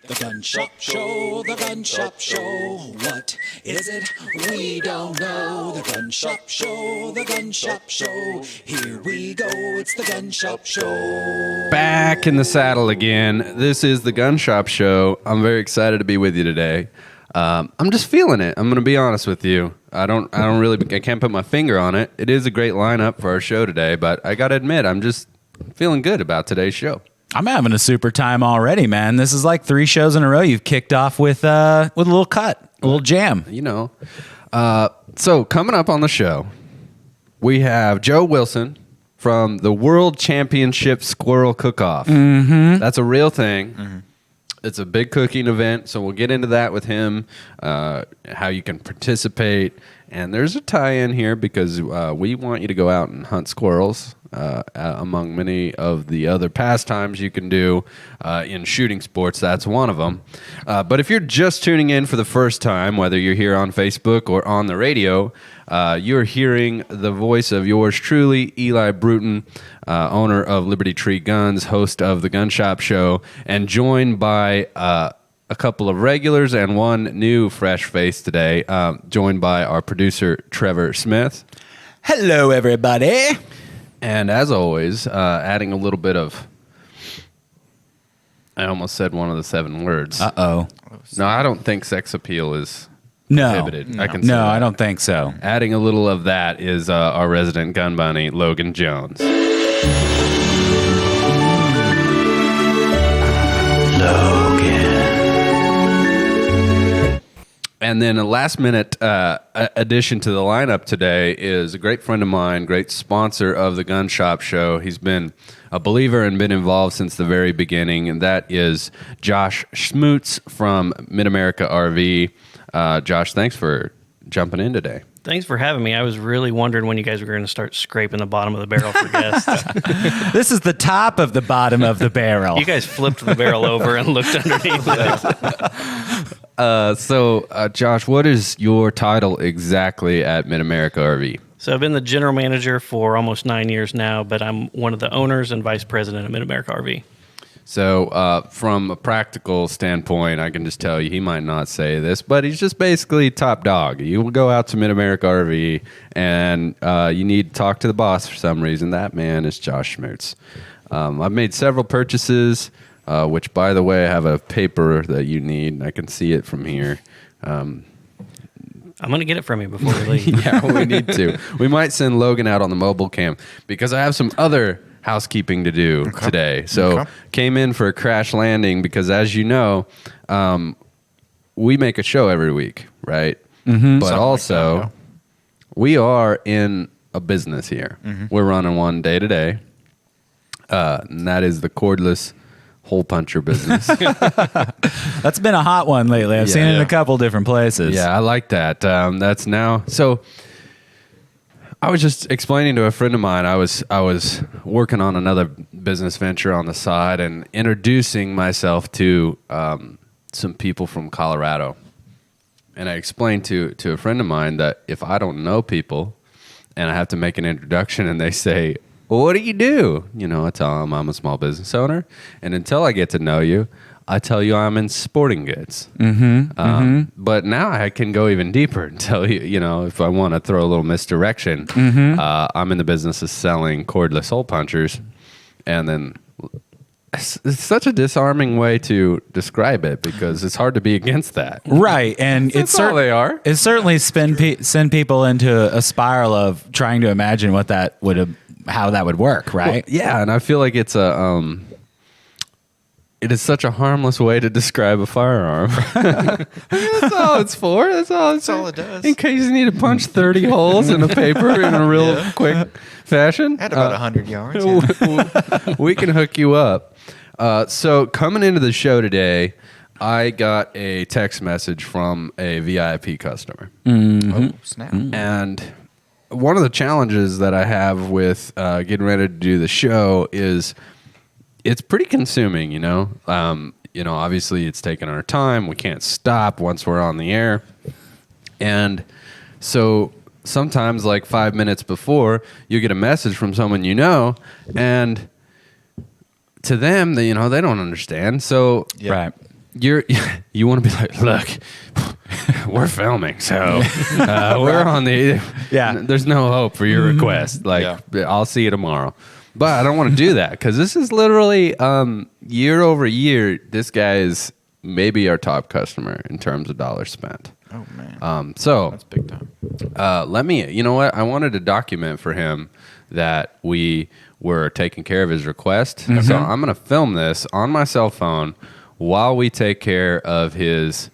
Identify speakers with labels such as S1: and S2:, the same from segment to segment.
S1: The Gun Shop Show, the Gun Shop Show. What is it? We don't know. The Gun Shop Show, the Gun Shop Show. Here we go, it's the Gun Shop Show.
S2: Back in the saddle again. This is the Gun Shop Show. I'm very excited to be with you today. I'm just feeling it. I'm going to be honest with you. I can't put my finger on it. It is a great lineup for our show today, but I got to admit, I'm just feeling good about today's show.
S3: I'm having a super time already, man. This is like 3 shows in a row. You've kicked off with a little cut, a little jam.
S2: You know. So coming up on the show, we have Joe Wilson from the World Championship Squirrel Cook-Off.
S3: Mm-hmm.
S2: That's a real thing. Mm-hmm. It's a big cooking event, so we'll get into that with him, how you can participate. And there's a tie-in here because we want you to go out and hunt squirrels, among many of the other pastimes you can do in shooting sports. That's one of them. But if you're just tuning in for the first time, whether you're here on Facebook or on the radio, you're hearing the voice of yours truly, Eli Bruton, owner of Liberty Tree Guns, host of the Gun Shop Show, and joined by a couple of regulars and one new fresh face today, joined by our producer, Trevor Smith.
S3: Hello, everybody.
S2: And as always, adding a little bit of... I almost said one of the 7 words.
S3: Uh-oh.
S2: No, I don't think sex appeal is prohibited.
S3: No,
S2: I can say that.
S3: I don't think so.
S2: Adding a little of that is our resident gun bunny, Logan Jones. And then a last-minute addition to the lineup today is a great friend of mine, great sponsor of the Gun Shop Show. He's been a believer and been involved since the very beginning, and that is Josh Schmutz from Mid-America RV. Josh, thanks for jumping in today.
S4: Thanks for having me. I was really wondering when you guys were going to start scraping the bottom of the barrel for guests.
S3: This is the top of the bottom of the barrel.
S4: You guys flipped the barrel over and looked underneath it.
S2: So, Josh, what is your title exactly at Mid-America RV?
S4: So I've been the general manager for almost 9 years now, but I'm one of the owners and vice president of Mid-America RV.
S2: So from a practical standpoint, I can just tell you, he might not say this, but he's just basically top dog. You will go out to Mid-America RV, and you need to talk to the boss for some reason. That man is Josh Schmutz. I've made several purchases, which, by the way, I have a paper that you need. I can see it from here.
S4: I'm going to get it from you before we leave.
S2: Yeah, we need to. We might send Logan out on the mobile cam because I have some other housekeeping to do today. So came in for a crash landing because, as you know, we make a show every week, right? Mm-hmm. But also, we are in a business here. Mm-hmm. We're running one day to day, and that is the cordless hole puncher business.
S3: That's been a hot one lately. I've seen it in a couple different places.
S2: Yeah, I like that. That's now... So I was just explaining to a friend of mine, I was working on another business venture on the side and introducing myself to some people from Colorado. And I explained to a friend of mine that if I don't know people and I have to make an introduction and they say, well, what do you do? You know, I tell them I'm a small business owner. And until I get to know you, I tell you I'm in sporting goods. Mm-hmm, But now I can go even deeper and tell you, you know, if I want to throw a little misdirection, I'm in the business of selling cordless hole punchers. And then it's such a disarming way to describe it because it's hard to be against that.
S3: Right. And
S2: That's all they are.
S3: It certainly send people into a spiral of trying to imagine what that how that would work, right?
S2: Well, yeah, and I feel like it's it is such a harmless way to describe a firearm. That's all it's for. That's all it does. In case you need to punch 30 holes in a paper in a real quick fashion.
S5: At about 100 yards. Yeah.
S2: We can hook you up. So coming into the show today, I got a text message from a VIP customer.
S3: Mm-hmm.
S5: Oh, snap.
S3: Mm-hmm.
S2: And one of the challenges that I have with getting ready to do the show is it's pretty consuming, you know. Obviously it's taking our time. We can't stop once we're on the air. And so sometimes like 5 minutes before, you get a message from someone you know, and to them, they don't understand. So
S3: right.
S2: you want to be like, look, we're filming, so we're on the there's no hope for your request. Like, I'll see you tomorrow. But I don't want to do that because this is literally year over year. This guy is maybe our top customer in terms of dollars spent.
S5: Oh man,
S2: So
S5: that's big time.
S2: you know what? I wanted to document for him that we were taking care of his request. So I'm going to film this on my cell phone while we take care of his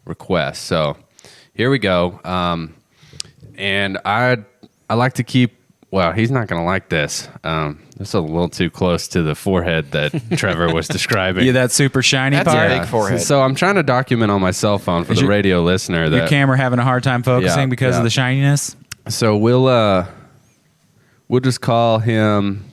S2: request. So here we go. And I like to keep. Well, he's not going to like this. It's a little too close to the forehead that Trevor was describing.
S3: Yeah, that super shiny
S5: That's
S3: part.
S5: a big forehead.
S2: So I'm trying to document on my cell phone for the radio listener that
S3: Your camera having a hard time focusing because of the shininess.
S2: So we'll just call him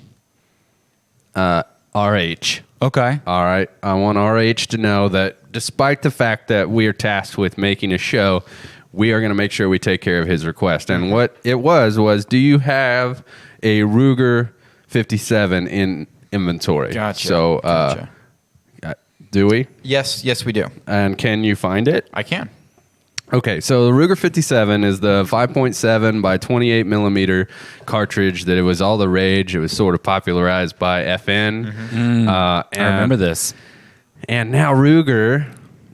S2: RH.
S3: Okay.
S2: All right. I want RH to know that despite the fact that we are tasked with making a show, we are going to make sure we take care of his request. And what it was, do you have a Ruger 57 in inventory?
S5: Gotcha.
S2: So,
S5: Gotcha.
S2: do we?
S5: Yes, we do.
S2: And can you find it?
S5: I can.
S2: Okay, so the Ruger 57 is the 5.7 by 28 millimeter cartridge that it was all the rage. It was sort of popularized by FN.
S3: I remember this.
S2: And now Ruger,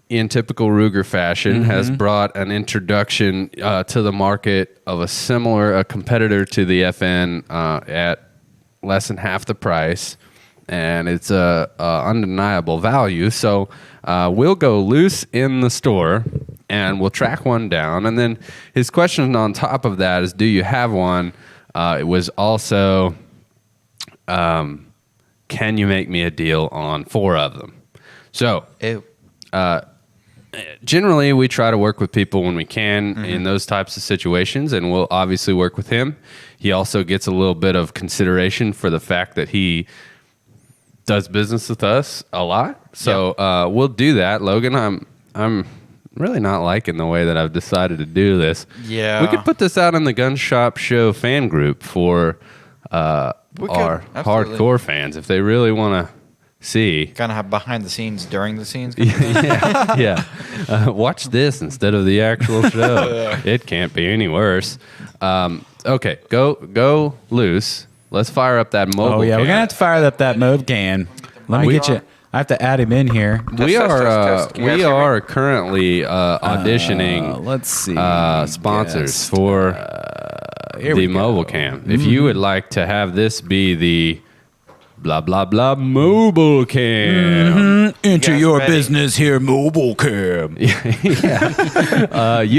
S2: in typical Ruger fashion, has brought an introduction to the market of a competitor to the FN at less than half the price. And it's a undeniable value. So we'll go loose in the store and we'll track one down. And then his question on top of that is, do you have one? It was also, can you make me a deal on 4 of them? So generally, we try to work with people when we can in those types of situations, and we'll obviously work with him. He also gets a little bit of consideration for the fact that he does business with us a lot. So we'll do that. Logan, I'm really not liking the way that I've decided to do this.
S5: Yeah.
S2: We could put this out in the Gun Shop Show fan group for our
S5: absolutely.
S2: hardcore fans if they really want to see.
S5: Kind of have behind the scenes during the scenes.
S2: Yeah. Watch this instead of the actual show. It can't be any worse. Okay, go loose. Let's fire up that mobile.
S3: Oh yeah, we're
S2: cam.
S3: gonna have to fire up that move can. Let me get you. I have to add him in here.
S2: We
S5: test. Can you guys
S2: we
S5: hear me?
S2: are currently auditioning
S3: Let's see.
S2: sponsors for
S3: Here
S2: the
S3: we go.
S2: mobile cam. If you would like to have this be the blah blah blah mobile cam,
S3: Enter
S5: guys
S3: your
S5: ready?
S3: business here, mobile cam.
S2: you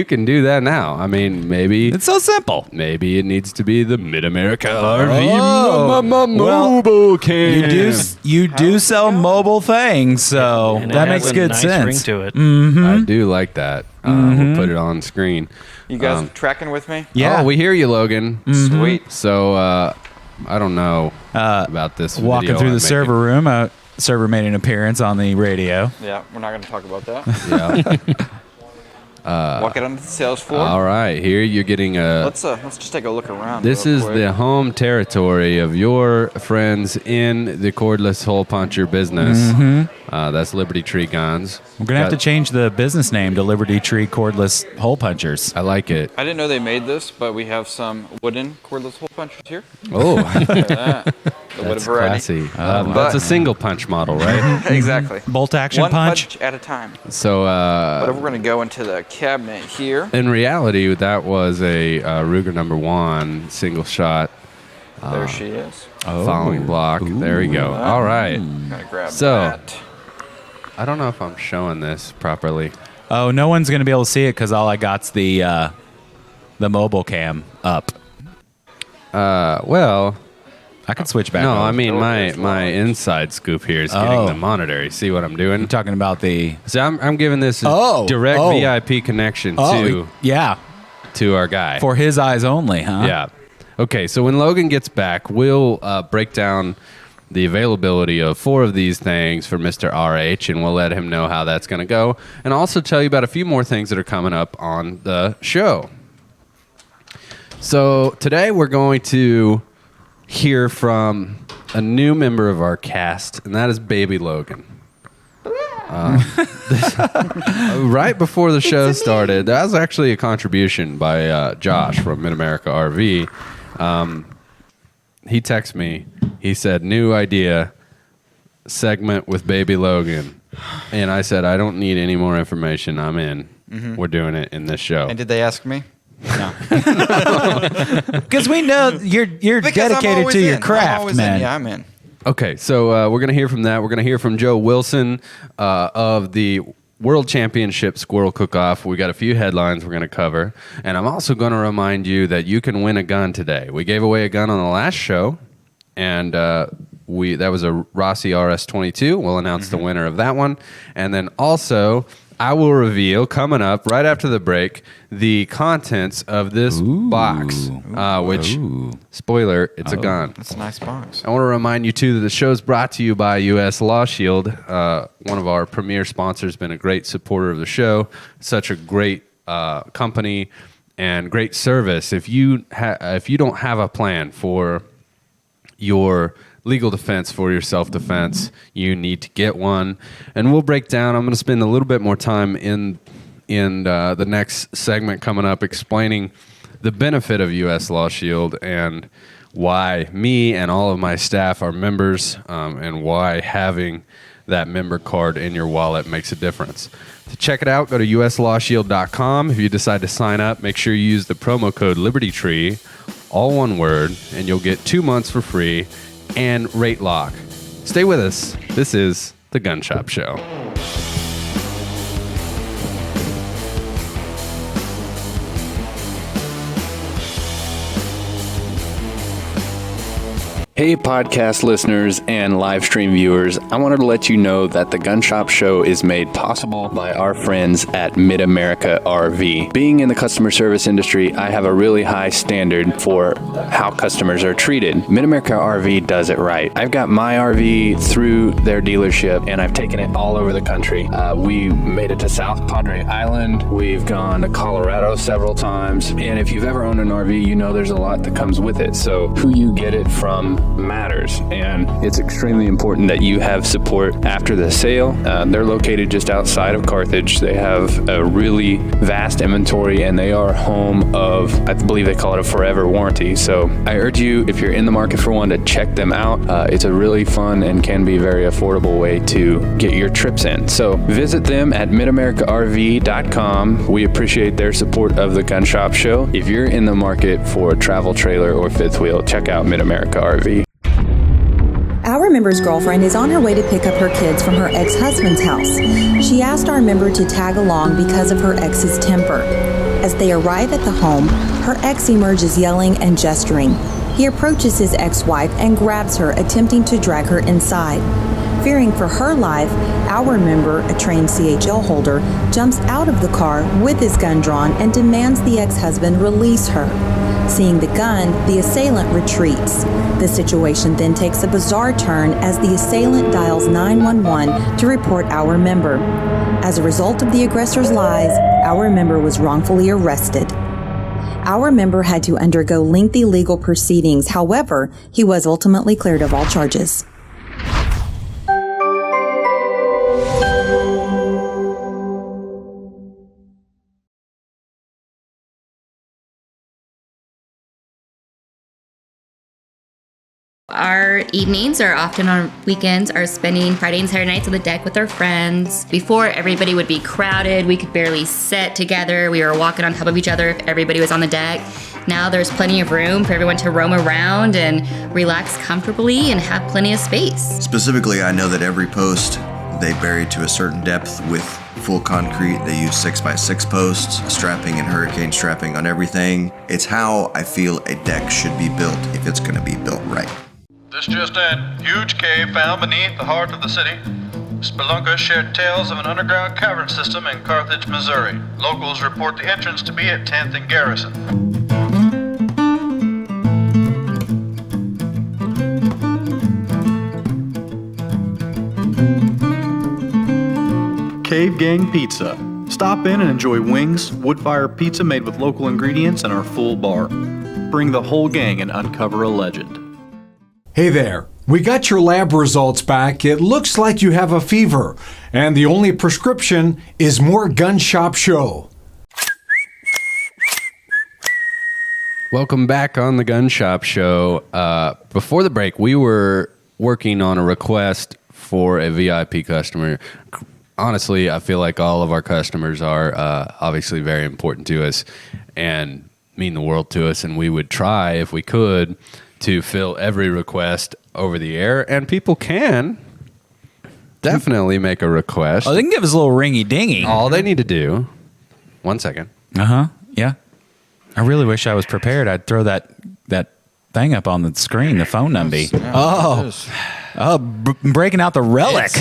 S2: can do that now. I mean, maybe
S3: It's so simple.
S2: maybe it needs to be the Mid America RV
S3: Oh.
S2: mobile cam.
S3: You do sell mobile things, so
S4: And it
S3: that
S4: has
S3: makes
S4: a
S3: good
S4: nice
S3: sense.
S4: ring to it.
S2: I do like that. We'll put it on screen.
S5: You guys tracking with me?
S3: Yeah.
S2: Oh, we hear you, Logan.
S5: Sweet.
S2: So I don't know about this.
S3: Walking
S2: video
S3: through
S2: I'm
S3: the server
S2: making.
S3: room, server made an appearance on the radio.
S5: Yeah, we're not going to talk about that.
S2: Yeah.
S5: Walk it onto the sales floor.
S2: All right. Here you're getting a.
S5: Let's just take a look around.
S2: This
S5: real
S2: is
S5: quick.
S2: the home territory of your friends in the cordless hole puncher business. That's Liberty Tree Guns.
S3: We're gonna have to change the business name to Liberty Tree Cordless Hole Punchers.
S2: I like it.
S5: I didn't know they made this, but we have some wooden cordless hole punchers here.
S2: Oh,
S5: Look at that. The wooden
S2: that's
S5: variety.
S2: classy. That's a single punch model, right?
S5: Exactly.
S3: Bolt action
S5: One
S3: punch.
S5: at a time.
S2: So
S5: But if we're going to go into the cabinet here.
S2: in reality, that was a Ruger number 1 single shot
S5: There she is.
S2: following block. There we go. All right.
S5: I'm going to grab
S2: So-
S5: that.
S2: I don't know if I'm showing this properly.
S3: Oh, no one's gonna be able to see it because all I got's the mobile cam up.
S2: Well,
S3: I could switch back.
S2: no,
S3: over.
S2: I mean my
S5: is
S2: my
S5: large.
S2: inside scoop here is getting
S3: Oh.
S2: the monitor. You see what I'm doing?
S3: I'm talking about the.
S2: So I'm giving this a
S3: Oh,
S2: direct
S3: oh.
S2: VIP connection
S3: yeah,
S2: to our guy.
S3: for his eyes only, huh?
S2: Yeah. Okay, so when Logan gets back, we'll break down the availability of 4 of these things for Mr. RH, and we'll let him know how that's going to go, and also tell you about a few more things that are coming up on the show. So today we're going to hear from a new member of our cast, and that is Baby Logan. Right before the show started, that was actually a contribution by Josh from Mid-America RV. He texted me. He said, new idea, segment with baby Logan. And I said, I don't need any more information. I'm in. Mm-hmm. We're doing it in this show.
S5: And did they ask me? No.
S3: Because we know you're dedicated to your craft, man.
S5: Yeah, I'm in.
S2: Okay, so we're going to hear from that. We're going to hear from Joe Wilson of the World Championship Squirrel Cook-Off. We got a few headlines we're going to cover. And I'm also going to remind you that you can win a gun today. We gave away a gun on the last show, and that was a Rossi RS-22. We'll announce the winner of that one. And then also, I will reveal, coming up right after the break, the contents of this box, which, spoiler, it's a gun.
S5: That's a nice box.
S2: I want to remind you, too, that the show is brought to you by U.S. Law Shield, one of our premier sponsors, been a great supporter of the show, such a great company and great service. If you don't have a plan for your legal defense for your self-defense, you need to get one. And we'll break down. I'm going to spend a little bit more time in the next segment coming up explaining the benefit of U.S. Law Shield and why me and all of my staff are members, and why having that member card in your wallet makes a difference. To check it out, go to uslawshield.com. If you decide to sign up, make sure you use the promo code LibertyTree, all one word, and you'll get 2 months for free and rate lock. Stay with us. This is The Gun Shop Show. Hey, podcast listeners and live stream viewers. I wanted to let you know that the Gun Shop Show is made possible by our friends at Mid-America RV. Being in the customer service industry, I have a really high standard for how customers are treated. Mid-America RV does it right. I've got my RV through their dealership, and I've taken it all over the country. We made it to South Padre Island. We've gone to Colorado several times. And if you've ever owned an RV, you know there's a lot that comes with it. So who you get it from matters, and it's extremely important that you have support after the sale. They're located just outside of Carthage. They have a really vast inventory, and they are home of, I believe they call it a forever warranty. So I urge you, if you're in the market for one, to check them out. It's a really fun and can be very affordable way to get your trips in. So visit them at midamericarv.com. We appreciate their support of the Gun Shop Show. If you're in the market for a travel trailer or fifth wheel, check out Mid-America RV.
S6: Our member's girlfriend is on her way to pick up her kids from her ex-husband's house. She asked our member to tag along because of her ex's temper. As they arrive at the home, her ex emerges yelling and gesturing. He approaches his ex-wife and grabs her, attempting to drag her inside. Fearing for her life, our member, a trained CHL holder, jumps out of the car with his gun drawn and demands the ex-husband release her. Seeing the gun, the assailant retreats. The situation then takes a bizarre turn as the assailant dials 911 to report our member. As a result of the aggressor's lies, our member was wrongfully arrested. Our member had to undergo lengthy legal proceedings. However, he was ultimately cleared of all charges.
S7: Our evenings, or often on weekends, are spending Friday and Saturday nights on the deck with our friends. Before, everybody would be crowded. We could barely sit together. We were walking on top of each other if everybody was on the deck. Now there's plenty of room for everyone to roam around and relax comfortably and have plenty of space.
S8: Specifically, I know that every post they bury to a certain depth with full concrete. They use 6x6 posts, strapping and hurricane strapping on everything. It's how I feel a deck should be built if it's going to be built right.
S9: This just in. Huge cave found beneath the heart of the city. Spelunkers shared tales of an underground cavern system in Carthage, Missouri. Locals report the entrance to be at 10th and Garrison.
S10: Cave Gang Pizza. Stop in and enjoy wings, wood-fire pizza made with local ingredients, and our full bar. Bring the whole gang and uncover a legend.
S11: Hey there, We got your lab results back. It looks like you have a fever, and the only prescription is more Gun Shop Show.
S2: Welcome back on the Gun Shop Show. Before the break, we were working on a request for a VIP customer. Honestly, I feel like all of our customers are obviously very important to us and mean the world to us, and we would try, if we could, to fill every request over the air, and people can definitely make a request.
S3: Oh, they can give us a little ringy dingy.
S2: All they need to do, 1 second.
S3: Yeah. I really wish I was prepared. I'd throw that thing up on the screen, the phone number. Breaking out the relic.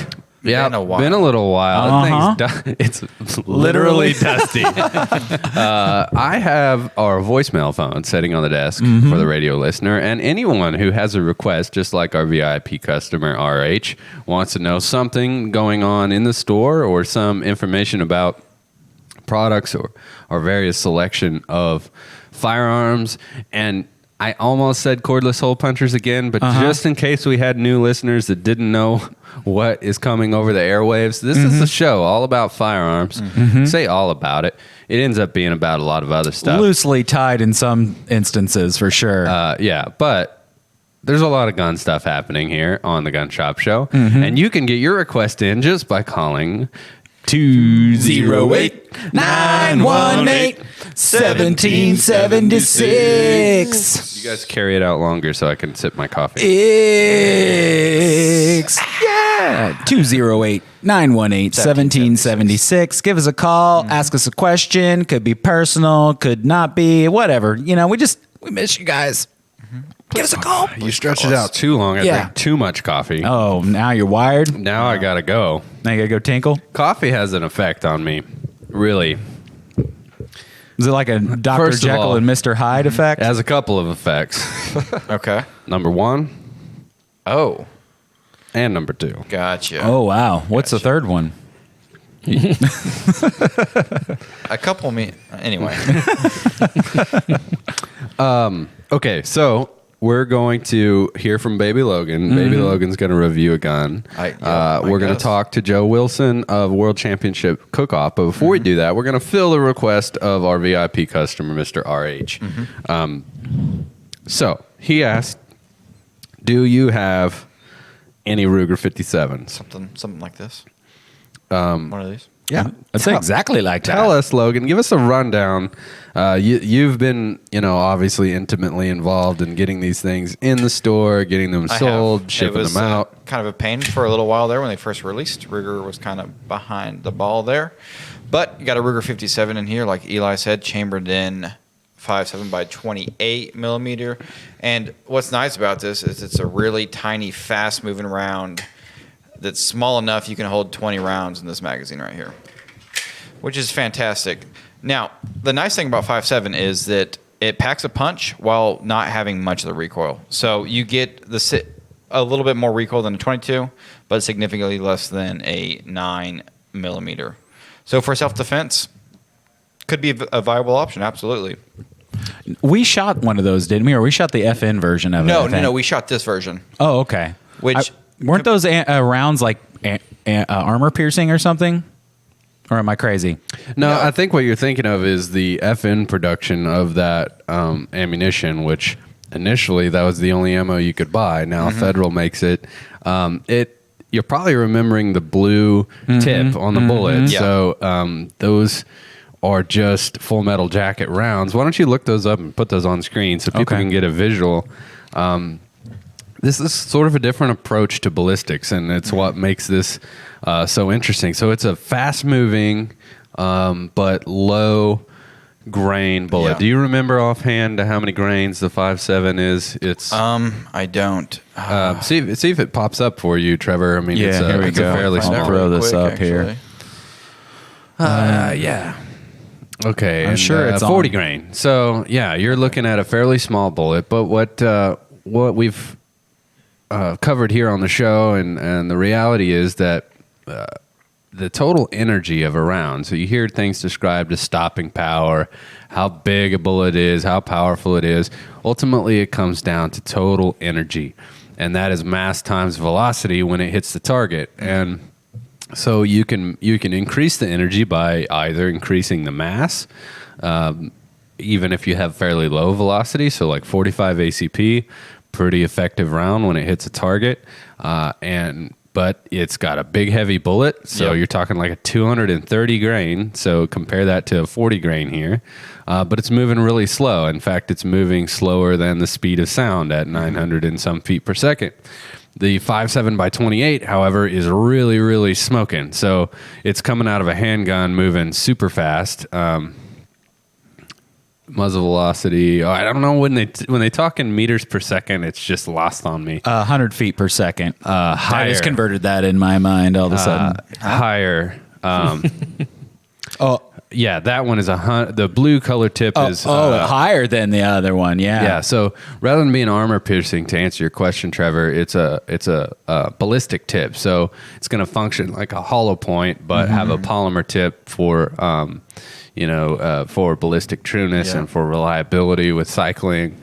S2: Yeah, been a little while. It's literally dusty. I have our voicemail phone sitting on the desk for the radio listener, and anyone who has a request, just like our VIP customer, RH, wants to know something going on in the store or some information about products or various selection of firearms. And I almost said cordless hole punchers again, but just in case we had new listeners that didn't know what is coming over the airwaves, this is a show all about firearms. Say all about it. It ends up being about a lot of other stuff.
S3: Loosely tied in some instances, for sure.
S2: Yeah, but there's a lot of gun stuff happening here on the Gun Shop Show. And you can get your request in just by calling
S3: 208-918-1776.
S2: You guys carry it out longer so I can sip my coffee.
S3: Yeah. 208-918-1776. Give us a call. Ask us a question. Could be personal. Could not be. Whatever. You know, we miss you guys. Give us a call.
S2: You stretch it out too long. I drink too much coffee.
S3: Oh, now you're wired?
S2: Now I got to go.
S3: Now you got to go tinkle?
S2: Coffee has an effect on me. Really.
S3: Is it like a Dr.
S2: First of
S3: Jekyll
S2: all,
S3: and Mr. Hyde effect?
S2: It has a couple of effects.
S5: Okay.
S2: Number 1
S5: Oh,
S2: and number 2.
S5: gotcha.
S3: Oh, wow. What's the third one?
S5: A couple anyway.
S2: Okay, so we're going to hear from Baby Logan. Baby Logan's going to review a gun. We're going to talk to Joe Wilson of World Championship Cook-Off. But before we do that, we're going to fill the request of our VIP customer, Mr. RH. So he asked, do you have any Ruger 57s?
S5: Something like this. One of these.
S2: Yeah,
S3: I'd say exactly like that.
S2: Tell us, Logan. Give us a rundown. You've been, obviously intimately involved in getting these things in the store, getting them sold, shipping them out.
S5: Kind of a pain for a little while there when they first released. Ruger was kind of behind the ball there, but you got a Ruger 57 in here, like Eli said, chambered in 5.7 by 28 millimeter. And what's nice about this is it's a really tiny, fast-moving round that's small enough you can hold 20 rounds in this magazine right here, which is fantastic. Now, the nice thing about 5.7 is that it packs a punch while not having much of the recoil. So you get a little bit more recoil than a 22, but significantly less than a 9 millimeter. So for self-defense, could be a viable option, absolutely.
S3: We shot one of those, didn't we? Or we shot the FN version of it?
S5: No, we shot this version.
S3: Oh, okay.
S5: Which
S3: weren't those rounds like armor piercing or something? Or am I crazy?
S2: No, I think what you're thinking of is the FN production of that ammunition, which initially that was the only ammo you could buy. Now Federal makes it. You're probably remembering the blue tip on the bullet.
S5: Yeah.
S2: So those are just Full Metal Jacket rounds. Why don't you look those up and put those on screen so people can get a visual? This is sort of a different approach to ballistics, and it's what makes this so interesting. So it's a fast-moving but low-grain bullet.
S5: Yeah.
S2: Do you remember offhand how many grains the 5.7 is? It's
S5: I don't.
S2: see if it pops up for you, Trevor. I mean, it's a fairly small.
S3: Throw this up here.
S2: Yeah. Okay,
S3: I'm sure it's
S2: 40 grain. So yeah, you're looking at a fairly small bullet. But what we've covered here on the show, and the reality is that the total energy of a round. So you hear things described as stopping power, how big a bullet is, how powerful it is. Ultimately, it comes down to total energy. and that is mass times velocity when it hits the target. And so you can increase the energy by either increasing the mass, even if you have fairly low velocity, so like 45 ACP, pretty effective round when it hits a target, but it's got a big heavy bullet, so you're talking like a 230 grain, so compare that to a 40 grain here, but it's moving really slow. In fact, it's moving slower than the speed of sound at 900 and some feet per second. The 5.7 by 28, however, is really, really smoking, so it's coming out of a handgun moving super fast. Muzzle velocity, I don't know, when they talk in meters per second, it's just lost on me.
S3: 100 feet per second.
S2: Higher.
S3: I just converted that in my mind all of a sudden.
S2: Higher.
S3: Oh,
S2: yeah, that one is the blue color tip is
S3: higher than the other one. Yeah.
S2: Yeah. So rather than being armor piercing, to answer your question, Trevor, it's a ballistic tip. So it's going to function like a hollow point, but have a polymer tip for for ballistic trueness and for reliability with cycling.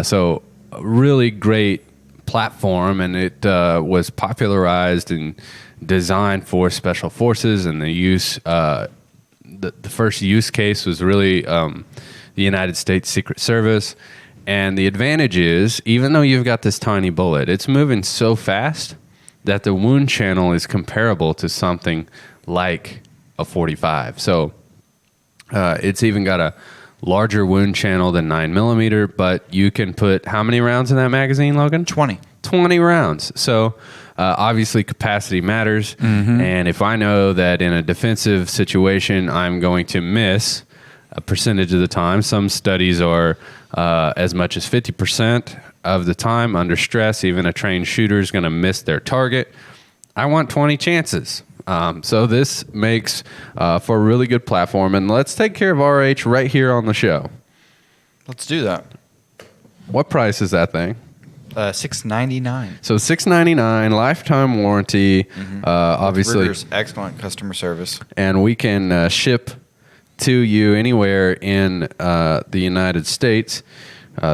S2: So a really great platform, and it was popularized and designed for special forces, and the use. The first use case was really the United States Secret Service. And the advantage is, even though you've got this tiny bullet, it's moving so fast that the wound channel is comparable to something like a 45. So it's even got a larger wound channel than 9mm, but you can put how many rounds in that magazine, Logan?
S5: 20
S2: rounds. So obviously capacity matters. And if I know that in a defensive situation I'm going to miss a percentage of the time, some studies are as much as 50% of the time under stress, even a trained shooter is going to miss their target. I want 20 chances. So this makes for a really good platform. And let's take care of RH right here on the show.
S5: Let's do that.
S2: What price is that thing?
S5: $699.
S2: So $699, lifetime warranty, obviously.
S5: Rigor's excellent customer service.
S2: And we can ship to you anywhere in the United States.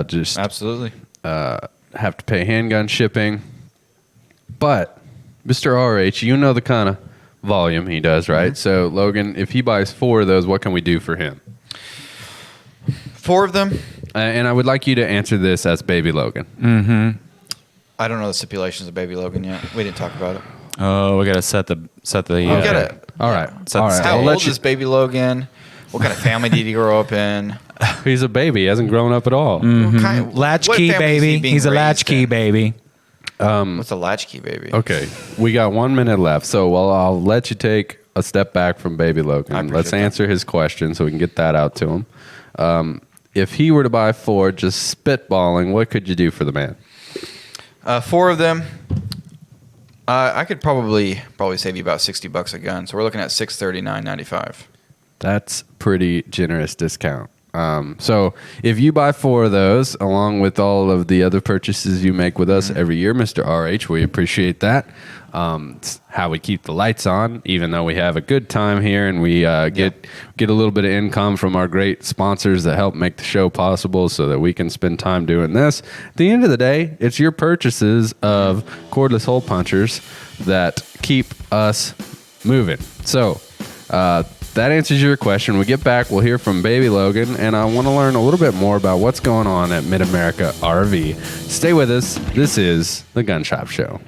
S2: Just
S5: absolutely
S2: have to pay handgun shipping. But Mr. RH, you know the kind of volume he does, right? So Logan, if he buys 4 of those, what can we do for him?
S5: 4 of them?
S2: And I would like you to answer this as Baby Logan.
S5: I don't know the stipulations of Baby Logan yet. We didn't talk about it.
S3: Oh, we got to set the.
S2: All right.
S5: How old is Baby Logan? What kind of family did he grow up in?
S2: He's a baby. He hasn't grown up at all.
S3: Latchkey baby. He's a latchkey baby.
S5: What's a latchkey baby?
S2: Okay, we got 1 minute left, so I'll let you take a step back from Baby Logan. Let's answer his question so we can get that out to him. If he were to buy 4, just spitballing, what could you do for the man?
S5: 4 of them, I could probably save you about $60 a gun. So we're looking at $639.95.
S2: That's pretty generous discount. So if you buy 4 of those, along with all of the other purchases you make with us every year, Mr. RH, we appreciate that. It's how we keep the lights on, even though we have a good time here, and we get a little bit of income from our great sponsors that help make the show possible so that we can spend time doing this. At the end of the day, it's your purchases of cordless hole punchers that keep us moving. So that answers your question. When we get back, we'll hear from Baby Logan, and I want to learn a little bit more about what's going on at Mid-America RV. Stay with us. This is The Gun Shop Show.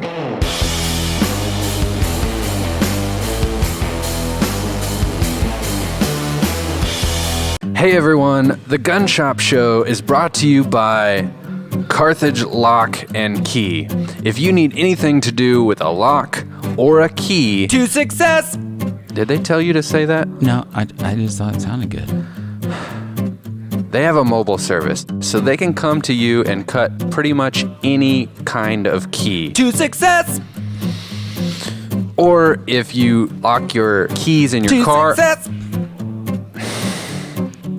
S2: Hey everyone, The Gun Shop Show is brought to you by Carthage Lock and Key. If you need anything to do with a lock or a key...
S3: To success!
S2: Did they tell you to say that?
S3: No, I just thought it sounded good.
S2: They have a mobile service, so they can come to you and cut pretty much any kind of key.
S3: To success!
S2: Or if you lock your keys in your car...
S3: Success!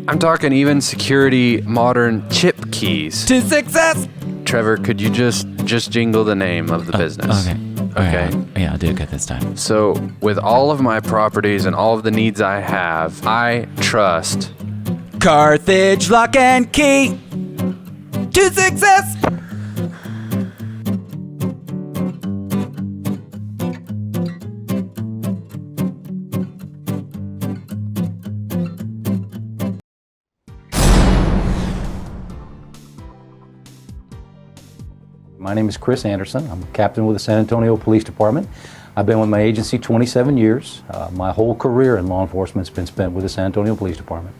S2: I'm talking even security modern chip keys.
S3: To success!
S2: Trevor, could you just jingle the name of the business?
S3: Okay. Yeah, I'll do it good this time.
S2: So, with all of my properties and all of the needs I have, I trust
S3: Carthage Lock and Key to success.
S12: My name is Chris Anderson. I'm a captain with the San Antonio Police Department. I've been with my agency 27 years. My whole career in law enforcement has been spent with the San Antonio Police Department.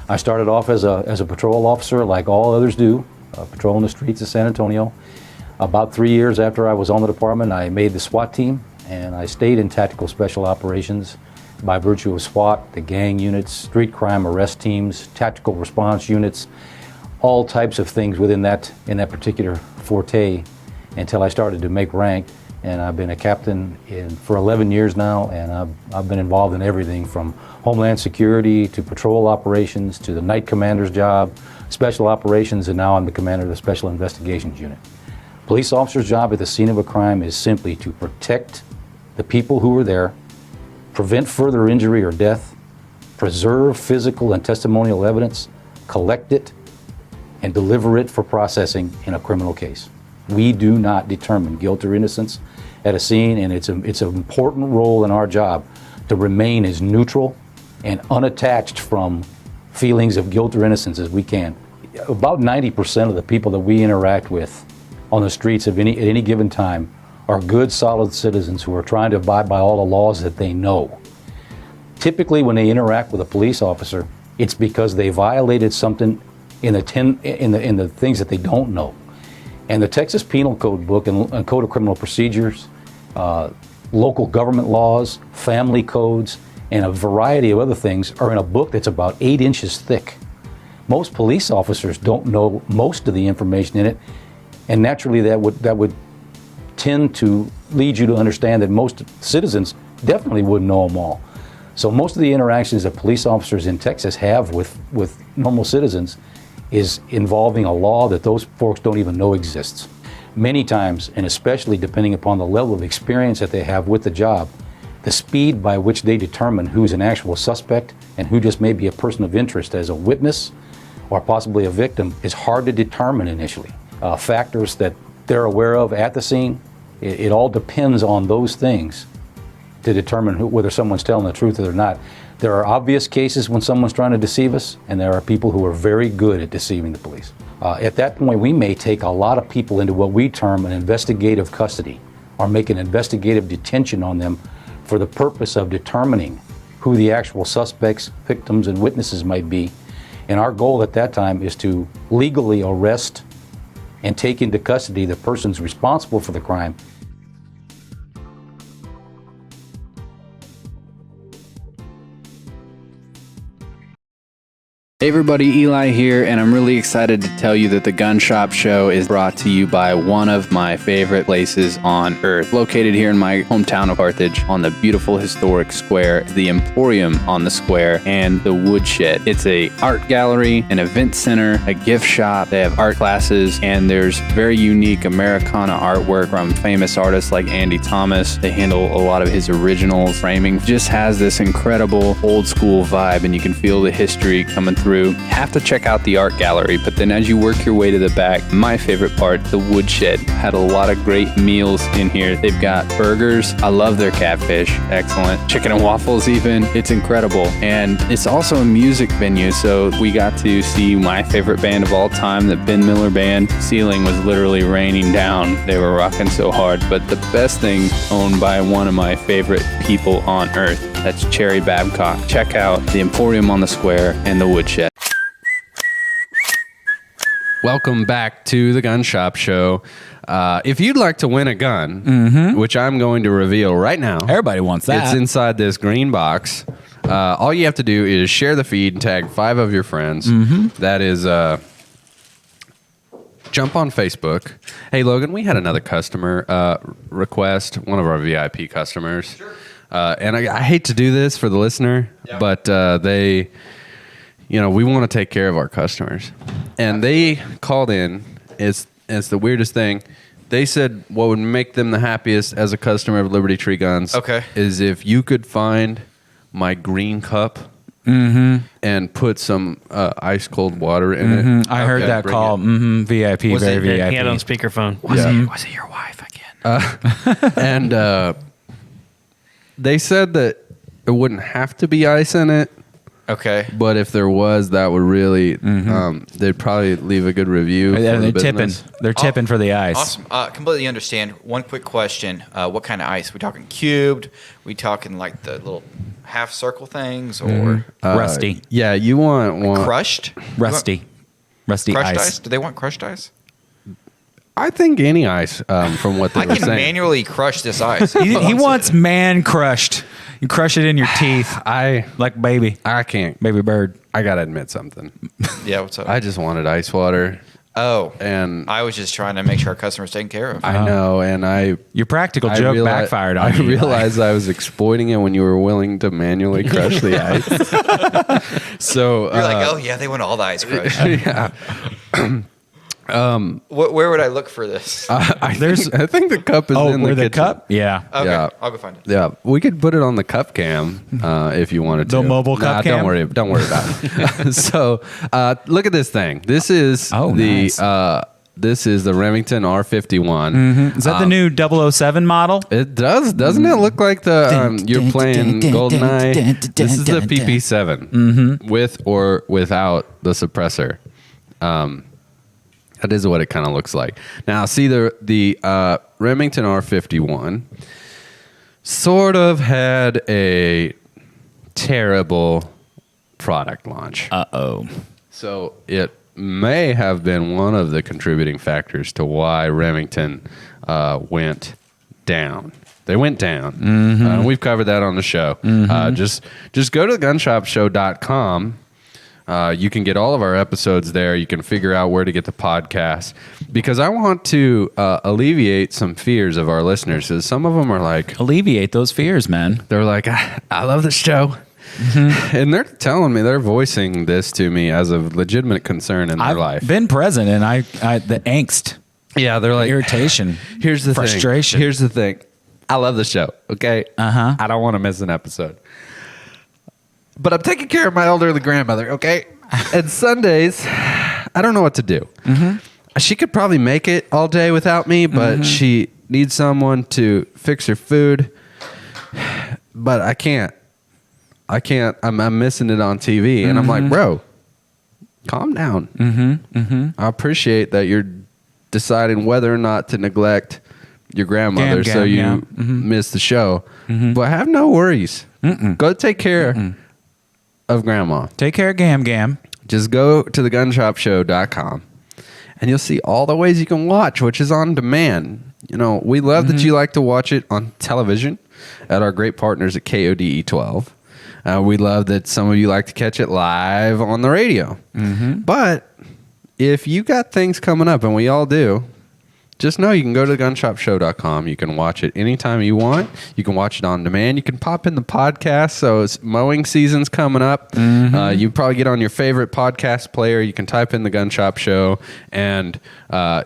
S12: I started off as a patrol officer like all others do, patrolling the streets of San Antonio. About 3 years after I was on the department, I made the SWAT team, and I stayed in tactical special operations by virtue of SWAT, the gang units, street crime arrest teams, tactical response units, all types of things within that particular forte until I started to make rank. And I've been a captain for 11 years now, and I've been involved in everything from Homeland Security to patrol operations to the night commander's job, special operations, and now I'm the commander of the Special Investigations Unit. Police officer's job at the scene of a crime is simply to protect the people who are there, prevent further injury or death, preserve physical and testimonial evidence, collect it, and deliver it for processing in a criminal case. We do not determine guilt or innocence at a scene, and it's an important role in our job to remain as neutral and unattached from feelings of guilt or innocence as we can. About 90% of the people that we interact with on the streets at any given time are good, solid citizens who are trying to abide by all the laws that they know. Typically, when they interact with a police officer, it's because they violated something in the things that they don't know. And the Texas Penal Code book and Code of Criminal Procedures, local government laws, family codes, and a variety of other things are in a book that's about 8 inches thick. Most police officers don't know most of the information in it, and naturally that would tend to lead you to understand that most citizens definitely wouldn't know them all. So most of the interactions that police officers in Texas have with normal citizens is involving a law that those folks don't even know exists. Many times, and especially depending upon the level of experience that they have with the job, the speed by which they determine who's an actual suspect and who just may be a person of interest as a witness or possibly a victim is hard to determine initially. Factors that they're aware of at the scene, it all depends on those things to determine whether someone's telling the truth or not. There are obvious cases when someone's trying to deceive us, and there are people who are very good at deceiving the police. At that point, we may take a lot of people into what we term an investigative custody, or make an investigative detention on them for the purpose of determining who the actual suspects, victims, and witnesses might be. And our goal at that time is to legally arrest and take into custody the persons responsible for the crime.
S13: Hey everybody, Eli here, and I'm really excited to tell you that the Gun Shop Show is brought to you by one of my favorite places on earth. Located here in my hometown of Carthage on the beautiful historic square, the Emporium on the square, and the Woodshed. It's a art gallery, an event center, a gift shop. They have art classes, and there's very unique Americana artwork from famous artists like Andy Thomas. They handle a lot of his original framing. Just has this incredible old school vibe, and you can feel the history coming through. Have to check out the art gallery, but then as you work your way to the back, my favorite part, the Woodshed, had a lot of great meals in here. They've got burgers. I love their catfish. Excellent. Chicken and waffles even. It's incredible. And it's also a music venue, so we got to see my favorite band of all time, the Ben Miller Band. Ceiling was literally raining down. They were rocking so hard. But the best thing, owned by one of my favorite people on earth, that's Cherry Babcock. Check out the Emporium on the Square and the Woodshed.
S2: Welcome back to the Gun Shop Show. If you'd like to win a gun, which I'm going to reveal right now.
S3: Everybody wants that.
S2: It's inside this green box. All you have to do is share the feed and tag 5 of your friends. That is, jump on Facebook. Hey, Logan, we had another customer request, one of our VIP customers. Sure. And I hate to do this for the listener, but they... You know, we want to take care of our customers. And they called in. It's the weirdest thing. They said what would make them the happiest as a customer of Liberty Tree Guns is if you could find my green cup and put some ice cold water in it.
S3: I heard that call. VIP, very VIP.
S4: He had on speakerphone.
S5: Was it your wife again?
S2: And they said that it wouldn't have to be ice in it.
S5: Okay.
S2: But if there was, that would really, they'd probably leave a good review. For
S3: They're
S2: the
S3: tipping.
S2: business.
S3: They're tipping for the ice.
S5: Awesome. Completely understand. One quick question. What kind of ice? We talking cubed? We talking like the little half circle things or
S3: Rusty.
S2: Yeah, you want
S5: crushed?
S3: Rusty. Rusty
S5: Crushed
S3: ice.
S5: ice? Do they want crushed ice?
S2: I think any ice, from what they
S5: I
S2: were
S5: can
S2: saying.
S5: manually crush this ice.
S3: He wants man crushed. You crush it in your teeth. Like baby.
S2: I can't.
S3: Baby bird.
S2: I gotta admit something.
S5: Yeah, what's up?
S2: I just wanted ice water.
S5: Oh,
S2: and
S5: I was just trying to make sure our customers taken care of.
S2: I know, and
S3: your practical joke backfired on
S2: I
S3: you.
S2: realized I was exploiting it when you were willing to manually crush the ice. So
S5: You're like, oh yeah, they want all the ice crushed.
S2: yeah.
S5: Where would I look for this?
S2: I think the cup is in the kitchen.
S3: cup? Yeah.
S5: Okay,
S2: Yeah.
S5: I'll go find it.
S2: Yeah, we could put it on the cup cam if you wanted to.
S3: The mobile cup cam?
S2: Don't worry about it. So look at this thing. This is
S3: nice.
S2: This is the Remington R51.
S3: Is that the new 007 model?
S2: It does, doesn't it look like the you're playing GoldenEye? This is the PP7 with or without the suppressor. That is what it kind of looks like. Now, see the Remington R51 sort of had a terrible product launch.
S3: Uh-oh.
S2: So it may have been one of the contributing factors to why Remington went down. They went down. We've covered that on the show. Just go to gunshopshow.com. You can get all of our episodes there. You can figure out where to get the podcast. Because I want to alleviate some fears of our listeners. Because some of them are like...
S3: Alleviate those fears, man.
S2: They're like, I love the show. And they're telling me, they're voicing this to me as a legitimate concern in their life.
S3: I've been present, and I the angst.
S2: Yeah, they're like...
S3: irritation.
S2: Here's the
S3: frustration.
S2: thing. Here's the thing. I love the show, okay? I don't want to miss an episode. But I'm taking care of my elderly grandmother, okay? And Sundays, I don't know what to do. She could probably make it all day without me, but she needs someone to fix her food. But I can't. I'm missing it on TV. And I'm like, bro, calm down. I appreciate that you're deciding whether or not to neglect your grandmother so you miss the show. But have no worries. Go take care of grandma.
S3: Take care of Gam.
S2: Just go to thegunshopshow.com and you'll see all the ways you can watch, which is on demand. You know, we love that you like to watch it on television at our great partners at KODE 12. We love that some of you like to catch it live on the radio. But if you got things coming up, and we all do, just know you can go to gunshopshow.com. You can watch it anytime you want. You can watch it on demand. You can pop in the podcast. So it's mowing season's coming up. You probably get on your favorite podcast player. You can type in the Gun Shop Show, and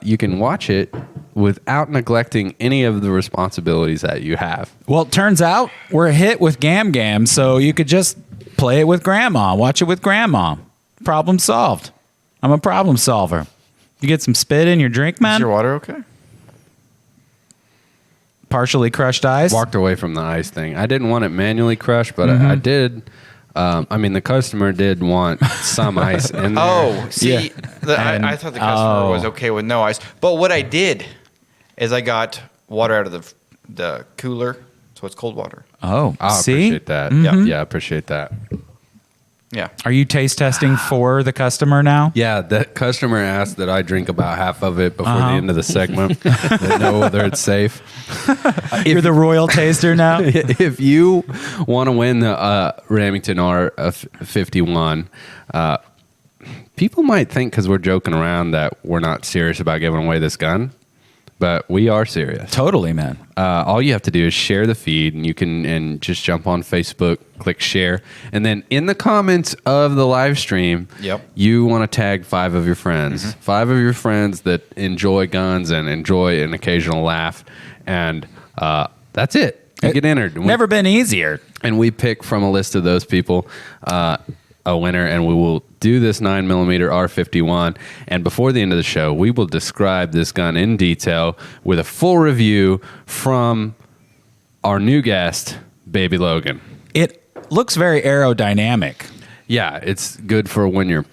S2: you can watch it without neglecting any of the responsibilities that you have.
S3: Well, it turns out we're a hit with Gam, so you could just play it with grandma. Watch it with grandma. Problem solved. I'm a problem solver. You get some spit in your drink, man?
S5: Is your water okay?
S3: Partially crushed ice?
S2: Walked away from the ice thing. I didn't want it manually crushed, but I did. I mean, the customer did want some ice in there.
S5: Oh, see, I thought the customer was okay with no ice. But what I did is I got water out of the cooler, so it's cold water.
S3: Oh,
S2: I
S3: see?
S2: appreciate that. Yeah, I appreciate that.
S5: Yeah.
S3: Are you taste testing for the customer now?
S2: Yeah, the customer asked that I drink about half of it before the end of the segment. They know whether it's safe.
S3: You're the royal taster now?
S2: If you want to win the Remington R51, people might think because we're joking around that we're not serious about giving away this gun. But we are serious.
S3: Totally, man.
S2: All you have to do is share the feed, and you can just jump on Facebook, click share, and then in the comments of the live stream, you want to tag 5 of your friends, 5 of your friends that enjoy guns and enjoy an occasional laugh, and that's it. You get entered.
S3: Never been easier.
S2: And we pick from a list of those people a winner, and we will do this 9mm R51. And before the end of the show, we will describe this gun in detail with a full review from our new guest, Baby Logan.
S3: It looks very aerodynamic.
S2: Yeah, it's good for when you're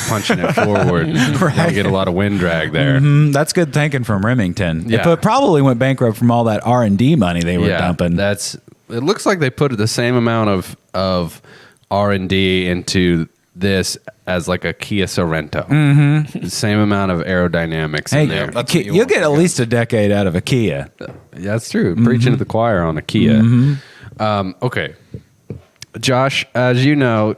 S2: punching it forward. You don't get a lot of wind drag there.
S3: That's good thinking from Remington.
S2: Yeah.
S3: But probably went bankrupt from all that R&D money they were dumping.
S2: It looks like they put the same amount of R&D into this as like a Kia Sorento. The same amount of aerodynamics in there.
S3: You'll get at least a decade out of a Kia.
S2: Yeah, that's true. Preaching to the choir on a Kia. Okay. Josh, as you know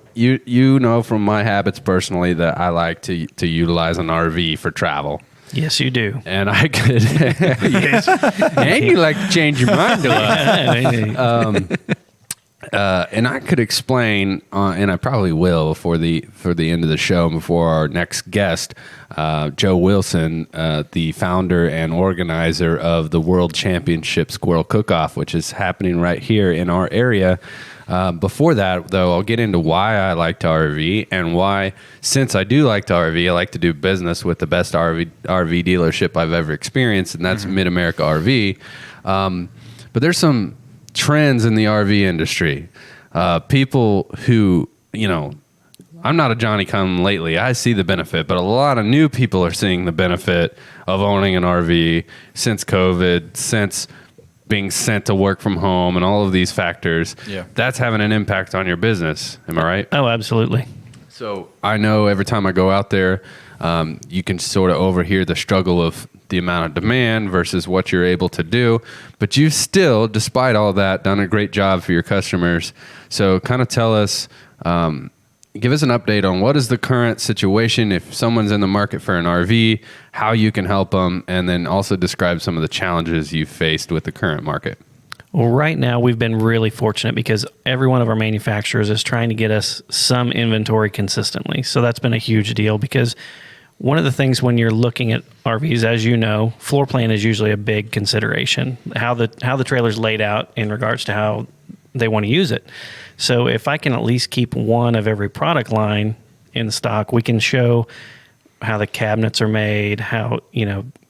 S2: from my habits personally that I like to utilize an RV for travel.
S4: Yes, you do.
S2: And I could, and you like to change your mind a lot. And I could explain, and I probably will for the end of the show, before our next guest, Joe Wilson, the founder and organizer of the World Championship Squirrel Cook-Off, which is happening right here in our area. Before that, though, I'll get into why I like to RV and why, since I do like to RV, I like to do business with the best RV dealership I've ever experienced, and that's Mid-America RV. But there's some trends in the RV industry. People who, I'm not a Johnny-come-lately. I see the benefit, but a lot of new people are seeing the benefit of owning an RV since COVID, since being sent to work from home and all of these factors.
S5: Yeah.
S2: That's having an impact on your business. Am I right?
S4: Oh, absolutely.
S2: So I know every time I go out there, you can sort of overhear the struggle of the amount of demand versus what you're able to do. But you've still, despite all that, done a great job for your customers. So kind of tell us, give us an update on what is the current situation if someone's in the market for an RV, how you can help them, and then also describe some of the challenges you've faced with the current market.
S4: Well, right now we've been really fortunate because every one of our manufacturers is trying to get us some inventory consistently. So that's been a huge deal because one of the things when you're looking at RVs, as you know, floor plan is usually a big consideration. How the trailer's laid out in regards to how they want to use it. So if I can at least keep one of every product line in stock, we can show how the cabinets are made, how,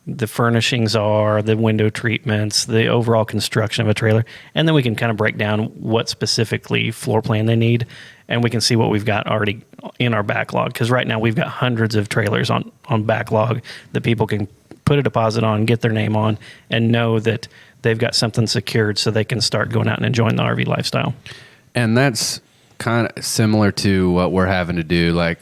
S4: the furnishings are, the window treatments, the overall construction of a trailer. And then we can kind of break down what specifically floor plan they need. And we can see what we've got already in our backlog. Because right now we've got hundreds of trailers on backlog that people can put a deposit on, get their name on, and know that they've got something secured so they can start going out and enjoying the RV lifestyle.
S2: And that's kind of similar to what we're having to do. Like,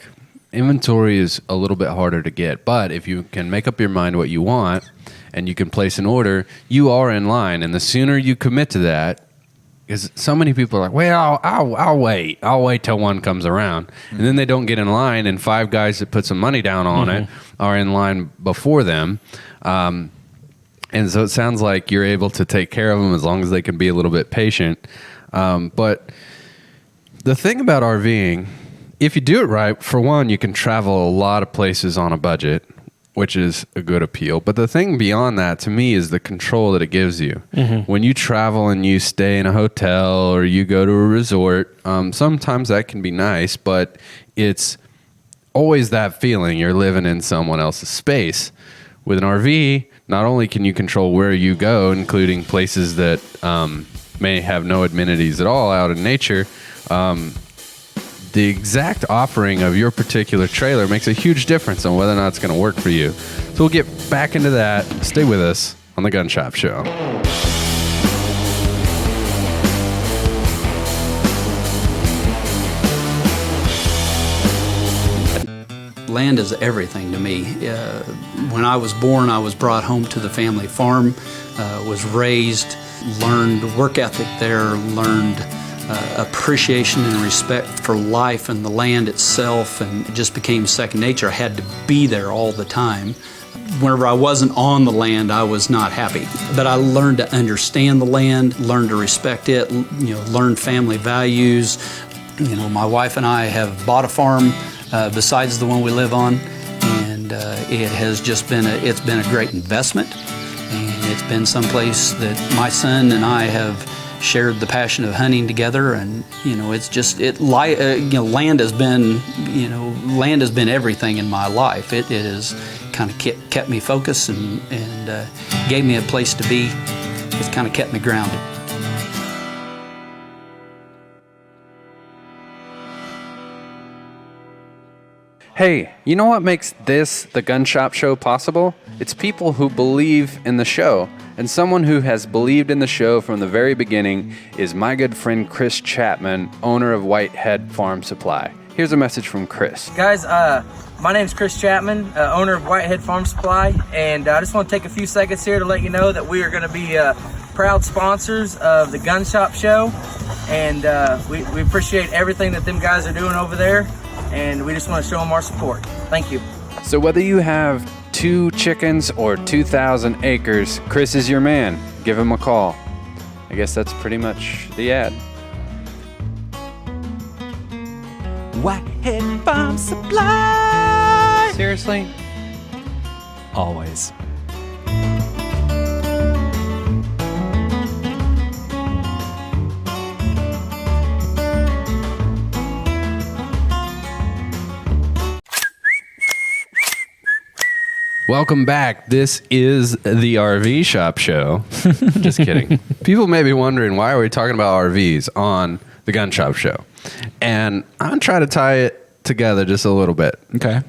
S2: inventory is a little bit harder to get, but if you can make up your mind what you want and you can place an order, you are in line. And the sooner you commit to that, because so many people are like, well, I'll wait. I'll wait till one comes around. And then they don't get in line, and 5 guys that put some money down on it are in line before them. And so it sounds like you're able to take care of them as long as they can be a little bit patient. But the thing about RVing, if you do it right, for one, you can travel a lot of places on a budget, which is a good appeal. But the thing beyond that, to me, is the control that it gives you. When you travel and you stay in a hotel or you go to a resort, sometimes that can be nice, but it's always that feeling you're living in someone else's space. With an RV, not only can you control where you go, including places that may have no amenities at all out in nature, the exact offering of your particular trailer makes a huge difference on whether or not it's going to work for you. So we'll get back into that. Stay with us on the Gun Shop Show.
S14: Land is everything to me. When I was born, I was brought home to the family farm, was raised, learned work ethic there, learned appreciation and respect for life and the land itself, and it just became second nature. I had to be there all the time. Whenever I wasn't on the land, I was not happy. But I learned to understand the land, learned to respect it, learned family values. My wife and I have bought a farm besides the one we live on, and it has just been a great investment, and it's been someplace that my son and I have shared the passion of hunting together, and land has been everything in my life. It has kind of kept me focused and gave me a place to be. It's kind of kept me grounded.
S13: Hey, you know what makes this, the Gun Shop Show, possible? It's people who believe in the show. And someone who has believed in the show from the very beginning is my good friend Chris Chapman, owner of Whitehead Farm Supply. Here's a message from Chris.
S15: Guys, my name's Chris Chapman, owner of Whitehead Farm Supply, and I just want to take a few seconds here to let you know that we are going to be proud sponsors of the Gun Shop Show, and we appreciate everything that them guys are doing over there, and we just want to show them our support. Thank you.
S13: So whether you have 2 chickens or 2,000 acres, Chris is your man. Give him a call. I guess that's pretty much the ad.
S1: Whitehead Farm Supply.
S13: Seriously?
S3: Always.
S2: Welcome back. This is the RV Shop Show. Just kidding. People may be wondering, why are we talking about RVs on the Gun Shop Show? And I'm going to try to tie it together just a little bit.
S3: Okay.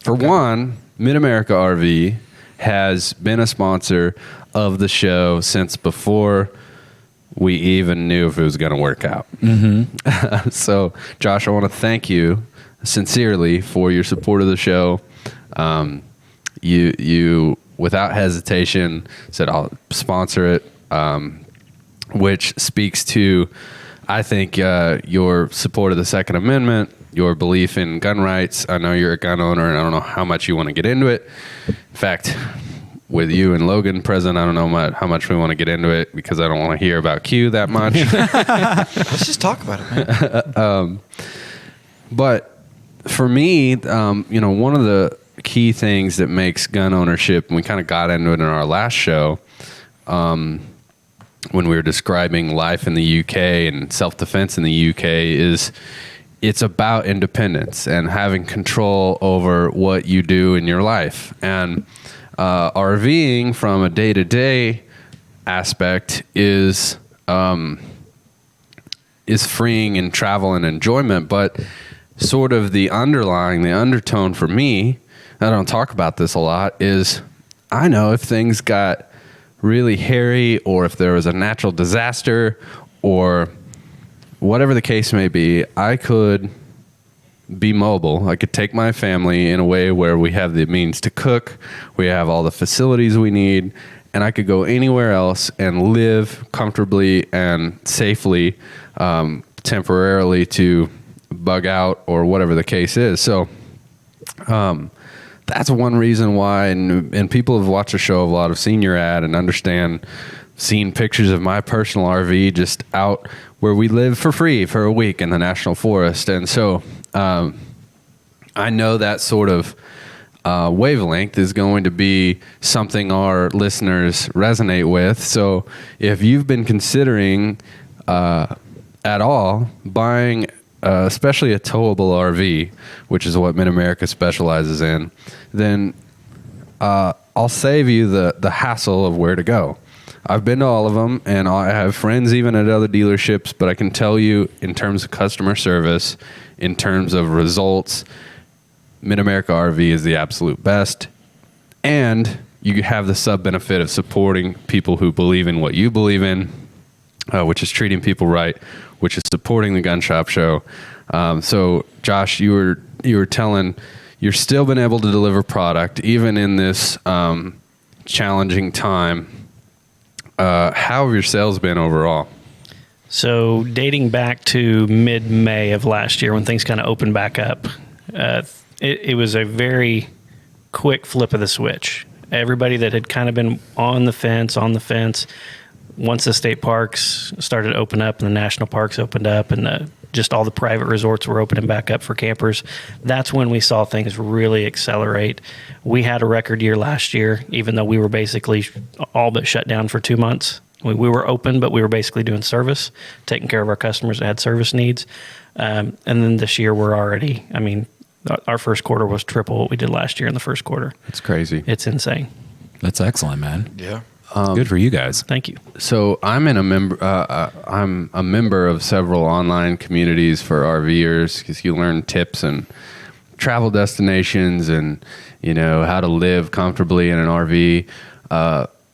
S2: For one, Mid-America RV has been a sponsor of the show since before we even knew if it was going to work out.
S3: Mm-hmm.
S2: So, Josh, I want to thank you sincerely for your support of the show. You without hesitation said I'll sponsor it, which speaks to, I think, your support of the Second Amendment, your belief in gun rights. I know you're a gun owner, and I don't know how much you want to get into it. In fact, with you and Logan present, I don't know how much we want to get into it because I don't want to hear about Q that much.
S5: Let's just talk about it, man.
S2: But for me, one of the key things that makes gun ownership, and we kind of got into it in our last show, when we were describing life in the UK and self-defense in the UK, is it's about independence and having control over what you do in your life. And RVing from a day-to-day aspect is freeing in travel and enjoyment, but sort of the undertone for me, I don't talk about this a lot, is I know if things got really hairy or if there was a natural disaster or whatever the case may be, I could be mobile. I could take my family in a way where we have the means to cook, we have all the facilities we need, and I could go anywhere else and live comfortably and safely, temporarily to bug out or whatever the case is. So, that's one reason why, and people have watched the show, a lot have seen your ad and seen pictures of my personal RV just out where we live for free for a week in the National Forest. And so I know that sort of wavelength is going to be something our listeners resonate with. So if you've been considering at all buying especially a towable RV, which is what Mid-America specializes in, then I'll save you the hassle of where to go. I've been to all of them, and I have friends even at other dealerships, but I can tell you in terms of customer service, in terms of results, Mid-America RV is the absolute best. And you have the sub-benefit of supporting people who believe in what you believe in, which is treating people right, which is supporting the Gun Shop Show. So, Josh, you were telling, you're still been able to deliver product even in this challenging time. How have your sales been overall?
S4: So, dating back to mid-May of last year when things kind of opened back up, it was a very quick flip of the switch. Everybody that had kind of been on the fence, once the state parks started to open up and the national parks opened up and just all the private resorts were opening back up for campers, that's when we saw things really accelerate. We had a record year last year, even though we were basically all but shut down for 2 months. We were open, but we were basically doing service, taking care of our customers that had service needs. And then this year we're already, our first quarter was triple what we did last year in the first quarter.
S2: It's crazy.
S4: It's insane.
S3: That's excellent, man.
S5: Yeah.
S3: Good for you guys.
S4: Thank you.
S2: So I'm I'm a member of several online communities for RVers because you learn tips and travel destinations and, you know, how to live comfortably in an RV.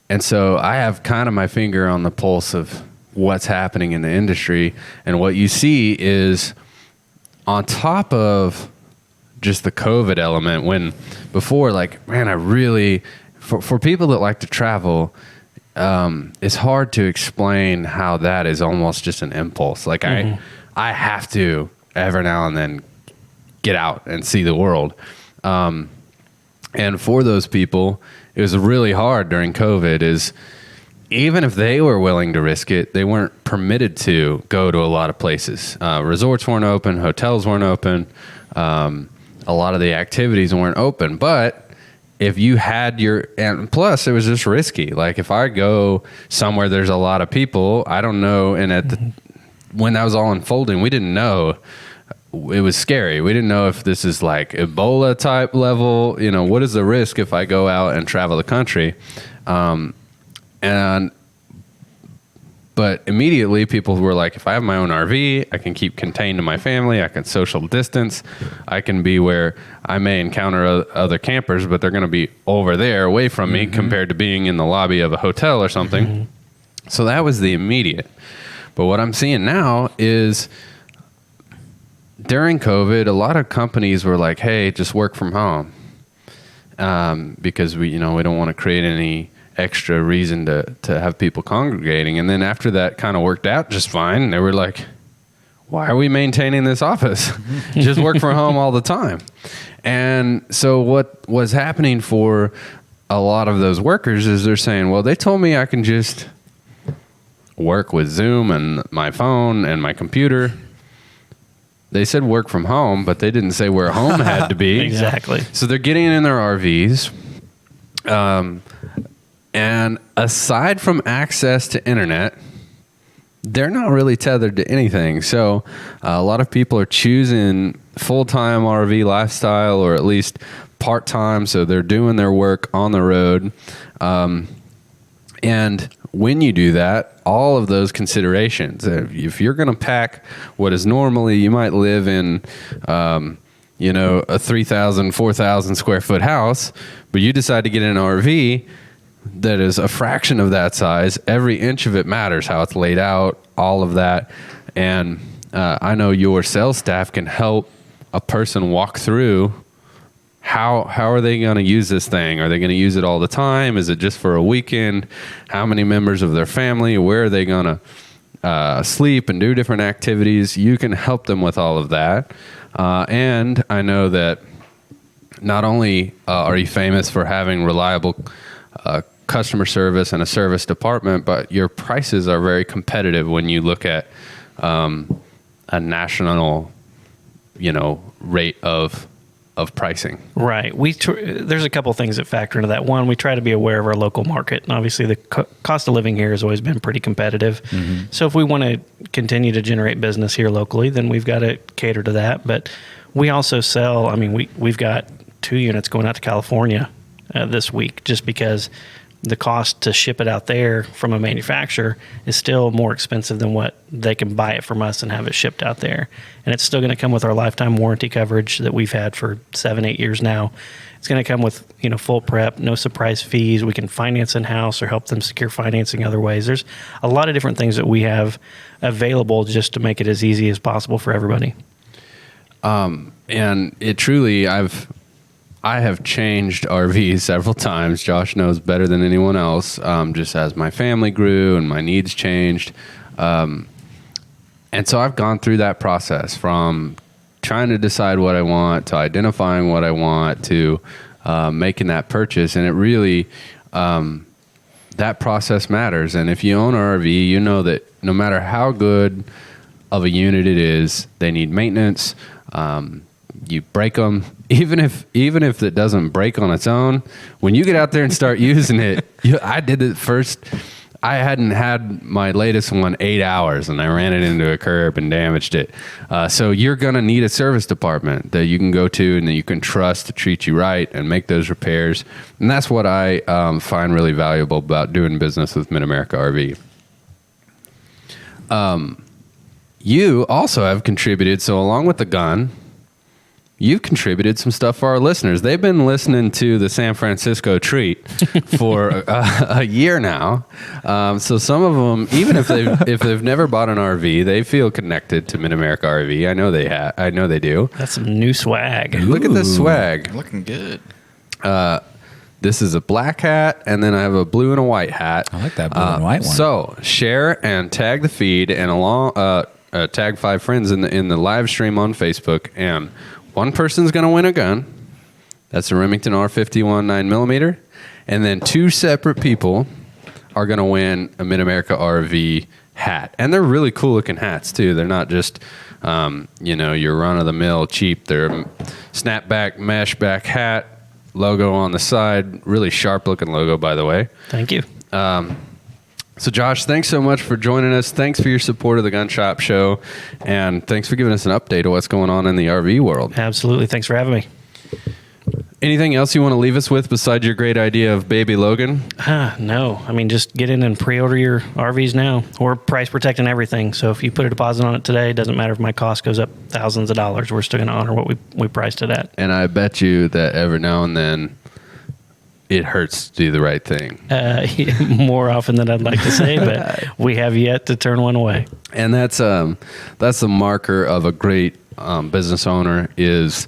S2: And so I have kind of my finger on the pulse of what's happening in the industry. And what you see is, on top of just the COVID element, when before, like, man, I really, for people that like to travel, it's hard to explain how that is almost just an impulse. Like I have to every now and then get out and see the world. And for those people, it was really hard during COVID. Is even if they were willing to risk it, they weren't permitted to go to a lot of places. Resorts weren't open, hotels weren't open, a lot of the activities weren't open. But if you had and plus it was just risky. Like if I go somewhere there's a lot of people, I don't know. And when that was all unfolding, we didn't know. It was scary. We didn't know if this is like Ebola type level. You know, what is the risk if I go out and travel the country? But immediately people were like, if I have my own RV, I can keep contained to my family. I can social distance. I can be where I may encounter other campers, but they're going to be over there away from me compared to being in the lobby of a hotel or something. So that was the immediate. But what I'm seeing now is during COVID, a lot of companies were like, hey, just work from home. Because we don't want to create any extra reason to have people congregating. And then after that kind of worked out just fine, they were like, why are we maintaining this office? Just work from home all the time. And so what was happening for a lot of those workers is they're saying, well, they told me I can just work with Zoom and my phone and my computer. They said work from home, but they didn't say where home had to be.
S4: Exactly.
S2: So they're getting in their RVs. And aside from access to internet, they're not really tethered to anything. So a lot of people are choosing full-time RV lifestyle, or at least part-time. So they're doing their work on the road. And when you do that, all of those considerations, if you're going to pack what is normally, you might live in, a 3,000, 4,000 square foot house, but you decide to get in an RV that is a fraction of that size. Every inch of it matters, how it's laid out, all of that. And I know your sales staff can help a person walk through how are they going to use this thing? Are they going to use it all the time? Is it just for a weekend? How many members of their family? Where are they going to sleep and do different activities? You can help them with all of that. And I know that not only are you famous for having reliable customer service and a service department, but your prices are very competitive when you look at a national, rate of pricing.
S4: Right. There's a couple things that factor into that. One, we try to be aware of our local market, and obviously the cost of living here has always been pretty competitive. So if we want to continue to generate business here locally, then we've got to cater to that. But we also sell. I mean, we've got 2 units going out to California this week, just because the cost to ship it out there from a manufacturer is still more expensive than what they can buy it from us and have it shipped out there. And it's still going to come with our lifetime warranty coverage that we've had for 7-8 years now. It's going to come with, full prep, no surprise fees. We can finance in-house or help them secure financing other ways. There's a lot of different things that we have available just to make it as easy as possible for everybody.
S2: And it truly, I have changed RVs several times. Josh knows better than anyone else, just as my family grew and my needs changed. And so I've gone through that process from trying to decide what I want to identifying what I want to making that purchase. And it really, that process matters. And if you own an RV, you know that no matter how good of a unit it is, they need maintenance. You break them, even if it doesn't break on its own. When you get out there and start using it, I did it first. I hadn't had my latest one 8 hours, and I ran it into a curb and damaged it. So you're going to need a service department that you can go to and that you can trust to treat you right and make those repairs. And that's what I find really valuable about doing business with Mid-America RV. You also have contributed, so along with the gun, you've contributed some stuff for our listeners. They've been listening to the San Francisco Treat for a year now. So some of them, even if they've never bought an RV, they feel connected to Mid-America RV. I know they do.
S4: That's some new swag.
S2: Look at this swag.
S5: Looking good.
S2: This is a black hat, and then I have a blue and a white hat.
S3: I like that blue and white one.
S2: So share and tag the feed, and tag 5 friends in the live stream on Facebook, and one person's going to win a gun. That's a Remington R51 9mm, and then 2 separate people are going to win a Mid-America RV hat, and they're really cool looking hats too. They're not just your run of the mill cheap. They're a snapback mesh back hat. Logo on the side, really sharp looking logo, by the way.
S4: Thank you.
S2: So Josh, thanks so much for joining us. Thanks for your support of the Gun Shop Show, and thanks for giving us an update of what's going on in the RV world.
S4: Absolutely. Thanks for having me.
S2: Anything else you want to leave us with besides your great idea of Baby Logan?
S4: No. I mean, just get in and pre-order your RVs now. We're price protecting everything. So if you put a deposit on it today, it doesn't matter if my cost goes up thousands of dollars. We're still going to honor what we priced it at.
S2: And I bet you that every now and then it hurts to do the right thing.
S4: More often than I'd like to say, but we have yet to turn one away.
S2: And that's the marker of a great business owner is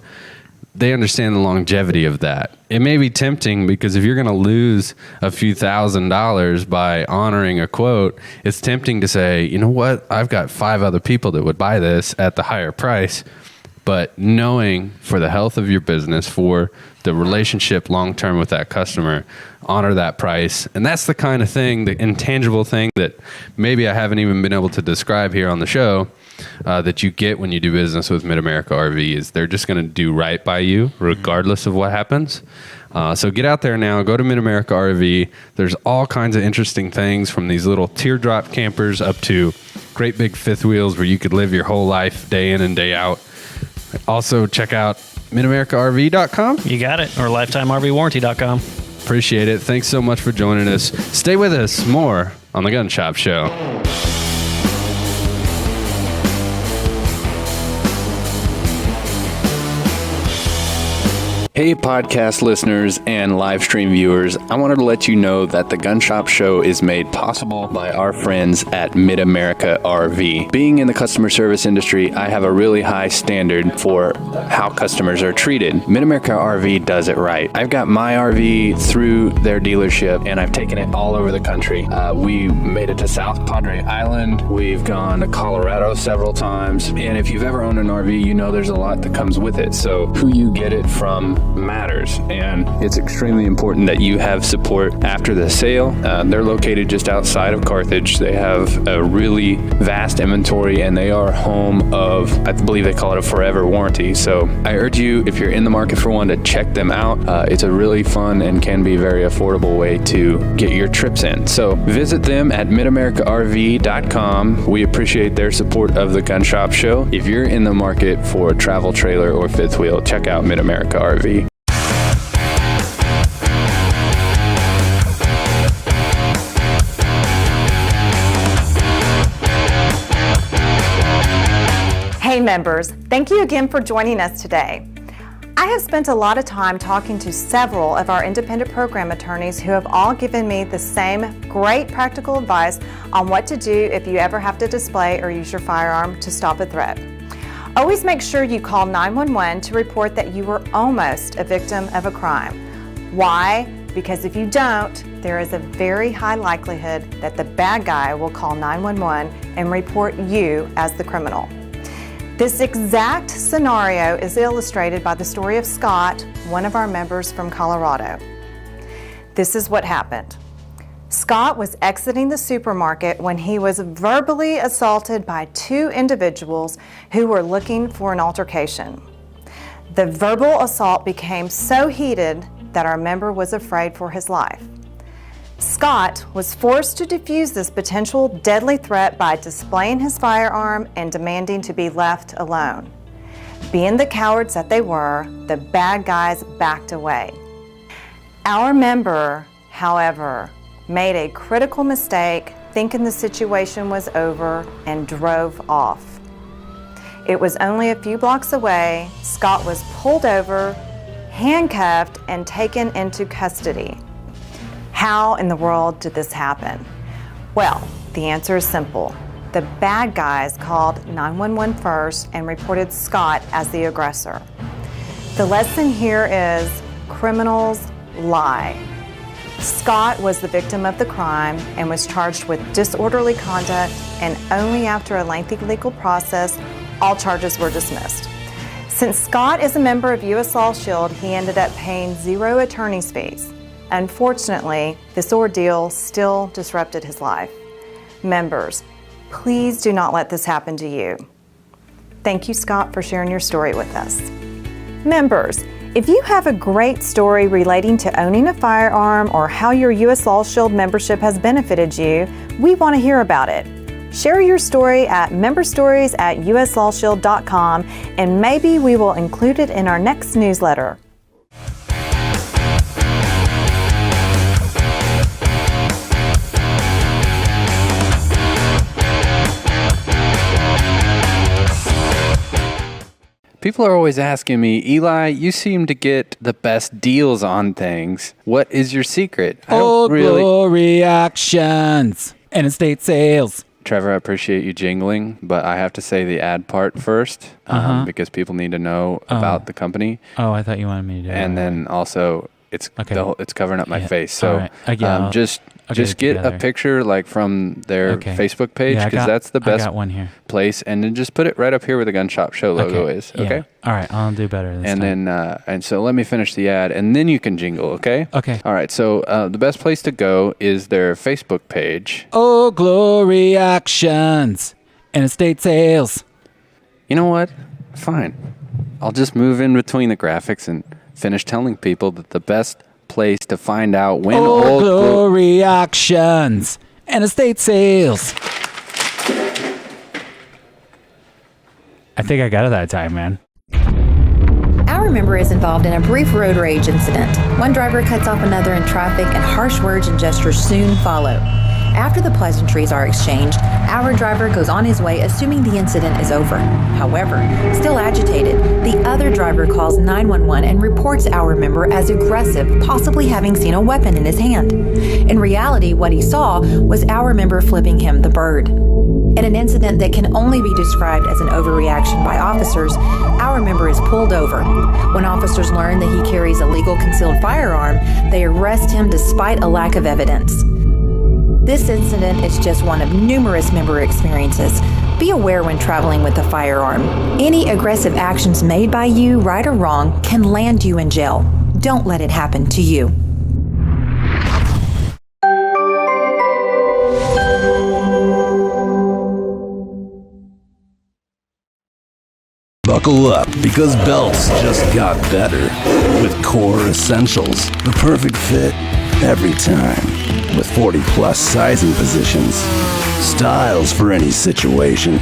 S2: they understand the longevity of that. It may be tempting because if you're going to lose a few $1,000s by honoring a quote, it's tempting to say, you know what, I've got 5 other people that would buy this at the higher price. But knowing for the health of your business, for the relationship long-term with that customer, honor that price. And that's the kind of thing, the intangible thing that maybe I haven't even been able to describe here on the show, that you get when you do business with Mid-America RV is they're just going to do right by you regardless of what happens. So get out there now. Go to Mid-America RV. There's all kinds of interesting things from these little teardrop campers up to great big fifth wheels where you could live your whole life day in and day out. Also, check out MidAmericaRV.com.
S4: You got it. Or LifetimeRVWarranty.com.
S2: Appreciate it. Thanks so much for joining us. Stay with us. More on The Gun Shop Show.
S13: Hey, podcast listeners and live stream viewers. I wanted to let you know that the Gun Shop Show is made possible by our friends at Mid-America RV. Being in the customer service industry, I have a really high standard for how customers are treated. Mid-America RV does it right. I've got my RV through their dealership, and I've taken it all over the country. We made it to South Padre Island. We've gone to Colorado several times. And if you've ever owned an RV, you know there's a lot that comes with it. So who you get it from matters, and it's extremely important that you have support after the sale. They're located just outside of Carthage. They have a really vast inventory, and they are home of, I believe they call it a forever warranty. So I urge you, if you're in the market for one, to check them out. It's a really fun and can be very affordable way to get your trips in. So visit them at MidAmericaRV.com. We appreciate their support of the Gun Shop Show. If you're in the market for a travel trailer or fifth wheel, check out Mid-America RV.
S16: Hey members, thank you again for joining us today. I have spent a lot of time talking to several of our independent program attorneys who have all given me the same great practical advice on what to do if you ever have to display or use your firearm to stop a threat. Always make sure you call 911 to report that you were almost a victim of a crime. Why? Because if you don't, there is a very high likelihood that the bad guy will call 911 and report you as the criminal. This exact scenario is illustrated by the story of Scott, one of our members from Colorado. This is what happened. Scott was exiting the supermarket when he was verbally assaulted by 2 individuals who were looking for an altercation. The verbal assault became so heated that our member was afraid for his life. Scott was forced to defuse this potential deadly threat by displaying his firearm and demanding to be left alone. Being the cowards that they were, the bad guys backed away. Our member, however, made a critical mistake, thinking the situation was over, and drove off. It was only a few blocks away. Scott was pulled over, handcuffed, and taken into custody. How in the world did this happen? Well, the answer is simple. The bad guys called 911 first and reported Scott as the aggressor. The lesson here is criminals lie. Scott was the victim of the crime and was charged with disorderly conduct, and only after a lengthy legal process, all charges were dismissed. Since Scott is a member of U.S. Law Shield, he ended up paying 0 attorney's fees. Unfortunately, this ordeal still disrupted his life. Members, please do not let this happen to you. Thank you, Scott, for sharing your story with us. Members, if you have a great story relating to owning a firearm or how your U.S. Law Shield membership has benefited you, we want to hear about it. Share your story at memberstories@uslawshield.com, and maybe we will include it in our next newsletter.
S13: People are always asking me, Eli, you seem to get the best deals on things. What is your secret?
S3: Glory actions and estate sales.
S13: Trevor, I appreciate you jingling, but I have to say the ad part first because people need to know about the company.
S3: Oh, I thought you wanted me to do it.
S13: And then also, it's it's covering up my face. So
S3: right.
S13: just get a picture like from their Facebook page because that's the best place, and then just put it right up here where the Gun Shop Show logo is. Okay.
S3: Yeah. All right, I'll do better this
S13: and
S3: time.
S13: Then so let me finish the ad, and then you can jingle. Okay.
S3: Okay.
S13: All right. So the best place to go is their Facebook page.
S3: Oh, glory actions and estate sales.
S13: You know what? Fine. I'll just move in between the graphics and finish telling people that the best place to find out when
S3: Old Glory actions and estate sales. I think I got it that time, man.
S6: Our member is involved in a brief road rage incident. One driver cuts off another in traffic, and harsh words and gestures soon follow. After the pleasantries are exchanged, our driver goes on his way, assuming the incident is over. However, still agitated, the other driver calls 911 and reports our member as aggressive, possibly having seen a weapon in his hand. In reality, what he saw was our member flipping him the bird. In an incident that can only be described as an overreaction by officers, our member is pulled over. When officers learn that he carries a legal concealed firearm, they arrest him despite a lack of evidence. This incident is just one of numerous member experiences. Be aware when traveling with a firearm. Any aggressive actions made by you, right or wrong, can land you in jail. Don't let it happen to you.
S17: Buckle up, because belts just got better. With Core Essentials, the perfect fit every time. With 40-plus sizing positions. Styles for any situation.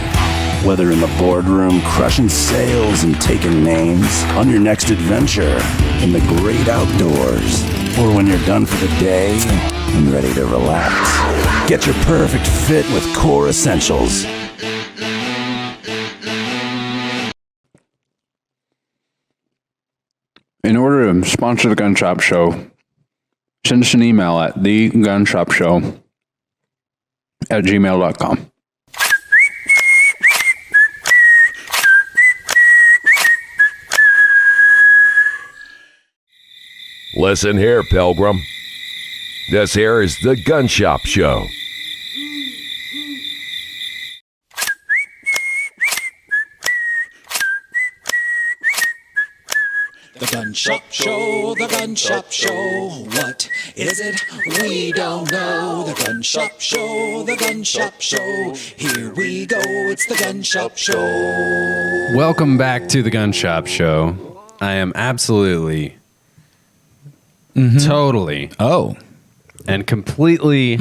S17: Whether in the boardroom, crushing sales and taking names, on your next adventure, in the great outdoors, or when you're done for the day and ready to relax. Get your perfect fit with Core Essentials.
S13: In order to sponsor the Gun Shop Show, send us an email at thegunshopshow@gmail.com.
S18: Listen here, Pilgrim. This here is the Gun Shop Show.
S1: The Gun Shop Show, the Gun Shop Show. What is it? We don't know. The Gun Shop Show, the Gun Shop Show. Here we go, it's the Gun Shop Show.
S2: Welcome back to the Gun Shop Show. I am absolutely, totally, and completely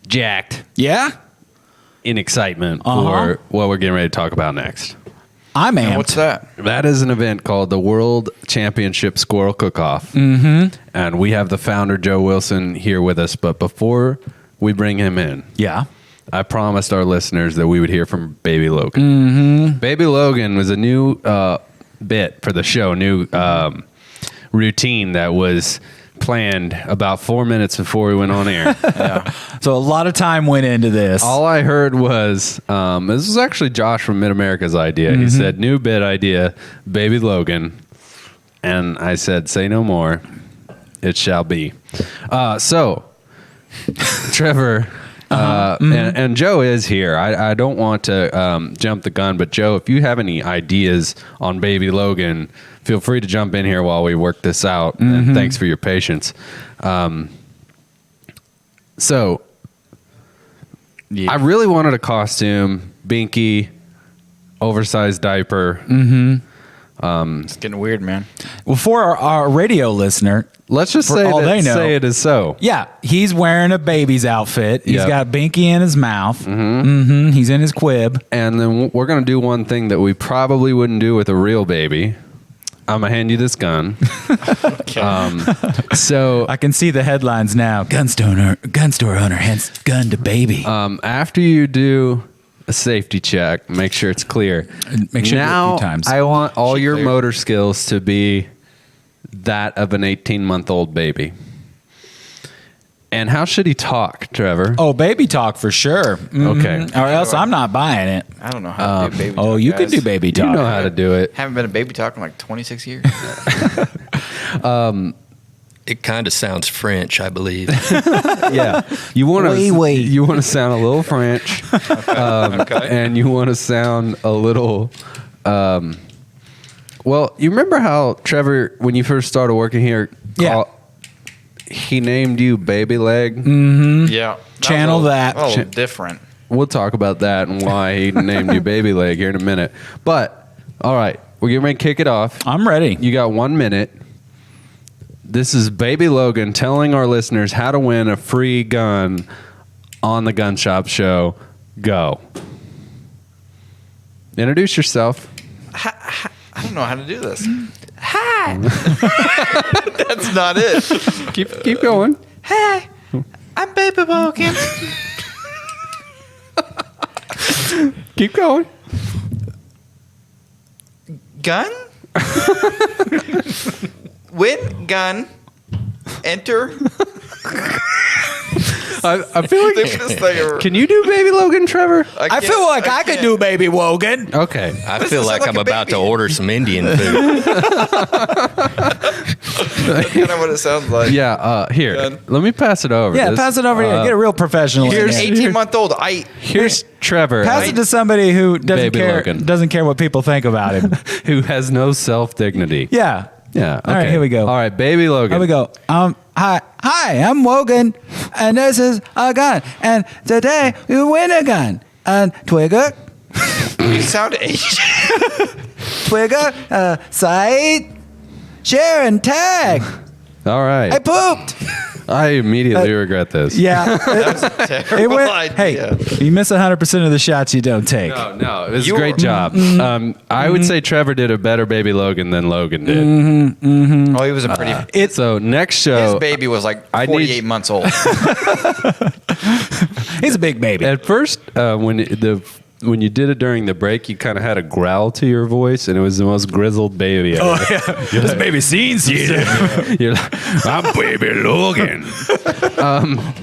S2: jacked.
S3: Yeah?
S2: In excitement for what we're getting ready to talk about next.
S3: I'm amped.
S5: What's that?
S2: That is an event called the World Championship Squirrel Cook-Off. And we have the founder, Joe Wilson, here with us. But before we bring him in, I promised our listeners that we would hear from Baby Logan.
S3: Mm-hmm.
S2: Baby Logan was a new bit for the show, new routine that was planned about 4 minutes before we went on air.
S3: So a lot of time went into this.
S2: All I heard was, this was actually Josh from Mid-America's idea. He said, new bit idea, Baby Logan. And I said, say no more. It shall be. So, Trevor, and Joe is here. I don't want to jump the gun, but Joe, if you have any ideas on Baby Logan, feel free to jump in here while we work this out. And thanks for your patience. So, I really wanted a costume, binky, oversized diaper.
S5: It's getting weird, man.
S3: Well, for our radio listener,
S2: let's just say it is so.
S3: Yeah, he's wearing a baby's outfit. He's
S2: Yep.
S3: got binky in his mouth. He's in his quib.
S2: And then we're going to do one thing that we probably wouldn't do with a real baby. I'm going to hand you this gun. So
S3: I can see the headlines now. Gun store owner hands gun to baby.
S2: After you do a safety check, make sure it's clear.
S3: Make sure
S2: now,
S3: a few times.
S2: I want all your motor skills to be that of an 18-month-old baby. And how should he talk, Trevor?
S3: Oh, baby talk for sure.
S2: Okay.
S3: Or else I'm not buying it.
S5: I don't know how to do baby talk.
S3: Oh, you
S5: guys.
S3: can do baby talk.
S2: You know how to do it.
S5: Haven't been a baby talk in like 26 years.
S19: It kind of sounds French, I believe.
S2: Yeah, you want to
S3: Oui.
S2: you want to sound a little French, and you want to sound a little. Well, you remember how Trevor, when you first started working here, he named you Baby Leg.
S5: Yeah,
S3: Channel that.
S5: Oh, different.
S2: We'll talk about that and why he named you Baby Leg here in a minute. But all right, we're getting ready to kick it off.
S3: I'm ready.
S2: You got 1 minute. This is Baby Logan telling our listeners how to win a free gun on the Gun Shop Show. Go. Introduce yourself.
S5: I don't know how to do this. Hi. That's not it.
S2: Keep going.
S5: Hey, I'm Baby Logan.
S2: Keep going.
S5: Gun? Win gun. Enter.
S2: I feel like. Can you do Baby Logan, Trevor?
S3: I feel like I could do baby Logan.
S2: Okay.
S19: I feel like I'm about to order some Indian food.
S5: That's kind of what it sounds like.
S2: Yeah. Here, let me pass it over.
S3: Yeah, pass it over here. Get a real professional.
S5: Here's
S3: in
S5: an
S3: here.
S5: 18-month-old.
S2: Here's Trevor.
S3: Pass it to somebody who doesn't
S2: Baby
S3: care.
S2: Logan.
S3: Doesn't care what people think about him.
S2: Who has no self-dignity.
S3: Yeah.
S2: Yeah. Okay.
S3: All right, here we go.
S2: All right, Baby Logan.
S3: Here we go. Hi, I'm Logan, and this is a gun, and today we win a gun. And Twigger,
S5: You sound Asian.
S3: Twigger, Said, share and tag.
S2: All right.
S3: I pooped.
S2: I immediately regret this.
S3: Yeah.
S5: That's a terrible idea.
S3: Hey, you miss 100% of the shots you don't take.
S2: No, it was a great job. I would say Trevor did a better Baby Logan than Logan did.
S5: Oh, he was a pretty.
S2: So next show,
S5: His baby was like 48 months old.
S3: He's a big baby.
S2: At first, when you did it during the break, you kind of had a growl to your voice, and it was the most grizzled baby ever.
S3: Oh, yeah. This baby scenes you.
S2: You're like, I'm Baby Logan.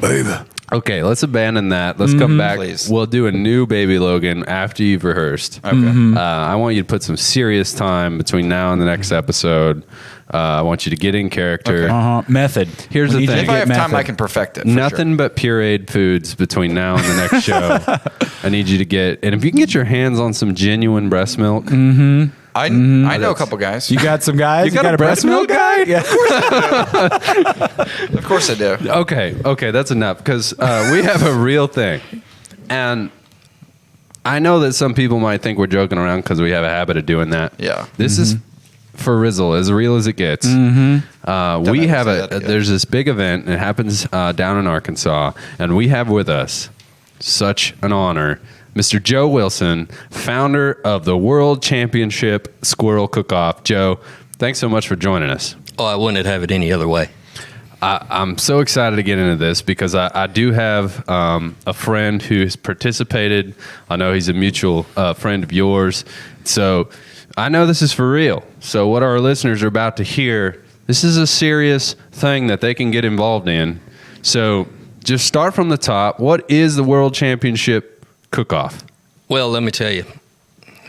S2: Baby. Okay, let's abandon that. Let's come back.
S5: Please.
S2: We'll do a new Baby Logan after you've rehearsed.
S5: Okay.
S2: I want you to put some serious time between now and the next episode. I want you to get in character.
S3: Method.
S2: Here's the thing.
S5: If I have time, I can perfect it. for
S2: Nothing but pureed foods between now and the next show. I need you to get, and if you can get your hands on some genuine breast milk.
S5: I know a couple guys.
S3: You got some guys?
S2: You got a breast milk guy?
S3: Yeah.
S5: Of course I do.
S2: Okay, that's enough because we have a real thing, and I know that some people might think we're joking around because we have a habit of doing that.
S5: Yeah.
S2: This is for Rizzle, as real as it gets. We have there's this big event, and it happens down in Arkansas, and we have with us such an honor, Mr. Joe Wilson, founder of the World Championship Squirrel Cook-Off. Joe, thanks so much for joining us.
S19: Oh, I wouldn't have it any other way.
S2: I'm so excited to get into this because I do have a friend who's participated. I know he's a mutual friend of yours. So I know this is for real. So what our listeners are about to hear, this is a serious thing that they can get involved in. So just start from the top. What is the World Championship Cook-Off?
S19: Well, let me tell you,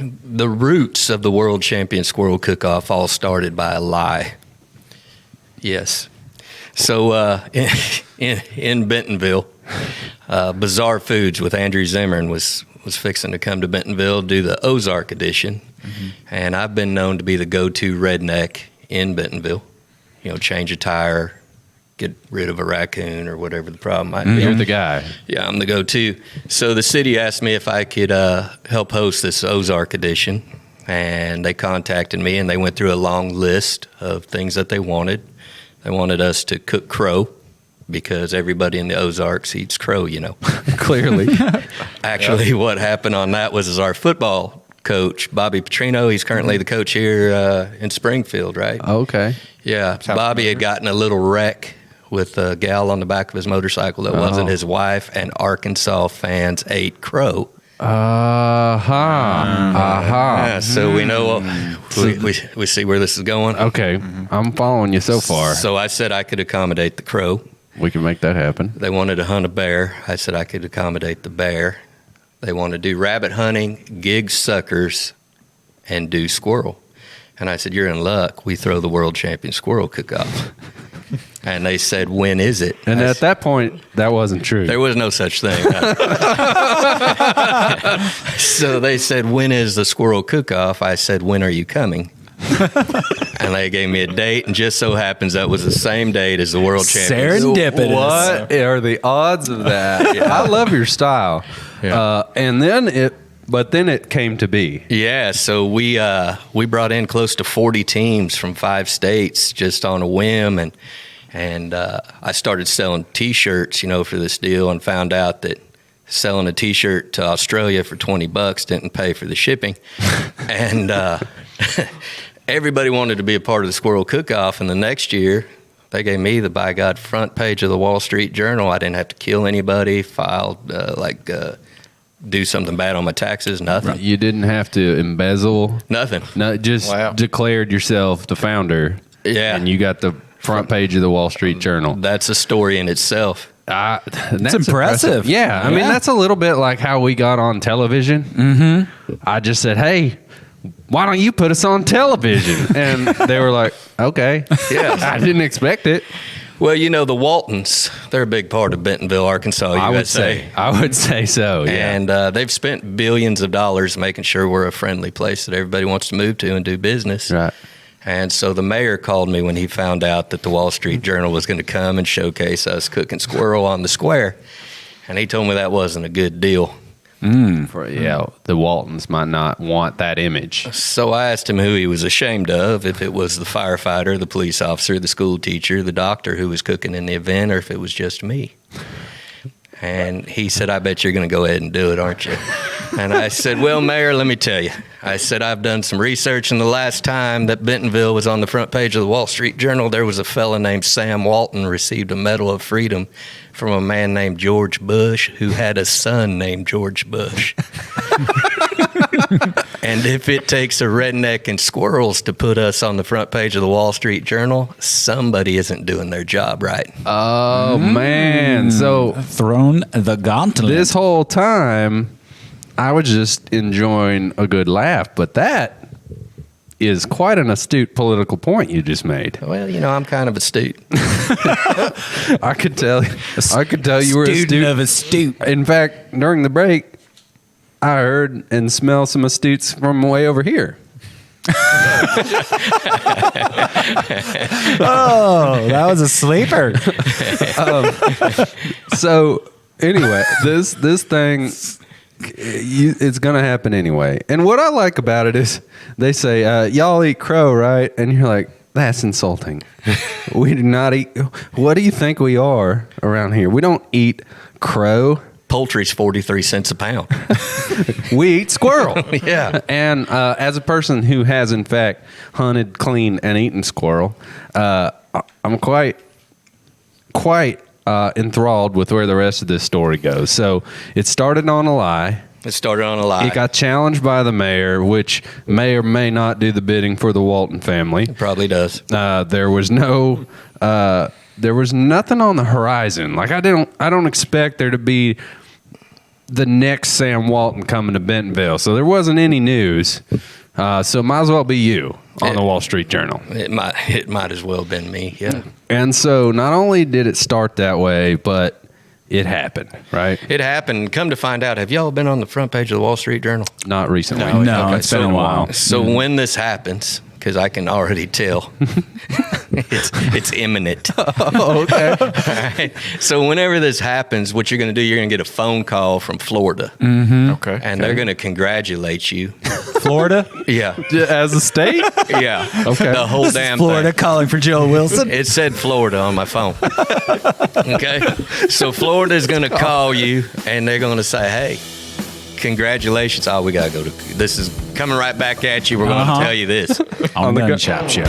S19: the roots of the World Champion Squirrel Cook-Off all started by a lie. Yes. So in Bentonville, Bizarre Foods with Andrew Zimmern was fixing to come to Bentonville, do the Ozark edition. Mm-hmm. And I've been known to be the go-to redneck in Bentonville. You know, change a tire, get rid of a raccoon or whatever the problem might be.
S2: You're the guy.
S19: Yeah, I'm the go-to. So the city asked me if I could help host this Ozark edition. And they contacted me, and they went through a long list of things that they wanted. They wanted us to cook crow because everybody in the Ozarks eats crow, you know.
S2: Clearly.
S19: Actually, what happened on that was our football coach, Bobby Petrino, he's currently the coach here in Springfield, right?
S2: Okay.
S19: Yeah, Bobby had gotten a little wreck with a gal on the back of his motorcycle that wasn't his wife, and Arkansas fans ate crow.
S2: Yeah,
S19: so we know we see where this is going.
S2: Okay, I'm following you so far.
S19: So I said I could accommodate the crow.
S2: We can make that happen.
S19: They wanted to hunt a bear. I said I could accommodate the bear. They want to do rabbit hunting, gig suckers, and do squirrel. And I said, you're in luck. We throw the World Champion Squirrel Cook-Off. And they said, when is it?
S2: And at that point, that wasn't true.
S19: There was no such thing. So they said, when is the Squirrel Cook-Off? I said, when are you coming? And they gave me a date, and just so happens that was the same date as the World Championship.
S3: Serendipitous.
S2: What are the odds of that? I love your style.
S19: Yeah.
S2: And then it came to be.
S19: Yeah, so we brought in close to 40 teams from 5 states just on a whim, and I started selling T-shirts, you know, for this deal, and found out that selling a T-shirt to Australia for $20 didn't pay for the shipping, and everybody wanted to be a part of the Squirrel Cook-Off, and the next year they gave me the by God front page of the Wall Street Journal. I didn't have to kill anybody, file do something bad on my taxes, nothing.
S2: You didn't have to embezzle.
S19: Nothing.
S2: No, just declared yourself the founder.
S19: Yeah.
S2: And you got the front page of the Wall Street Journal.
S19: That's a story in itself.
S2: That's
S3: impressive.
S2: Yeah. I mean, that's a little bit like how we got on television.
S3: Mm-hmm.
S2: I just said, hey, why don't you put us on television? And they were like, okay.
S19: Yeah.
S2: I didn't expect it.
S19: Well, you know, the Waltons, they're a big part of Bentonville, Arkansas, USA.
S2: I would say so, yeah.
S19: And they've spent billions of dollars making sure we're a friendly place that everybody wants to move to and do business.
S2: Right.
S19: And so the mayor called me when he found out that the Wall Street Journal was going to come and showcase us cooking squirrel on the square. And he told me that wasn't a good deal.
S2: The Waltons might not want that image.
S19: So I asked him who he was ashamed of, if it was the firefighter, the police officer, the school teacher, the doctor who was cooking in the event, or if it was just me. And he said, I bet you're going to go ahead and do it, aren't you? And I said, well, Mayor, let me tell you. I said, I've done some research, and the last time that Bentonville was on the front page of the Wall Street Journal, there was a fella named Sam Walton received a Medal of Freedom from a man named George Bush who had a son named George Bush. And if it takes a redneck and squirrels to put us on the front page of the Wall Street Journal, somebody isn't doing their job right.
S2: Oh, man. So
S3: thrown the gauntlet.
S2: This whole time, I was just enjoying a good laugh, but that is quite an astute political point you just made.
S19: Well, you know, I'm kind of astute.
S2: I could tell you were
S3: Student of astute.
S2: In fact, during the break, I heard and smelled some astutes from way over here.
S3: Oh, that was a sleeper.
S2: So anyway, this thing, it's gonna happen anyway. And what I like about it is they say, y'all eat crow, right? And you're like, that's insulting. We do not eat. What do you think we are around here? We don't eat crow.
S19: Poultry's 43 cents a pound.
S2: We eat squirrel.
S19: Yeah.
S2: And as a person who has, in fact, hunted, cleaned, and eaten squirrel, I'm quite quite enthralled with where the rest of this story goes. So it started on a lie.
S19: It started on a lie.
S2: It got challenged by the mayor, which may or may not do the bidding for the Walton family.
S19: It probably does.
S2: There was nothing on the horizon. Like I don't expect there to be the next Sam Walton coming to Bentonville. So there wasn't any news. So it might as well be you on the Wall Street Journal.
S19: It might as well have been me, yeah.
S2: And so not only did it start that way, but it happened, right?
S19: It happened. Come to find out, have y'all been on the front page of the Wall Street Journal?
S2: Not recently.
S3: No, it's been a while.
S19: So when this happens, because I can already tell, it's imminent.
S2: Oh, okay.
S19: All right. So whenever this happens, what you're going to do, you're going to get a phone call from Florida.
S3: Mm-hmm.
S2: Okay.
S19: And they're going to congratulate you.
S3: Florida?
S19: Yeah.
S2: As a state?
S19: Yeah.
S2: Okay.
S19: The whole damn
S3: Florida
S19: thing.
S3: calling for Joe Wilson.
S19: It said Florida on my phone. Okay. So Florida's going to call you and they're going to say, hey, congratulations. Oh, we got to go to, this is coming right back at you. We're going to tell you this.
S3: On the Gun Shop Show.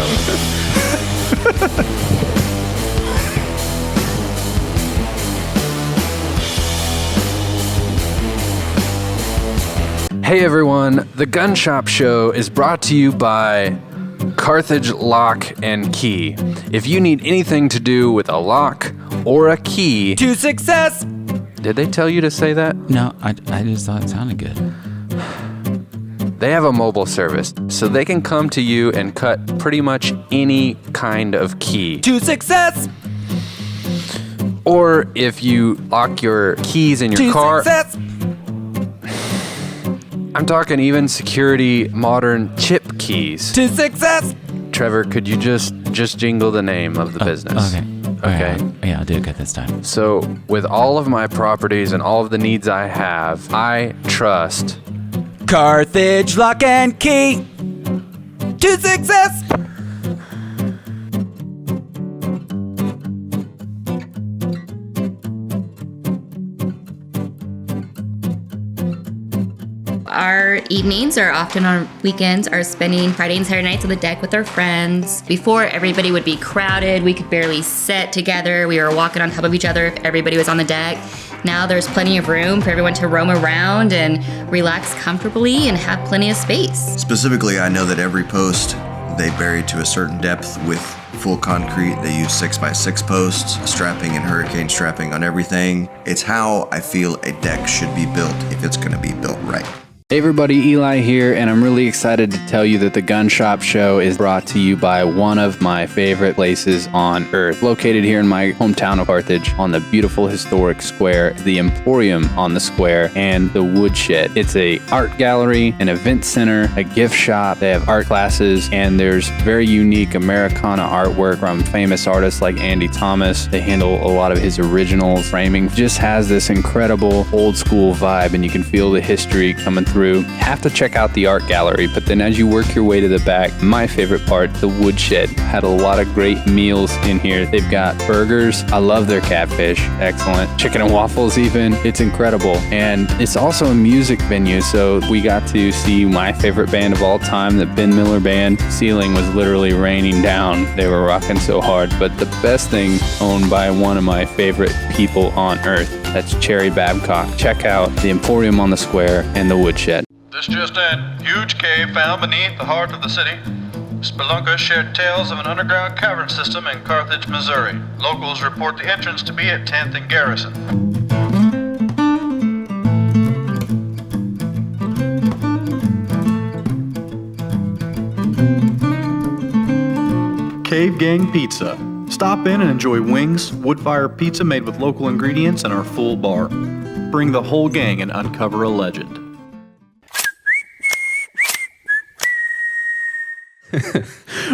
S13: Hey everyone, the Gun Shop Show is brought to you by Carthage Lock and Key. If you need anything to do with a lock or a key...
S3: To success!
S13: Did they tell you to say that?
S3: No, I just thought it sounded good.
S13: They have a mobile service, so they can come to you and cut pretty much any kind of key.
S3: To success!
S13: Or if you lock your keys in your
S3: To
S13: car...
S3: success!
S13: I'm talking even security modern chip keys.
S3: To success!
S13: Trevor, could you just jingle the name of the business?
S3: Okay. Yeah, I'll do it good this time.
S13: So, with all of my properties and all of the needs I have, I trust
S3: Carthage Lock and Key. To success!
S7: Our evenings, or often on weekends, are spending Friday and Saturday nights on the deck with our friends. Before, everybody would be crowded. We could barely sit together. We were walking on top of each other if everybody was on the deck. Now there's plenty of room for everyone to roam around and relax comfortably and have plenty of space.
S8: Specifically, I know that every post they bury to a certain depth with full concrete. They use 6x6 posts, strapping and hurricane strapping on everything. It's how I feel a deck should be built if it's going to be built right.
S13: Hey everybody, Eli here, and I'm really excited to tell you that the Gun Shop Show is brought to you by one of my favorite places on earth. Located here in my hometown of Carthage on the beautiful historic square, the Emporium on the square, and the Woodshed. It's a art gallery, an event center, a gift shop. They have art classes, and there's very unique Americana artwork from famous artists like Andy Thomas. They handle a lot of his original framing. Just has this incredible old school vibe, and you can feel the history coming through. Have to check out the art gallery, but then as you work your way to the back, my favorite part, the Woodshed. Had a lot of great meals in here. They've got burgers. I love their catfish. Excellent. Chicken and waffles even. It's incredible. And it's also a music venue, so we got to see my favorite band of all time, the Ben Miller Band. Ceiling was literally raining down. They were rocking so hard. But the best thing, owned by one of my favorite people on earth, that's Cherry Babcock. Check out the Emporium on the Square and the Woodshed.
S9: This just in. Huge cave found beneath the heart of the city. Spelunkers shared tales of an underground cavern system in Carthage, Missouri. Locals report the entrance to be at 10th and Garrison.
S10: Cave Gang Pizza. Stop in and enjoy wings, wood-fire pizza made with local ingredients, and our full bar. Bring the whole gang and uncover a legend.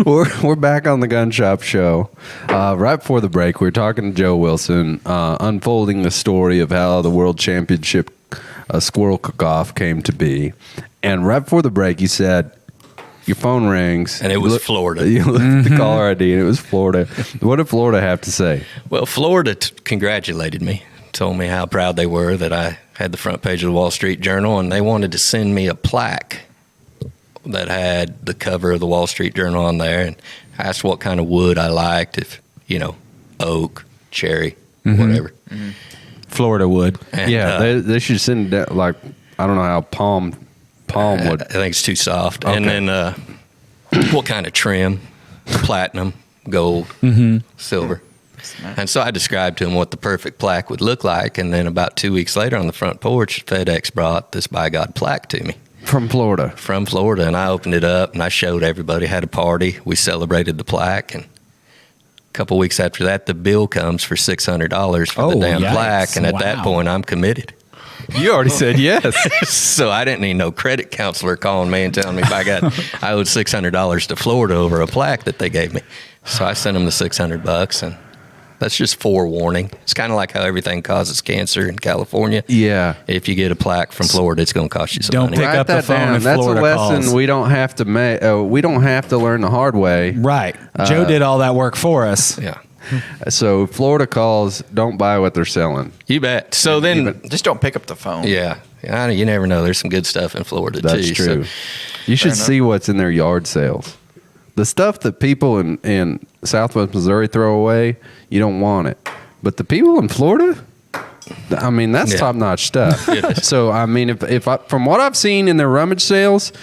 S2: We're back on the Gun Shop Show. Right before the break, we were talking to Joe Wilson, unfolding the story of how the World Championship Squirrel Cook-Off came to be. And right before the break, he said, your phone rings.
S19: And it was Florida.
S2: You looked at the caller ID, and it was Florida. What did Florida have to say?
S19: Well, Florida congratulated me, told me how proud they were that I had the front page of the Wall Street Journal, and they wanted to send me a plaque that had the cover of the Wall Street Journal on there, and asked what kind of wood I liked, if, oak, cherry, whatever.
S3: Florida would.
S19: And,
S2: yeah, they should send that, like, I don't know how palm would.
S19: I think it's too soft. Okay. And then what kind of trim? Platinum, gold, silver. And so I described to him what the perfect plaque would look like. And then about 2 weeks later on the front porch, FedEx brought this by God plaque to me.
S2: From Florida.
S19: From Florida. And I opened it up and I showed everybody, had a party. We celebrated the plaque. And a couple weeks after that, the bill comes for $600 for the damn plaque. And at that point, I'm committed.
S2: You already said yes.
S19: So I didn't need no credit counselor calling me and telling me, by God, I owed $600 to Florida over a plaque that they gave me. So I sent them the $600, and that's just forewarning. It's kind of like how everything causes cancer in California.
S2: Yeah.
S19: If you get a plaque from Florida, it's going to cost you some money.
S3: Don't pick up the phone if
S2: That's
S3: Florida
S2: a lesson
S3: calls.
S2: we don't have to we don't have to learn the hard way.
S3: Right. Joe did all that work for us.
S19: Yeah.
S2: So if Florida calls, don't buy what they're selling.
S19: You bet. So then,
S5: just don't pick up the phone.
S19: Yeah. You never know. There's some good stuff in Florida, too.
S2: That's true.
S19: So,
S2: you should see what's in their yard sales. The stuff that people in Southwest Missouri throw away, you don't want it. But the people in Florida, I mean, that's top-notch stuff. So, I mean, if from what I've seen in their rummage sales,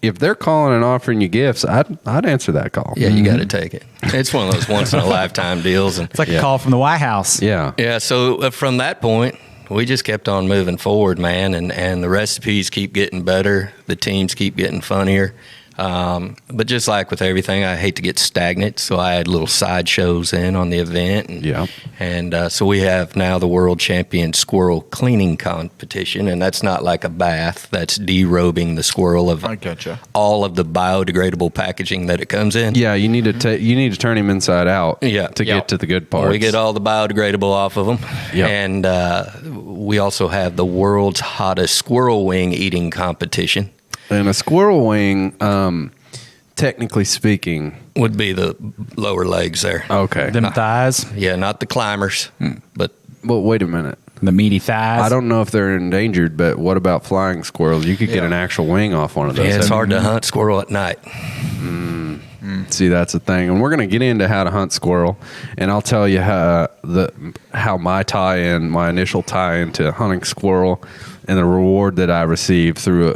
S2: if they're calling and offering you gifts, I'd answer that call.
S19: Yeah, you got to take it. It's one of those once-in-a-lifetime deals. And
S3: it's like a call from the White House.
S2: Yeah.
S19: Yeah, so from that point, we just kept on moving forward, man, and the recipes keep getting better. The teams keep getting funnier. But just like with everything, I hate to get stagnant, so I had little side shows in on the event. And so we have now the World Champion Squirrel Cleaning Competition, and that's not like a bath. That's derobing the squirrel of all of the biodegradable packaging that it comes in.
S2: Yeah, you need to turn him inside out to get to the good parts.
S19: We get all the biodegradable off of them. And we also have the world's hottest squirrel wing eating competition.
S2: And a squirrel wing, technically speaking,
S19: would be the lower legs there.
S2: Okay.
S3: Them thighs?
S19: Yeah, not the climbers. But
S2: wait a minute.
S3: The meaty thighs?
S2: I don't know if they're endangered, but what about flying squirrels? You could get an actual wing off one of those.
S19: Yeah, it's hard to hunt squirrel at night.
S2: See, that's the thing. And we're going to get into how to hunt squirrel. And I'll tell you how my initial tie-in to hunting squirrel and the reward that I received through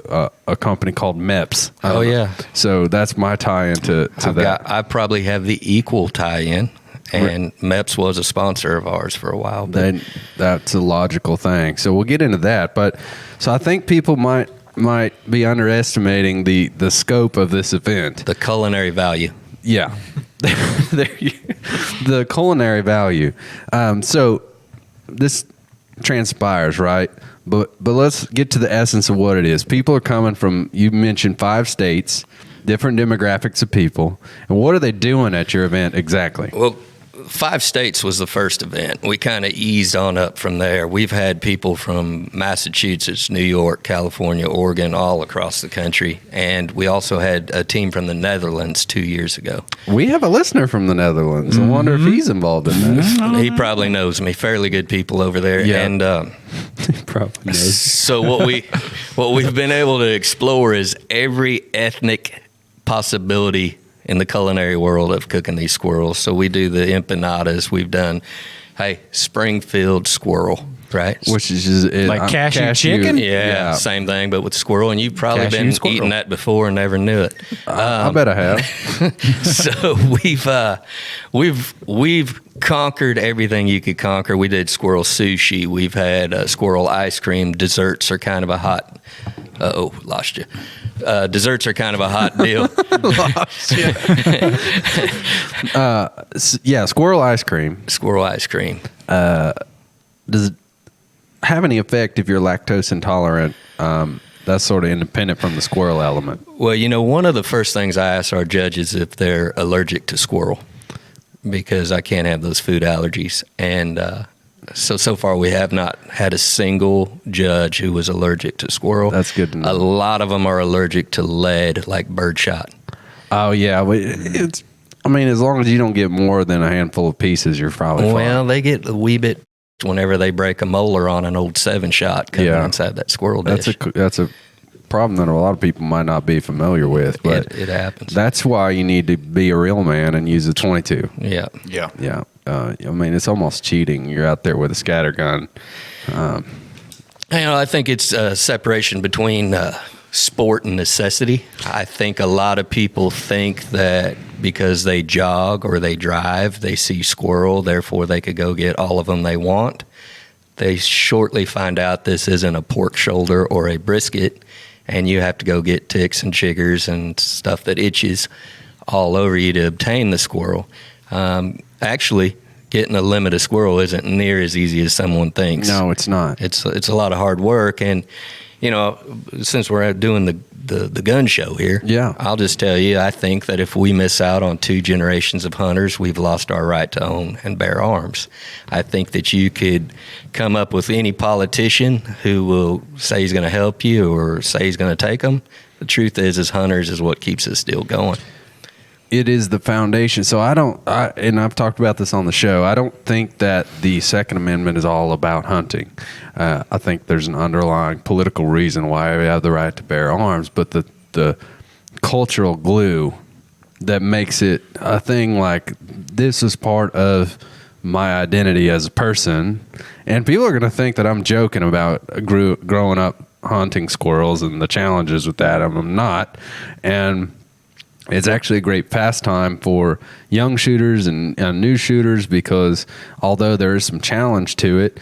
S2: a company called MEPS.
S19: Oh, yeah.
S2: So that's my tie-in to that.
S19: I probably have the equal tie-in, and MEPS was a sponsor of ours for a while. But
S2: That's a logical thing. So we'll get into that. But so I think people might be underestimating the scope of this event.
S19: The culinary value.
S2: Yeah. The culinary value. So this transpires, right? But let's get to the essence of what it is. People are coming from, you mentioned 5 states, different demographics of people. And what are they doing at your event exactly?
S19: Well, 5 states was the first event. We kind of eased on up from there. We've had people from Massachusetts, New York, California, Oregon, all across the country. And we also had a team from the Netherlands 2 years ago.
S2: We have a listener from the Netherlands. I wonder if he's involved in this.
S19: He probably knows me. Fairly good people over there.
S2: Yeah.
S19: And
S2: he probably knows.
S19: So what we've been able to explore is every ethnic possibility in the culinary world of cooking these squirrels. So we do the empanadas. We've done, Springfield squirrel, right?
S2: Which is just
S3: like cashew chicken?
S19: Yeah, same thing, but with squirrel. And you've probably been eating that before and never knew it.
S2: I bet I have.
S19: So we've conquered everything you could conquer. We did squirrel sushi. We've had squirrel ice cream. Desserts are kind of a hot. Lost you. Desserts are kind of a hot deal.
S2: Squirrel ice cream.
S19: Squirrel ice cream.
S2: Does it have any effect if you're lactose intolerant? That's sort of independent from the squirrel element.
S19: Well, one of the first things I ask our judges if they're allergic to squirrel, because I can't have those food allergies. And so far we have not had a single judge who was allergic to squirrel.
S2: That's good to know.
S19: A lot of them are allergic to lead, like birdshot.
S2: Oh, yeah. As long as you don't get more than a handful of pieces, you're probably fine.
S19: Well, they get a wee bit whenever they break a molar on an old 7-shot coming inside that squirrel dish.
S2: That's a problem that a lot of people might not be familiar with. But
S19: it happens.
S2: That's why you need to be a real man and use a 22.
S19: Yeah.
S2: Yeah. I mean, it's almost cheating. You're out there with a scatter gun.
S19: I think it's a separation between sport and necessity. I think a lot of people think that because they jog or they drive, they see squirrel, therefore they could go get all of them they want. They shortly find out this isn't a pork shoulder or a brisket, and you have to go get ticks and chiggers and stuff that itches all over you to obtain the squirrel. Actually, getting a limit of squirrel isn't near as easy as someone thinks.
S2: No, it's not.
S19: It's a lot of hard work, and since we're doing the gun show here, I'll just tell you, I think that if we miss out on 2 generations of hunters, we've lost our right to own and bear arms. I think that you could come up with any politician who will say he's going to help you or say he's going to take them. The truth is, as hunters, is what keeps us still going.
S2: It is the foundation. So and I've talked about this on the show, I don't think that the Second Amendment is all about hunting. I think there's an underlying political reason why we have the right to bear arms, but the cultural glue that makes it a thing, like this is part of my identity as a person, and people are going to think that I'm joking about growing up hunting squirrels and the challenges with that. I'm not. And it's actually a great pastime for young shooters and new shooters, because although there is some challenge to it,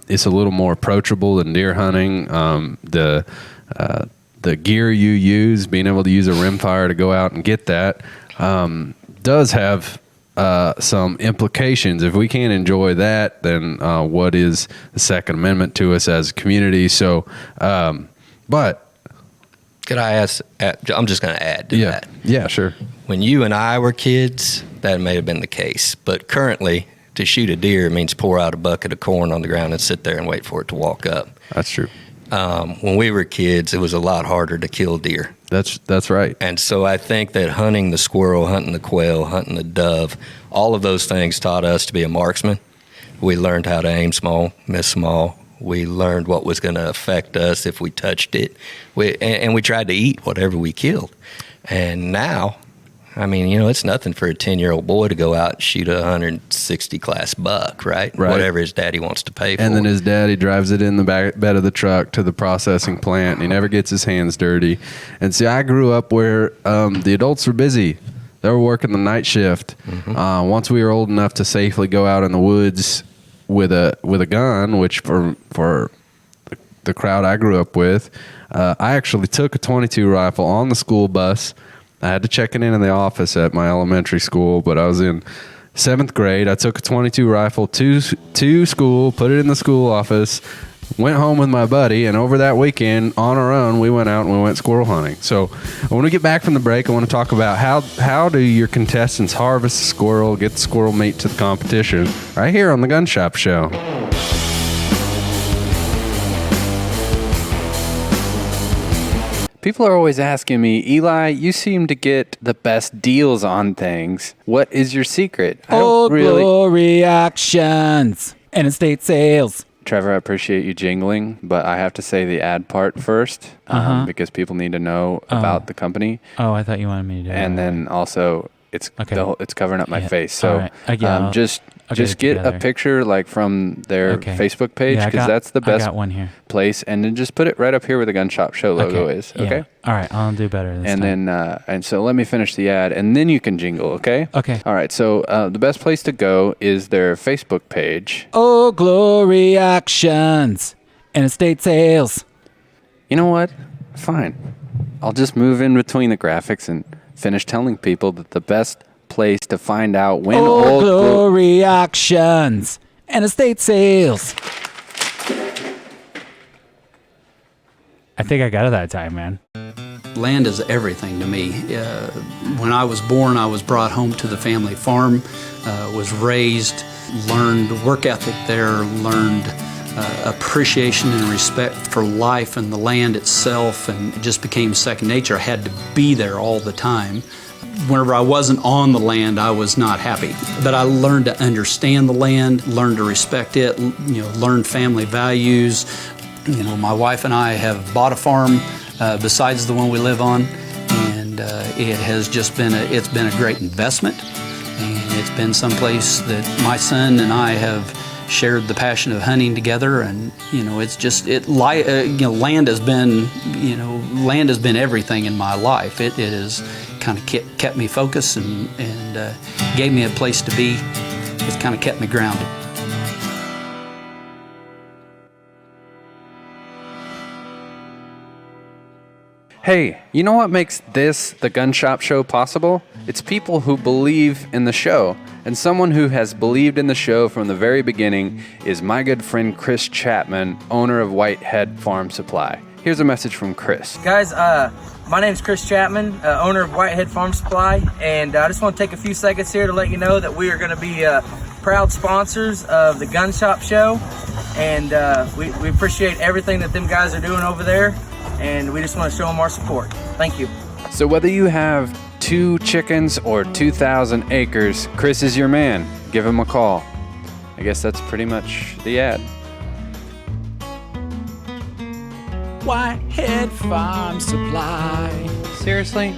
S2: it's a little more approachable than deer hunting. The gear you use, being able to use a rimfire to go out and get that, does have some implications. If we can't enjoy that, then what is the Second Amendment to us as a community? So, but
S19: could I ask, I'm just going to add to that.
S2: Yeah, sure.
S19: When you and I were kids, that may have been the case. But currently, to shoot a deer means pour out a bucket of corn on the ground and sit there and wait for it to walk up.
S2: That's true.
S19: When we were kids, it was a lot harder to kill deer.
S2: That's right.
S19: And so I think that hunting the squirrel, hunting the quail, hunting the dove, all of those things taught us to be a marksman. We learned how to aim small, miss small. We learned what was going to affect us if we touched it. And we tried to eat whatever we killed. And now, I mean, it's nothing for a 10-year-old boy to go out and shoot a 160 class buck, right? Whatever his daddy wants to pay for.
S2: And then his daddy drives it in the bed of the truck to the processing plant, and he never gets his hands dirty. And see, I grew up where the adults were busy. They were working the night shift. Mm-hmm. Once we were old enough to safely go out in the woods with a gun, which for the crowd I grew up with, I actually took a 22 rifle on the school bus. I had to check it in the office at my elementary school, but I was in 7th grade. I took a 22 rifle to school, put it in the school office, went home with my buddy, and over that weekend, on our own, we went out and we went squirrel hunting. So when we get back from the break, I want to talk about how do your contestants harvest the squirrel, get the squirrel meat to the competition, right here on the Gun Shop Show.
S13: People are always asking me, Eli, you seem to get the best deals on things. What is your secret?
S3: Glory actions and estate sales.
S13: Trevor, I appreciate you jingling, but I have to say the ad part first because people need to know about the company.
S3: Oh, I thought you wanted me to do that.
S13: And then also, it's covering up my face. So
S3: right.
S13: just get a picture like from their Facebook page, because that's the best place. And then just put it right up here where the Gun Shop Show logo is. Okay?
S3: All right. I'll do better this
S13: and
S3: time.
S13: Then, and so let me finish the ad, and then you can jingle, okay?
S3: Okay.
S13: All right. So the best place to go is their Facebook page.
S3: Oh, glory actions and estate sales.
S13: You know what? Fine. I'll just move in between the graphics and finish telling people that the best place to find out when
S3: Old Glory auctions and estate sales. I think I got it that time, man.
S14: Land is everything to me. When I was born, I was brought home to the family farm, was raised, learned work ethic there, learned appreciation and respect for life and the land itself, and it just became second nature. I had to be there all the time. Whenever I wasn't on the land, I was not happy. But I learned to understand the land, learned to respect it, learned family values. My wife and I have bought a farm besides the one we live on, and it has just been it's been a great investment, and it's been someplace that my son and I have shared the passion of hunting together. And it's just land has been everything in my life. It has kind of kept me focused and gave me a place to be. It's kind of kept me grounded.
S2: Hey, you know what makes this, the Gun Shop Show, possible? It's people who believe in the show. And someone who has believed in the show from the very beginning is my good friend Chris Chapman, owner of Whitehead Farm Supply. Here's a message from Chris.
S15: Guys, my name's Chris Chapman, owner of Whitehead Farm Supply, and I just want to take a few seconds here to let you know that we are going to be proud sponsors of the Gun Shop Show, and we appreciate everything that them guys are doing over there, and we just want to show them our support. Thank you.
S2: So whether you have 2 chickens or 2,000 acres, Chris is your man. Give him a call. I guess that's pretty much the ad.
S1: Whitehead Farm Supply.
S2: Seriously?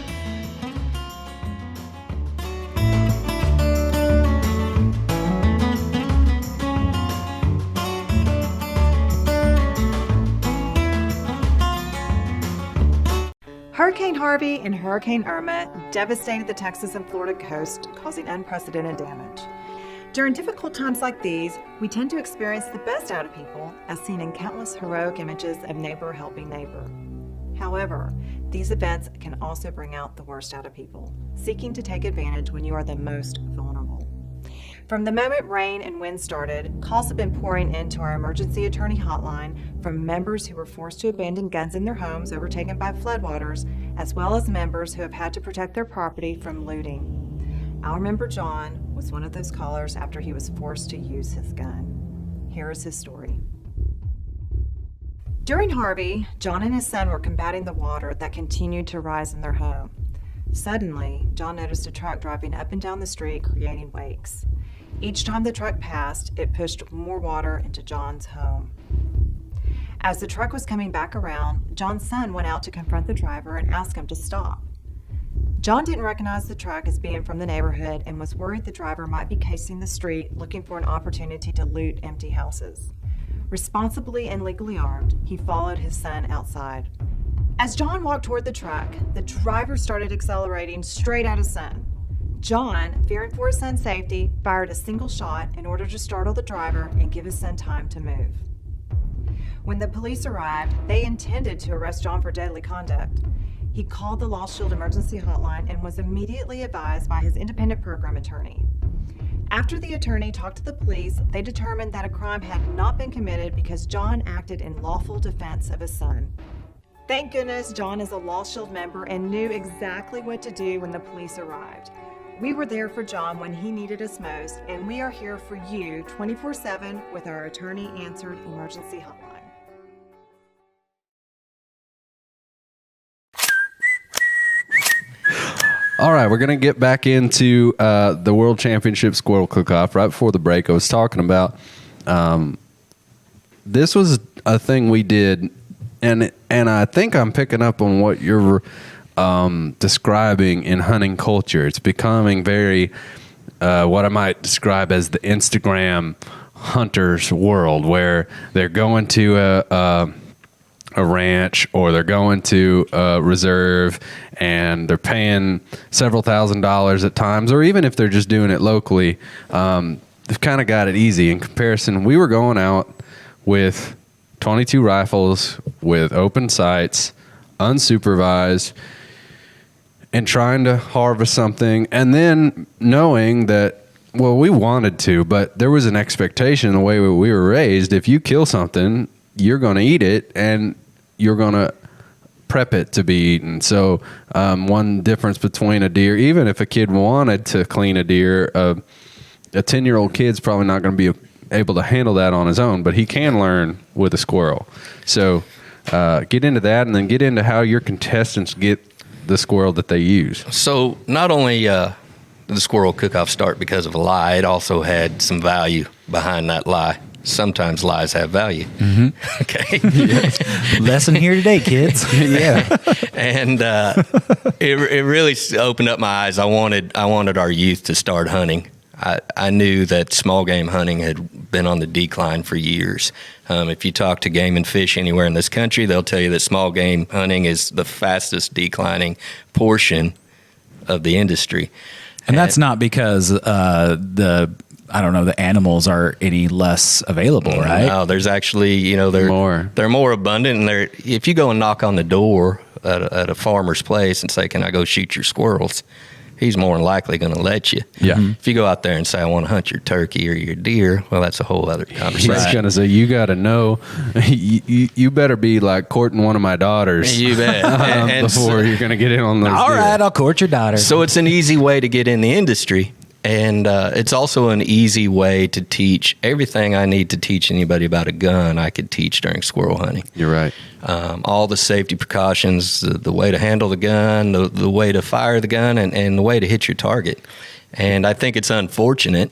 S16: Hurricane Harvey and Hurricane Irma devastated the Texas and Florida coast, causing unprecedented damage. During difficult times like these, we tend to experience the best out of people, as seen in countless heroic images of neighbor helping neighbor. However, these events can also bring out the worst out of people, seeking to take advantage when you are the most vulnerable. From the moment rain and wind started, calls have been pouring into our emergency attorney hotline from members who were forced to abandon guns in their homes overtaken by floodwaters, as well as members who have had to protect their property from looting. Our member John was one of those callers after he was forced to use his gun. Here is his story. During Harvey, John and his son were combating the water that continued to rise in their home. Suddenly, John noticed a truck driving up and down the street, creating wakes. Each time the truck passed, it pushed more water into John's home. As the truck was coming back around, John's son went out to confront the driver and ask him to stop. John didn't recognize the truck as being from the neighborhood and was worried the driver might be casing the street looking for an opportunity to loot empty houses. Responsibly and legally armed, he followed his son outside. As John walked toward the truck, the driver started accelerating straight at his son. John, fearing for his son's safety, fired a single shot in order to startle the driver and give his son time to move. When the police arrived, they intended to arrest John for deadly conduct. He called the Lost Shield emergency hotline and was immediately advised by his independent program attorney. After the attorney talked to the police, they determined that a crime had not been committed because John acted in lawful defense of his son. Thank goodness John is a Lost Shield member and knew exactly what to do when the police arrived. We were there for John when he needed us most, and we are here for you 24/7 with our attorney-answered emergency hotline.
S2: All right, we're going to get back into the World Championship Squirrel Cook-Off. Right before the break, I was talking about this was a thing we did, and I think I'm picking up on what you're describing in hunting culture. It's becoming very what I might describe as the Instagram hunter's world, where they're going to a ranch or they're going to a reserve and they're paying several $1,000s at times, or even if they're just doing it locally, they've kind of got it easy. In comparison, we were going out with 22 rifles with open sights, unsupervised, and trying to harvest something, and then knowing that, well, we wanted to, but there was an expectation the way we were raised. If you kill something, you're going to eat it, and you're going to prep it to be eaten. So one difference between a deer, even if a kid wanted to clean a deer, a 10-year-old kid's probably not going to be able to handle that on his own, but he can learn with a squirrel. So get into that, and then get into how your contestants get the squirrel that they use.
S19: So not only did the Squirrel Cook-Off start because of a lie, it also had some value behind that lie. sometimes lies have value. Okay.
S3: Lesson here today, kids.
S2: Yeah.
S19: And it really opened up my eyes. I wanted our youth to start hunting. I knew that small game hunting had been on the decline for years. If you talk to Game and Fish anywhere in this country, they'll tell you that small game hunting is the fastest declining portion of the industry.
S3: And that's not because the animals are any less available, right?
S19: No, there's actually, they're more abundant. And if you go and knock on the door at a farmer's place and say, "Can I go shoot your squirrels?" he's more than likely going to let you.
S2: Yeah.
S19: If you go out there and say, "I want to hunt your turkey or your deer," well, that's a whole other conversation.
S2: He's going to say, "You got to know, you better be like courting one of my daughters."
S19: You bet.
S2: Before you're going to get in on those.
S3: All
S2: deer.
S3: right, I'll court your daughter.
S19: So it's an easy way to get in the industry. And it's also an easy way to teach everything I need to teach anybody about a gun. I could teach during squirrel hunting.
S2: You're right.
S19: All the safety precautions, the way to handle the gun, the way to fire the gun, and the way to hit your target. And I think it's unfortunate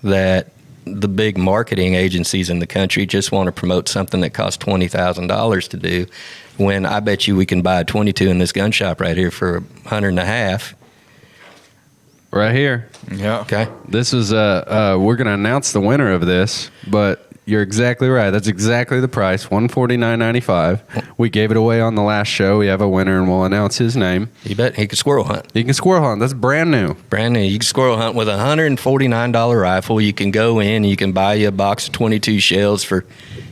S19: that the big marketing agencies in the country just want to promote something that costs $20,000 to do, when I bet you we can buy a 22 in this gun shop right here for $150.
S2: Right here.
S5: Yeah.
S19: Okay.
S2: This is we're going to announce the winner of this, but you're exactly right. That's exactly the price, $149.95. We gave it away on the last show. We have a winner, and we'll announce his name.
S19: You bet. He can squirrel hunt.
S2: He can squirrel hunt. That's brand new.
S19: Brand new. You can squirrel hunt with a $149 rifle. You can go in and you can buy you a box of 22 shells for,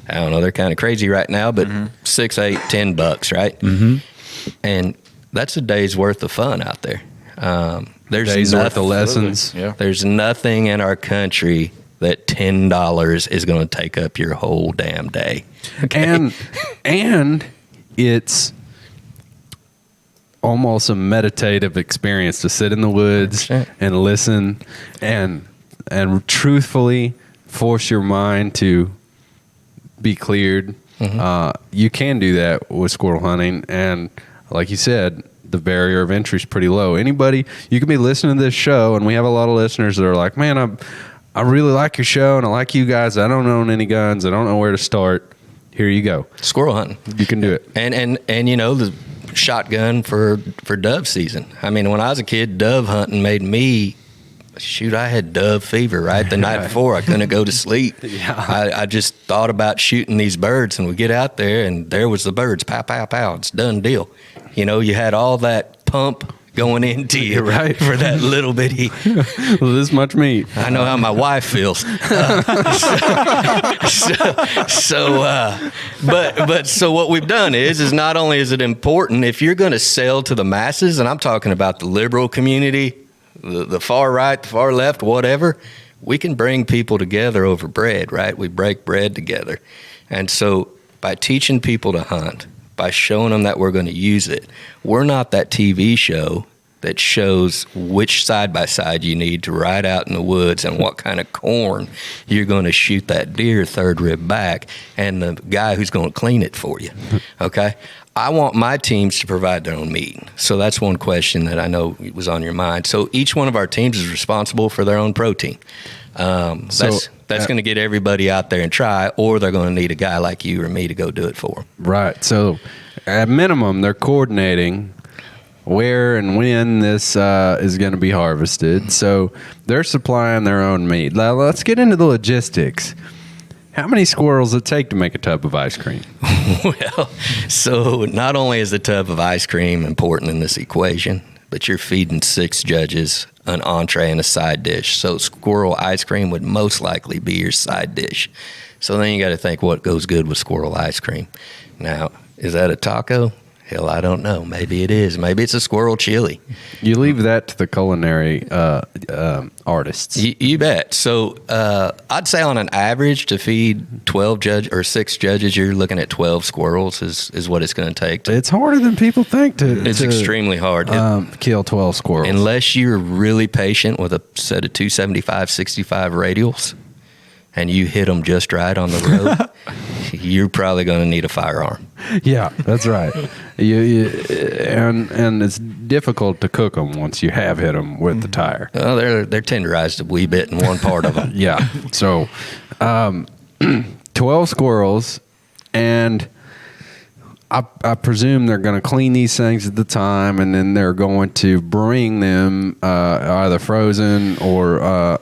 S19: I don't know, they're kind of crazy right now, but $6, $8, $10, right?
S2: Mm-hmm.
S19: And that's a day's worth of fun out there. There's
S2: Days worth of lessons.
S5: Yeah.
S19: There's nothing in our country that $10 is going to take up your whole damn day. Okay?
S2: And it's almost a meditative experience to sit in the woods and listen and truthfully force your mind to be cleared. You can do that with squirrel hunting, and like you said, the barrier of entry is pretty low. Anybody, you can be listening to this show, and we have a lot of listeners that are like, "Man, I really like your show, and I like you guys. I don't own any guns. I don't know where to start." Here you go.
S19: Squirrel hunting.
S2: You can do it.
S19: And the shotgun for dove season. I mean, when I was a kid, dove hunting made me, I had dove fever, right? The night before, I couldn't go to sleep. I just thought about shooting these birds, and we get out there, and there was the birds. Pow, pow, pow. It's done deal. You had all that pump going into you,
S2: right,
S19: for that little bitty.
S2: This much meat.
S19: I know how my wife feels. So what we've done is not only is it important, if you're going to sell to the masses, and I'm talking about the liberal community, the far right, the far left, whatever, we can bring people together over bread, right? We break bread together. And so by teaching people to hunt, by showing them that we're going to use it, we're not that TV show that shows which side-by-side you need to ride out in the woods and what kind of corn you're going to shoot that deer third rib back and the guy who's going to clean it for you, okay? I want my teams to provide their own meat. So that's one question that I know was on your mind. So each one of our teams is responsible for their own protein. That's going to get everybody out there and try, or they're going to need a guy like you or me to go do it for them.
S2: Right. So at minimum, they're coordinating where and when this is going to be harvested. So they're supplying their own meat. Now, let's get into the logistics. How many squirrels does it take to make a tub of ice cream?
S19: Well, so not only is the tub of ice cream important in this equation, but you're feeding 6 judges an entree and a side dish. So squirrel ice cream would most likely be your side dish. So then you got to think what goes good with squirrel ice cream. Now, is that a taco? Hell, I don't know. Maybe it is. Maybe it's a squirrel chili.
S2: You leave that to the culinary artists.
S19: You bet. So I'd say on an average to feed 6 judges, you're looking at 12 squirrels is what it's going to take.
S2: It's harder than people think to.
S19: It's extremely hard.
S2: Kill 12 squirrels.
S19: Unless you're really patient with a set of 275, 65 radials, and you hit them just right on the road, you're probably going to need a firearm.
S2: Yeah, that's right. And it's difficult to cook them once you have hit them with the tire.
S19: Well, they're tenderized a wee bit in one part of them.
S2: Yeah. So 12 squirrels, and I presume they're going to clean these things at the time, and then they're going to bring them either frozen or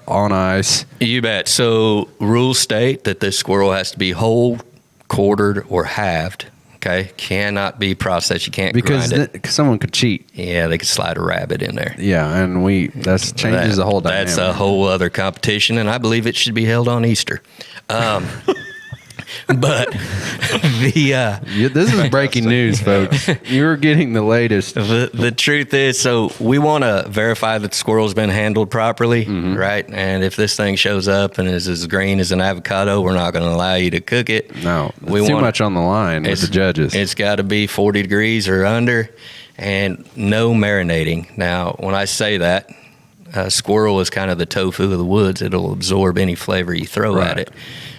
S2: on ice.
S19: You bet. So rules state that this squirrel has to be whole, quartered, or halved. Okay, cannot be processed. You can't
S2: because
S19: grind it.
S2: Someone could cheat.
S19: Yeah, they could slide a rabbit in there.
S2: Yeah, and that changes the whole dynamic.
S19: That's a whole other competition, and I believe it should be held on Easter. But
S2: this is breaking news, folks. You're getting the latest.
S19: The truth is, so we want to verify that the squirrel's been handled properly, right? And if this thing shows up and is as green as an avocado, we're not going to allow you to cook it.
S2: No, too much on the line with the judges.
S19: It's got to be 40 degrees or under, and no marinating. Now, when I say that, squirrel is kind of the tofu of the woods. It'll absorb any flavor you throw at it.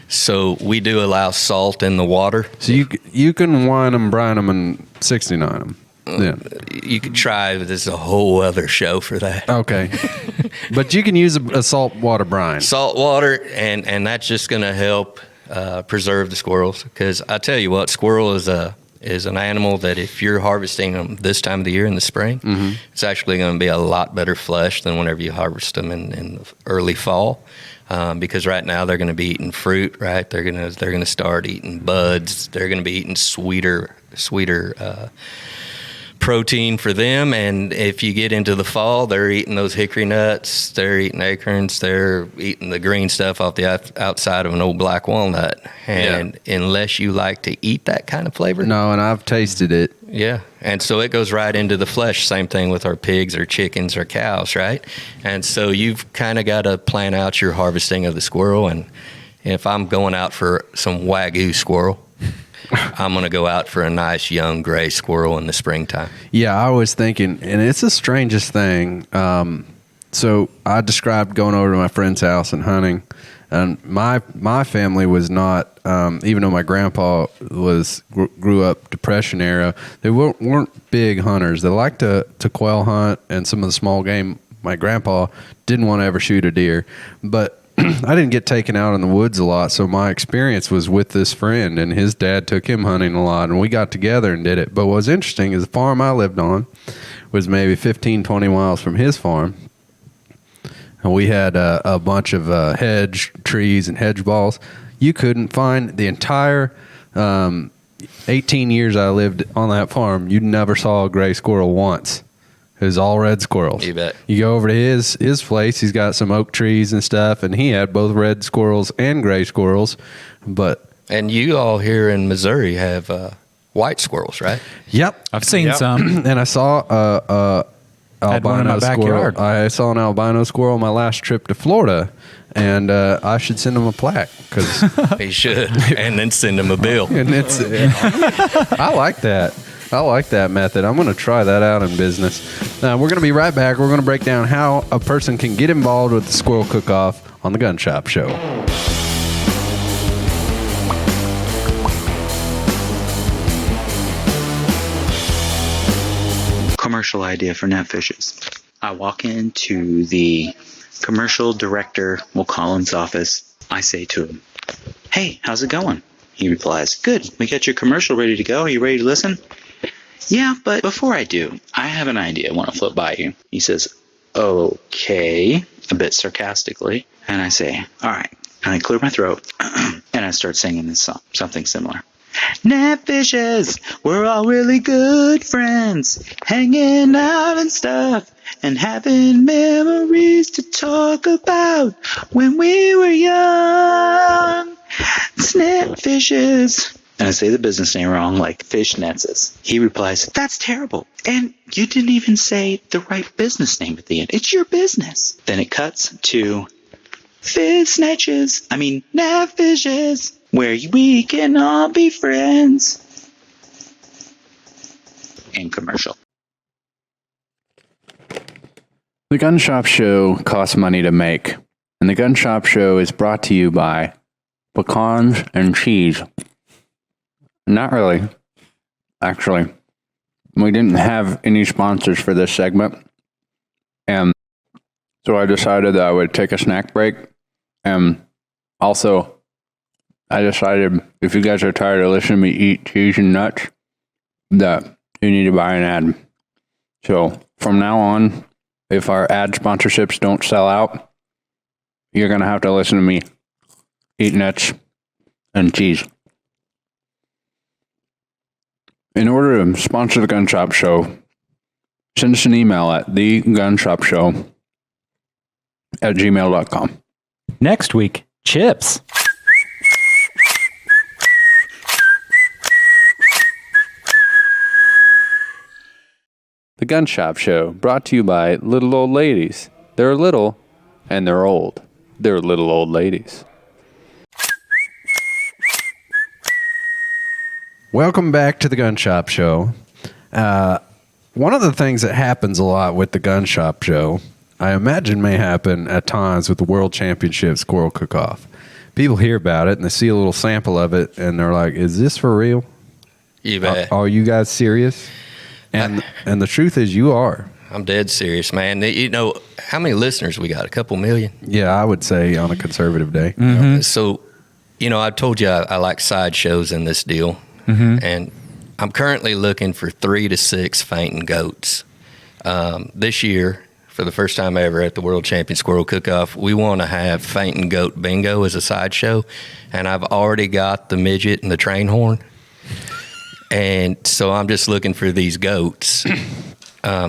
S19: So we do allow salt in the water.
S2: So you can wine them, brine them, and 69 them. Yeah.
S19: You could try, but there's a whole other show for that.
S2: Okay. But you can use a salt water brine.
S19: Salt water, and that's just going to help preserve the squirrels. Because I tell you what, squirrel is an animal that if you're harvesting them this time of the year in the spring, it's actually going to be a lot better flesh than whenever you harvest them in the early fall. Because right now they're going to be eating fruit, right? They're going to start eating buds. They're going to be eating sweeter protein for them. And if you get into the fall, they're eating those hickory nuts. They're eating acorns. They're eating the green stuff off the outside of an old black walnut. And unless you like to eat that kind of flavor.
S2: No, and I've tasted it.
S19: Yeah. And so it goes right into the flesh. Same thing with our pigs or chickens or cows, right? And so you've kind of got to plan out your harvesting of the squirrel. And if I'm going out for some Wagyu squirrel, I'm going to go out for a nice young gray squirrel in the springtime.
S2: Yeah, I was thinking, and it's the strangest thing. So I described going over to my friend's house and hunting, and my family was not, even though my grandpa grew up Depression era, they weren't big hunters. They liked to quail hunt and some of the small game. My grandpa didn't want to ever shoot a deer, but I didn't get taken out in the woods a lot, so my experience was with this friend, and his dad took him hunting a lot, and we got together and did it. But what's interesting is the farm I lived on was maybe 15, 20 miles from his farm, and we had a bunch of hedge trees and hedge balls. You couldn't find the entire 18 years I lived on that farm, you never saw a gray squirrel once. It was all red squirrels.
S19: You bet.
S2: You go over to his place, he's got some oak trees and stuff, and he had both red squirrels and gray squirrels.
S19: And you all here in Missouri have white squirrels, right?
S2: Yep.
S3: I've seen some.
S2: And I saw albino
S3: in my
S2: squirrel.
S3: backyard.
S2: I saw an albino squirrel on my last trip to Florida, and I should send him a plaque. Cause
S19: He should. And then send him a bill.
S2: and it's, I like that. I like that method. I'm going to try that out in business. We're going to be right back. We're going to break down how a person can get involved with the Squirrel Cook-Off on the Gun Shop Show.
S20: Commercial idea for net fishes. I walk into the commercial director, we'll call him's office. I say to him, "Hey, how's it going?" He replies, "Good. We got your commercial ready to go. Are you ready to listen?" "Yeah, but before I do, I have an idea I want to float by you." He says, "Okay," a bit sarcastically. And I say, "All right." And I clear my throat and I start singing this song, something similar. Net fishes, we're all really good friends, hanging out and stuff, and having memories to talk about when we were young. It's net fishes. And I say the business name wrong, like fish nets. He replies, "That's terrible. And you didn't even say the right business name at the end. It's your business." Then it cuts to fish snatches. Net fishes, where we can all be friends. End commercial.
S13: The Gun Shop Show costs money to make, and the Gun Shop Show is brought to you by pecans and cheese. Not really. Actually, we didn't have any sponsors for this segment, and so I decided that I would take a snack break and also I decided if you guys are tired of listening to me eat cheese and nuts, that you need to buy an ad. So from now on, if our ad sponsorships don't sell out, you're going to have to listen to me eat nuts and cheese. In order to sponsor the Gun Shop Show, send us an email at thegunshopshow@gmail.com.
S3: Next week, chips.
S13: The Gun Shop Show, brought to you by little old ladies. They're little and they're old. They're little old ladies.
S2: Welcome back to the Gun Shop Show. One of the things that happens a lot with the Gun Shop Show, I imagine may happen at times with the World Championship Squirrel Cook-Off. People hear about it and they see a little sample of it and they're like, is this for real?
S19: You bet.
S2: Are you guys serious? And the truth is you are.
S19: I'm dead serious, man. You know, how many listeners we got? A couple million?
S2: Yeah, I would say on a conservative day.
S19: So, you know, I told you I like side shows in this deal. And I'm currently looking for 3 to 6 fainting goats. This year, for the first time ever at the World Championship Squirrel Cook-Off, we want to have fainting goat bingo as a side show. And I've already got the midget and the train horn. And so I'm just looking for these goats.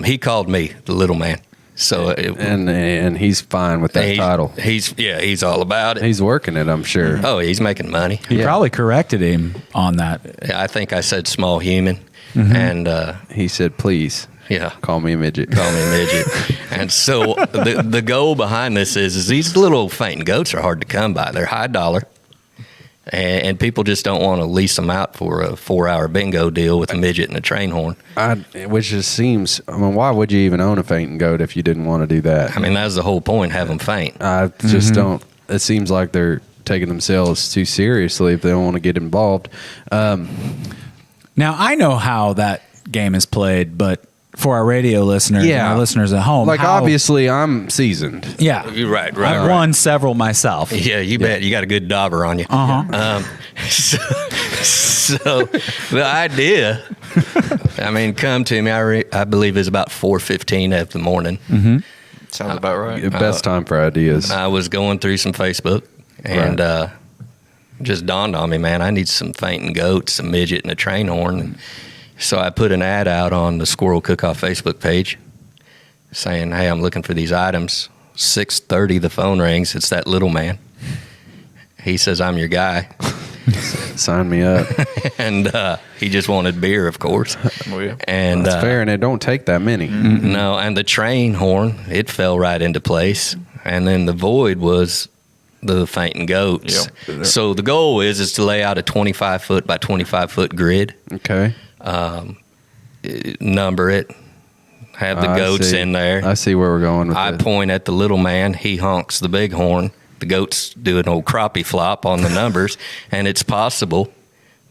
S19: He called me the little man. So
S2: and he's fine with that title.
S19: He's all about it.
S2: He's working it, I'm sure.
S19: Oh, he's making money.
S3: You probably corrected him on that.
S19: I think I said small human, and
S2: he said, "Please, call me a midget."
S19: Call me a midget. And so the goal behind this is these little fainting goats are hard to come by. They're high dollar. And people just don't want to lease them out for a 4-hour bingo deal with a midget and a train horn.
S2: Which just seems, I mean, why would you even own a fainting goat if you didn't want to do that?
S19: I mean, that's the whole point, have them faint.
S2: I just don't, it seems like they're taking themselves too seriously if they don't want to get involved.
S3: Now, I know how that game is played, but for our radio listeners and our listeners at home.
S2: Like, obviously, I'm seasoned.
S3: Yeah.
S19: You're right.
S3: I've won several myself.
S19: Yeah, you bet. You got a good dauber on you. So the idea, I mean, come to me, I believe it's about 4:15 of the morning.
S5: Sounds about right.
S2: Best time for ideas.
S19: I was going through some Facebook and just dawned on me, man, I need some fainting goats, a midget, and a train horn. And so I put an ad out on the Squirrel Cook-Off Facebook page saying, hey, I'm looking for these items. 6:30, the phone rings. It's that little man. He says, I'm your guy.
S2: Sign me up.
S19: And he just wanted beer, of course. And
S2: that's fair, and it don't take that many.
S19: No, and the train horn, it fell right into place. And then the void was the fainting goats. Yep. So the goal is to lay out a 25-foot by 25-foot grid.
S2: Okay.
S19: Number it, have the goats in there.
S2: I see where we're going with
S19: I
S2: this.
S19: point at the little man, he honks the big horn. The goats do an old crappie flop on the numbers, and it's possible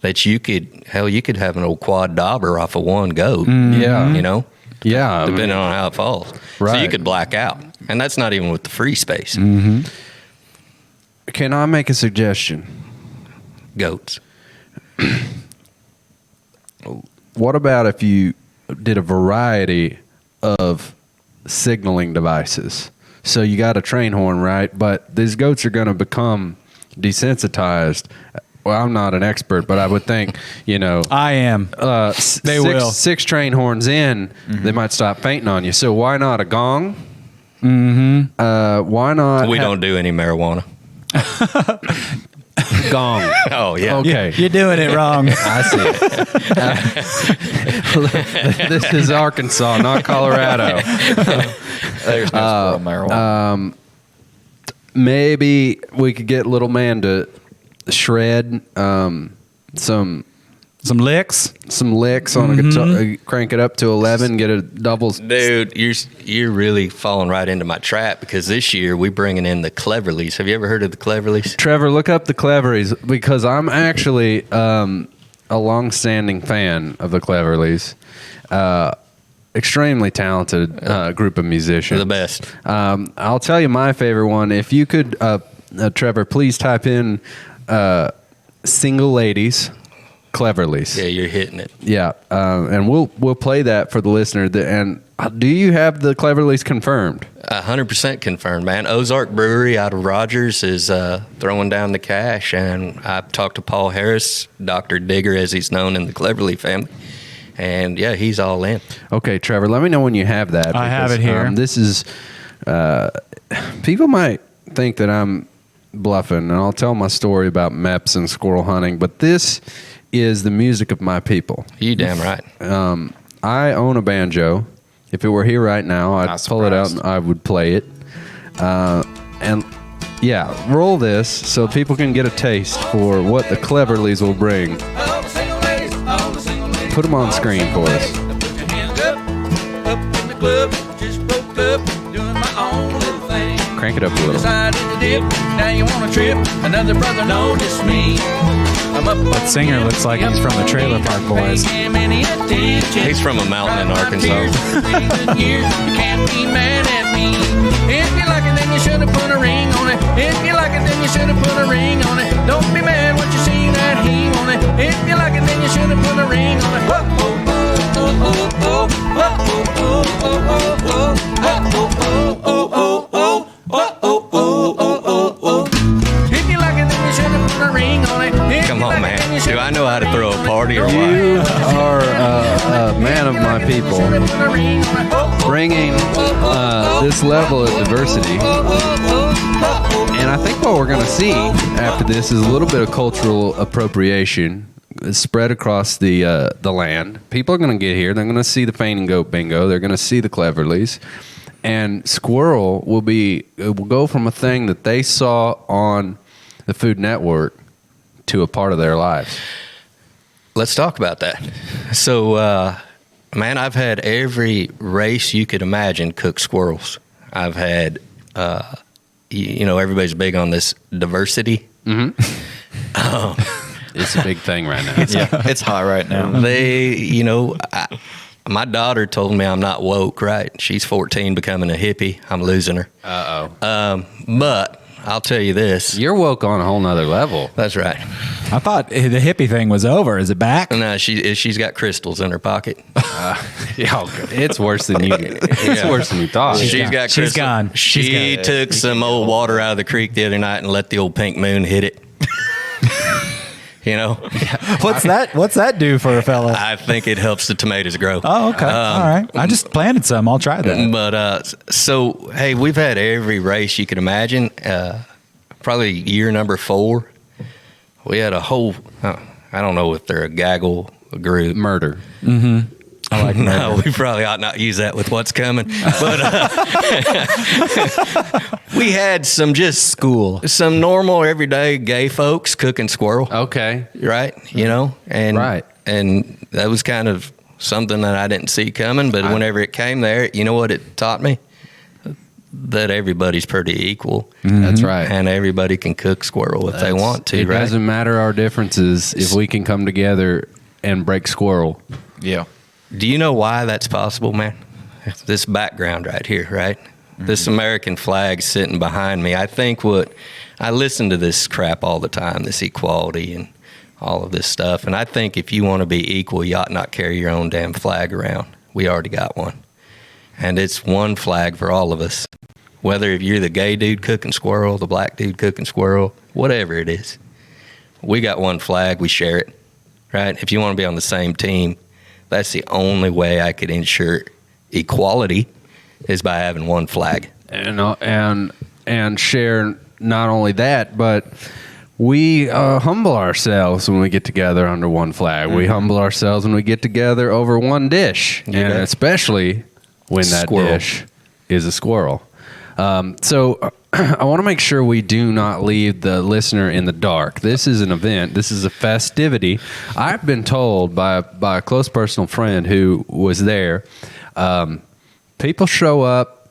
S19: that you could have an old quad dauber off of one goat.
S2: Yeah.
S19: You know?
S2: Yeah.
S19: Depending on how it falls.
S2: Right.
S19: So you could black out, and that's not even with the free space.
S2: Can I make a suggestion?
S19: Goats.
S2: What about if you did a variety of signaling devices? So you got a train horn, right? But these goats are going to become desensitized. Well, I'm not an expert, but I would think,
S3: I am. They will.
S2: 6 train horns in, they might stop fainting on you. So why not a gong? Why not?
S19: We don't do any marijuana.
S2: Gong.
S19: Oh, yeah.
S2: Okay.
S3: You're doing it wrong.
S2: I see it. This is Arkansas, not Colorado.
S5: There's no marijuana.
S2: Maybe we could get little man to shred some
S3: licks.
S2: Some licks on a guitar, crank it up to 11, get a doubles.
S19: Dude, you're really falling right into my trap because this year we're bringing in the Cleverleys. Have you ever heard of the Cleverleys?
S2: Trevor, look up the Cleverleys because I'm actually a long-standing fan of the Cleverleys. Extremely talented group of musicians.
S19: The best.
S2: I'll tell you my favorite one. If you could, Trevor, please type in single ladies Cleverleys.
S19: Yeah, you're hitting it.
S2: Yeah, and we'll play that for the listener. And do you have the Cleverleys confirmed?
S19: 100% confirmed, man. Ozark Brewery out of Rogers is throwing down the cash, and I've talked to Paul Harris, Dr. Digger, as he's known in the Cleverley family, and yeah, he's all in.
S2: Okay, Trevor, let me know when you have that.
S3: I have it here.
S2: This is people might think that I'm bluffing, and I'll tell my story about MEPS and squirrel hunting, but this is the music of my people.
S19: You damn right.
S2: I own a banjo. If it were here right now, I'd pull it out and I would play it. And yeah, roll this so people can get a taste for what the Cleverleys will bring. Put them on screen for us. Crank it up a little.
S1: Now you want to trip, another brother noticed me.
S3: That singer looks like he's from the Trailer Park Boys.
S19: He's from a mountain in Arkansas.
S1: You can't be mad at me. If you like it, then you should have put a ring on it. If you like it, then you should have put a ring on it. Don't be mad what you see that he on it. If you like it, then you should have put a ring on it. Whoa, whoa, whoa, whoa, whoa, whoa, whoa, whoa, whoa, whoa, whoa, whoa, whoa, whoa. If you like it, then you should have put a ring on it.
S19: Come on, man. Do I know how to throw a party or what?
S2: You are a man of my people, bringing this level of diversity. And I think what we're going to see after this is a little bit of cultural appropriation spread across the land. People are going to get here. They're going to see the Fain and Goat Bingo. They're going to see the Cleverleys. And squirrel will go from a thing that they saw on the Food Network to a part of their lives.
S19: Let's talk about that. So, man, I've had every race you could imagine cook squirrels. I've had, everybody's big on this diversity.
S2: Mm-hmm. It's a big thing right now.
S5: It's hot right now.
S19: My daughter told me I'm not woke, right? She's 14, becoming a hippie. I'm losing her. But I'll tell you this.
S2: You're woke on a whole nother level.
S19: That's right.
S3: I thought the hippie thing was over. Is it back?
S19: No, she's got crystals in her pocket.
S2: It's worse than you. It's worse than you thought.
S19: She's got crystals.
S3: She's gone.
S19: She took some old water out of the creek the other night and let the old pink moon hit it.
S3: What's that do for a fella?
S19: I think it helps the tomatoes grow.
S3: Oh, okay. All right. I just planted some. I'll try that.
S19: But so hey, we've had every race you could imagine. Probably year number 4, we had a whole. I don't know if they're a gaggle, a group
S2: murder.
S3: Mm-hmm. I like murder.
S19: No, we probably ought not use that with what's coming. But we had some normal, everyday gay folks cooking squirrel.
S2: Okay,
S19: right? And that was kind of something that I didn't see coming. But whenever it came there, you know what it taught me? That everybody's pretty equal.
S2: Mm-hmm. That's right.
S19: And everybody can cook squirrel if they want to.
S2: It doesn't matter our differences if we can come together and break squirrel.
S5: Yeah.
S19: Do you know why that's possible, man? This background right here, right? Mm-hmm. This American flag sitting behind me. I think I listen to this crap all the time, this equality and all of this stuff. And I think if you want to be equal, you ought not carry your own damn flag around. We already got one. And it's one flag for all of us. Whether if you're the gay dude cooking squirrel, the black dude cooking squirrel, whatever it is. We got one flag, we share it, right? If you want to be on the same team, that's the only way I could ensure equality is by having one flag.
S2: And share not only that, but we humble ourselves when we get together under one flag. Mm-hmm. We humble ourselves when we get together over one dish, and especially when that dish is a squirrel. So I want to make sure we do not leave the listener in the dark. This is an event. This is a festivity. I've been told by a close personal friend who was there, people show up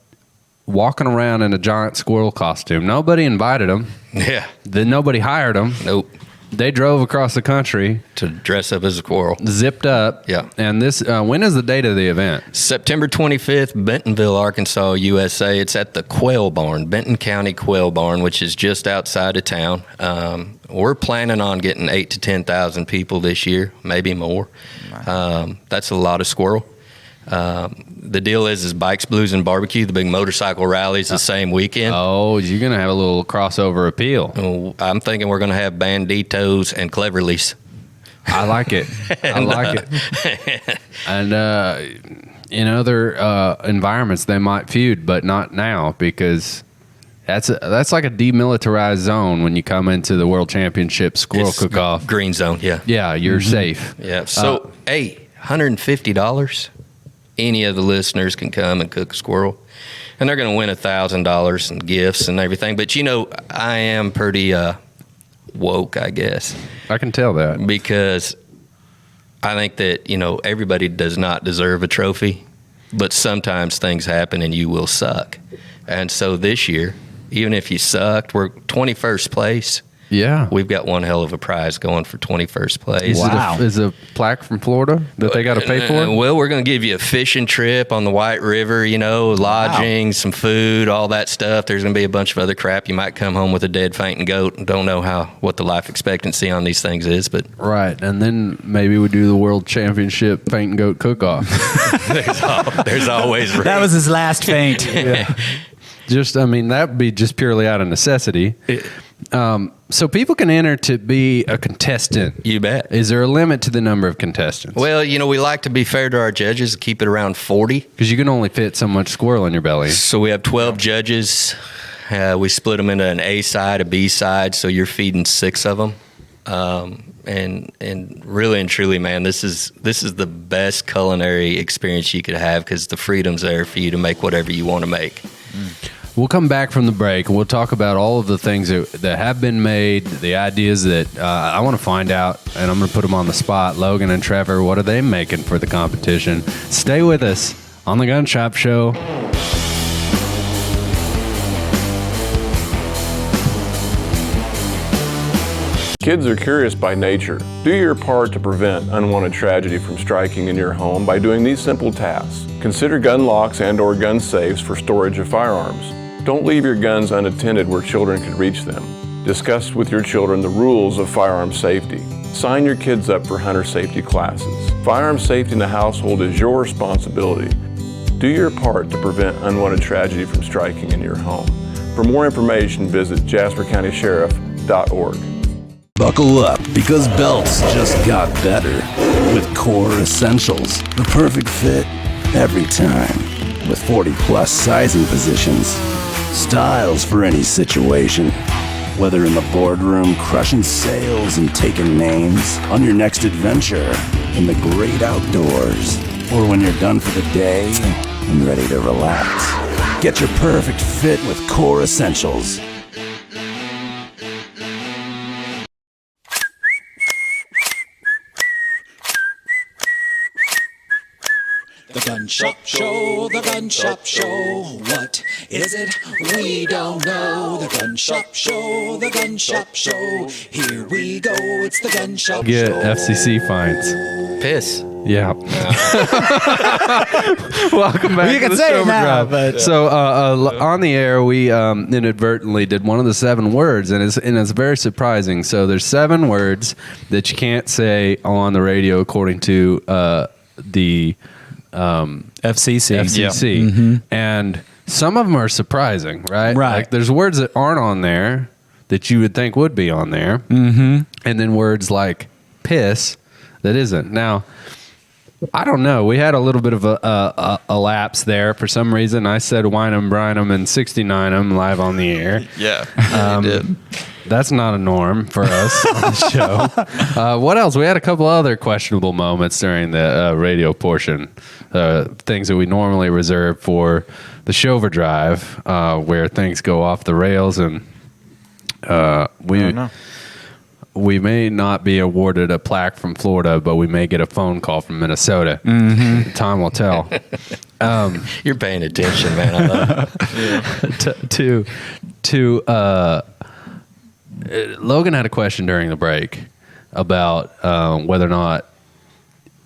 S2: walking around in a giant squirrel costume. Nobody invited them.
S19: Yeah.
S2: Then nobody hired them.
S19: Nope.
S2: They drove across the country
S19: to dress up as a squirrel.
S2: Zipped up.
S19: Yeah.
S2: And this, when is the date of the event?
S19: September 25th, Bentonville, Arkansas, USA. It's at the Quail Barn, Benton County Quail Barn, which is just outside of town. We're planning on getting 8,000 to 10,000 people this year, maybe more. That's a lot of squirrel. The deal is Bikes, Blues, and Barbecue, the big motorcycle rallies the same weekend.
S2: Oh, you're going to have a little crossover appeal.
S19: I'm thinking we're going to have Banditos and Cleverleys.
S2: I like it. I like it. And in other environments, they might feud, but not now, because that's like a demilitarized zone when you come into the World Championship Squirrel Cook-Off.
S19: Green zone, yeah.
S2: Yeah, you're safe.
S19: Yeah. So, hey, $150. Any of the listeners can come and cook a squirrel, and they're going to win $1,000 in gifts and everything. But I am pretty woke, I guess.
S2: I can tell that,
S19: because I think that everybody does not deserve a trophy, but sometimes things happen and you will suck. And so this year, even if you sucked, we're 21st place.
S2: Yeah.
S19: We've got one hell of a prize going for 21st place.
S2: Wow. Is it a plaque from Florida that they got to pay for?
S19: Well, we're going to give you a fishing trip on the White River, lodging, some food, all that stuff. There's going to be a bunch of other crap. You might come home with a dead fainting goat and don't know what the life expectancy on these things is. But
S2: right. And then maybe we do the World Championship Fainting Goat Cook-Off.
S19: there's always room.
S3: That was his last faint.
S2: Yeah. That would be just purely out of necessity. So people can enter to be a contestant.
S19: You bet.
S2: Is there a limit to the number of contestants?
S19: Well, we like to be fair to our judges, keep it around 40.
S2: Because you can only fit so much squirrel in your belly.
S19: So we have 12 judges. We split them into an A side, a B side, so you're feeding 6 of them. And really and truly, man, this is the best culinary experience you could have, because the freedom's there for you to make whatever you want to make.
S2: We'll come back from the break and we'll talk about all of the things that have been made, the ideas that I want to find out, and I'm going to put them on the spot. Logan and Trevor, what are they making for the competition? Stay with us on the Gun Shop Show.
S21: Kids are curious by nature. Do your part to prevent unwanted tragedy from striking in your home by doing these simple tasks. Consider gun locks and/or gun safes for storage of firearms. Don't leave your guns unattended where children could reach them. Discuss with your children the rules of firearm safety. Sign your kids up for hunter safety classes. Firearm safety in the household is your responsibility. Do your part to prevent unwanted tragedy from striking in your home. For more information, visit JasperCountySheriff.org.
S17: Buckle up, because belts just got better. With Core Essentials, the perfect fit every time. With 40+ sizing positions. Styles for any situation. Whether in the boardroom, crushing sales and taking names, on your next adventure, in the great outdoors, or when you're done for the day and ready to relax. Get your perfect fit with Core Essentials.
S1: The Gun Shop Show, the Gun Shop Show. What is it? We don't know. The Gun Shop Show, the Gun Shop Show. Here we go. It's the Gun Shop
S2: Get
S1: Show.
S2: FCC fines.
S19: Piss.
S2: Yeah. Welcome back
S3: You
S2: to
S3: can
S2: the
S3: say it
S2: Sober
S3: now,
S2: Drive.
S3: but-
S2: So on the air, we inadvertently did one of the 7 words, and it's very surprising. So there's 7 words that you can't say on the radio according to the
S3: FCC.
S2: FCC.
S3: Yeah. Mhm.
S2: And some of them are surprising, right?
S3: Right.
S2: Like there's words that aren't on there that you would think would be on there.
S3: Mm-hmm.
S2: And then words like piss that isn't. Now, I don't know. We had a little bit of a lapse there. For some reason, I said wine 'em, brine 'em, and 69 'em live on the air.
S5: Yeah, you did.
S2: That's not a norm for us on the show. What else? We had a couple other questionable moments during the radio portion. Things that we normally reserve for the Shover Drive, where things go off the rails, and we may not be awarded a plaque from Florida, but we may get a phone call from Minnesota.
S3: Mm-hmm.
S2: Time will tell.
S19: You're paying attention, man. I love it.
S2: Logan had a question during the break about whether or not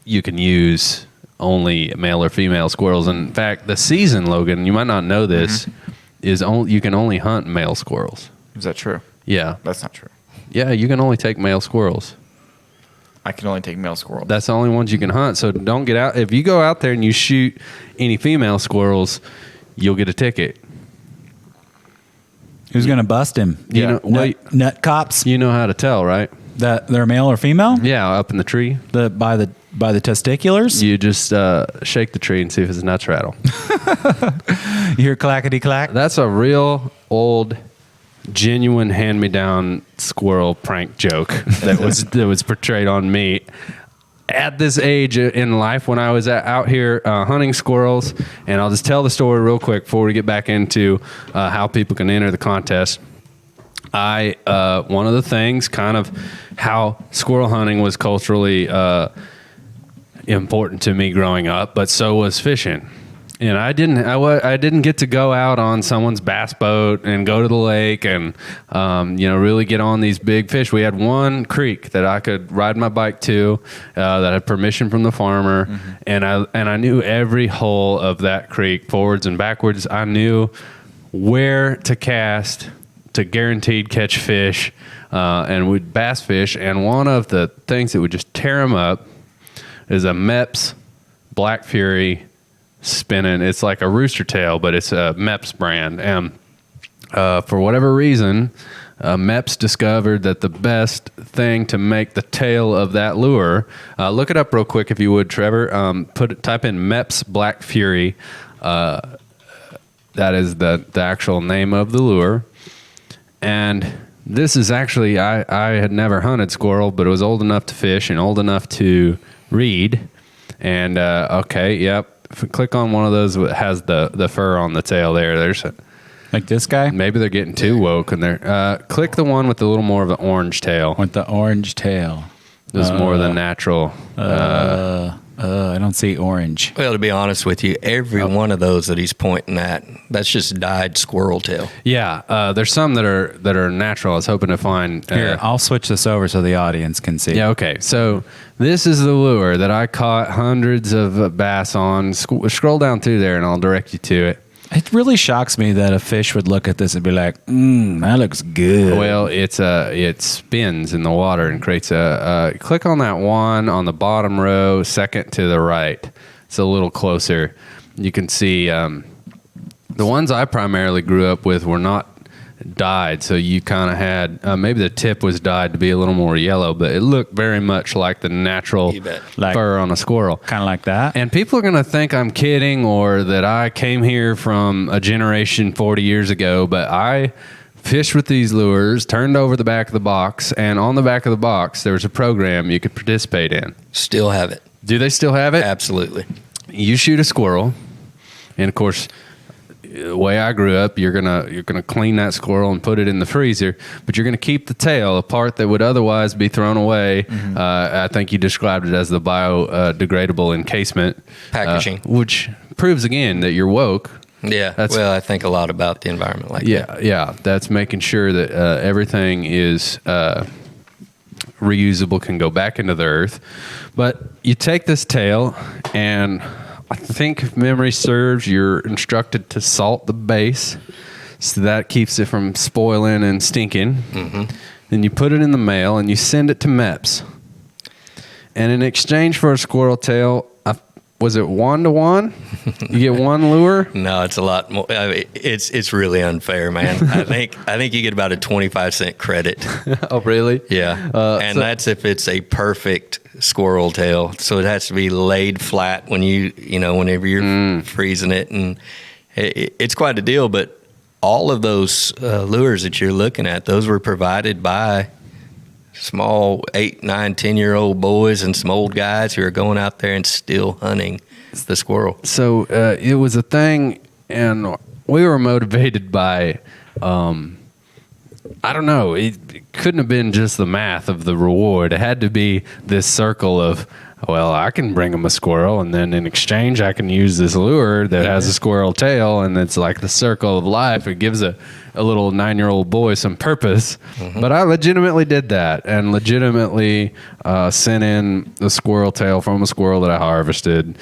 S2: you can use only male or female squirrels. And in fact, the season, Logan, you might not know this, is you can only hunt male squirrels.
S5: Is that true?
S2: Yeah.
S5: That's not true.
S2: Yeah, you can only take male squirrels.
S5: I can only take male squirrels.
S2: That's the only ones you can hunt. So don't get out. If you go out there and you shoot any female squirrels, you'll get a ticket.
S3: Who's going to bust him? Nut cops?
S2: You know how to tell, right?
S3: That they're male or female?
S2: Yeah, up in the tree.
S3: By the testiculars?
S2: You just shake the tree and see if his nuts rattle.
S3: You hear clackety clack?
S2: That's a real old, genuine hand-me-down squirrel prank joke that was portrayed on me at this age in life when I was out here hunting squirrels. And I'll just tell the story real quick before we get back into how people can enter the contest. One of the things, kind of how squirrel hunting was culturally important to me growing up, but so was fishing. And I didn't get to go out on someone's bass boat and go to the lake and really get on these big fish. We had one creek that I could ride my bike to that had permission from the farmer, and I knew every hole of that creek forwards and backwards. I knew where to cast to guaranteed catch fish, and we'd bass fish. And one of the things that would just tear them up is a Mepps Black Fury spinning. It's like a rooster tail, but it's a Mepps brand. And for whatever reason, Mepps discovered that the best thing to make the tail of that lure, look it up real quick if you would, Trevor. Type in Mepps Black Fury. That is the actual name of the lure. And this is actually, I had never hunted squirrel, but it was old enough to fish and old enough to read. And click on one of those that has the fur on the tail there. There's
S3: like this guy.
S2: Maybe they're getting too woke, and they're click the one with a little more of the orange tail.
S3: With the orange tail,
S2: there's more of the natural.
S3: I don't see orange.
S19: Well, to be honest with you, every one of those that he's pointing at, that's just dyed squirrel tail.
S2: Yeah, there's some that are natural. I was hoping to find.
S3: Here, I'll switch this over so the audience can see.
S2: Yeah, okay. So this is the lure that I caught hundreds of bass on. Scroll down through there, and I'll direct you to it.
S3: It really shocks me that a fish would look at this and be like, that looks good.
S2: Well, it spins in the water and creates a... click on that one on the bottom row, second to the right. It's a little closer. You can see the ones I primarily grew up with were not dyed, so you kind of had... maybe the tip was dyed to be a little more yellow, but it looked very much like the natural fur on a squirrel.
S3: Kind of like that.
S2: And people are going to think I'm kidding or that I came here from a generation 40 years ago, but I fished with these lures, turned over the back of the box, and on the back of the box, there was a program you could participate in.
S19: Still have it.
S2: Do they still have it?
S19: Absolutely.
S2: You shoot a squirrel, and of course... the way I grew up, you're gonna clean that squirrel and put it in the freezer, but you're gonna keep the tail, a part that would otherwise be thrown away. I think you described it as the biodegradable encasement
S19: packaging,
S2: which proves again that you're woke.
S19: Yeah, I think a lot about the environment like that.
S2: Yeah, that's making sure that everything is reusable, can go back into the earth. But you take this tail and... I think if memory serves, you're instructed to salt the base, so that keeps it from spoiling and stinking. Then you put it in the mail and you send it to Mepps. And in exchange for a squirrel tail, was it 1-to-1? You get one lure?
S19: No, it's a lot more. I mean, it's really unfair, man. I think you get about a 25-cent credit.
S2: Oh, really?
S19: Yeah, that's if it's a perfect squirrel tail. So it has to be laid flat when whenever you're freezing it, and it's quite a deal. But all of those lures that you're looking at, those were provided by small 8, 9, 10-year-old boys and some old guys who are going out there and still hunting the squirrel.
S2: So it was a thing, and we were motivated by, I don't know, it couldn't have been just the math of the reward. It had to be this circle of well, I can bring them a squirrel, and then in exchange, I can use this lure that has a squirrel tail, and it's like the circle of life. It gives a little 9-year-old boy some purpose. But I legitimately did that, and legitimately sent in the squirrel tail from a squirrel that I harvested.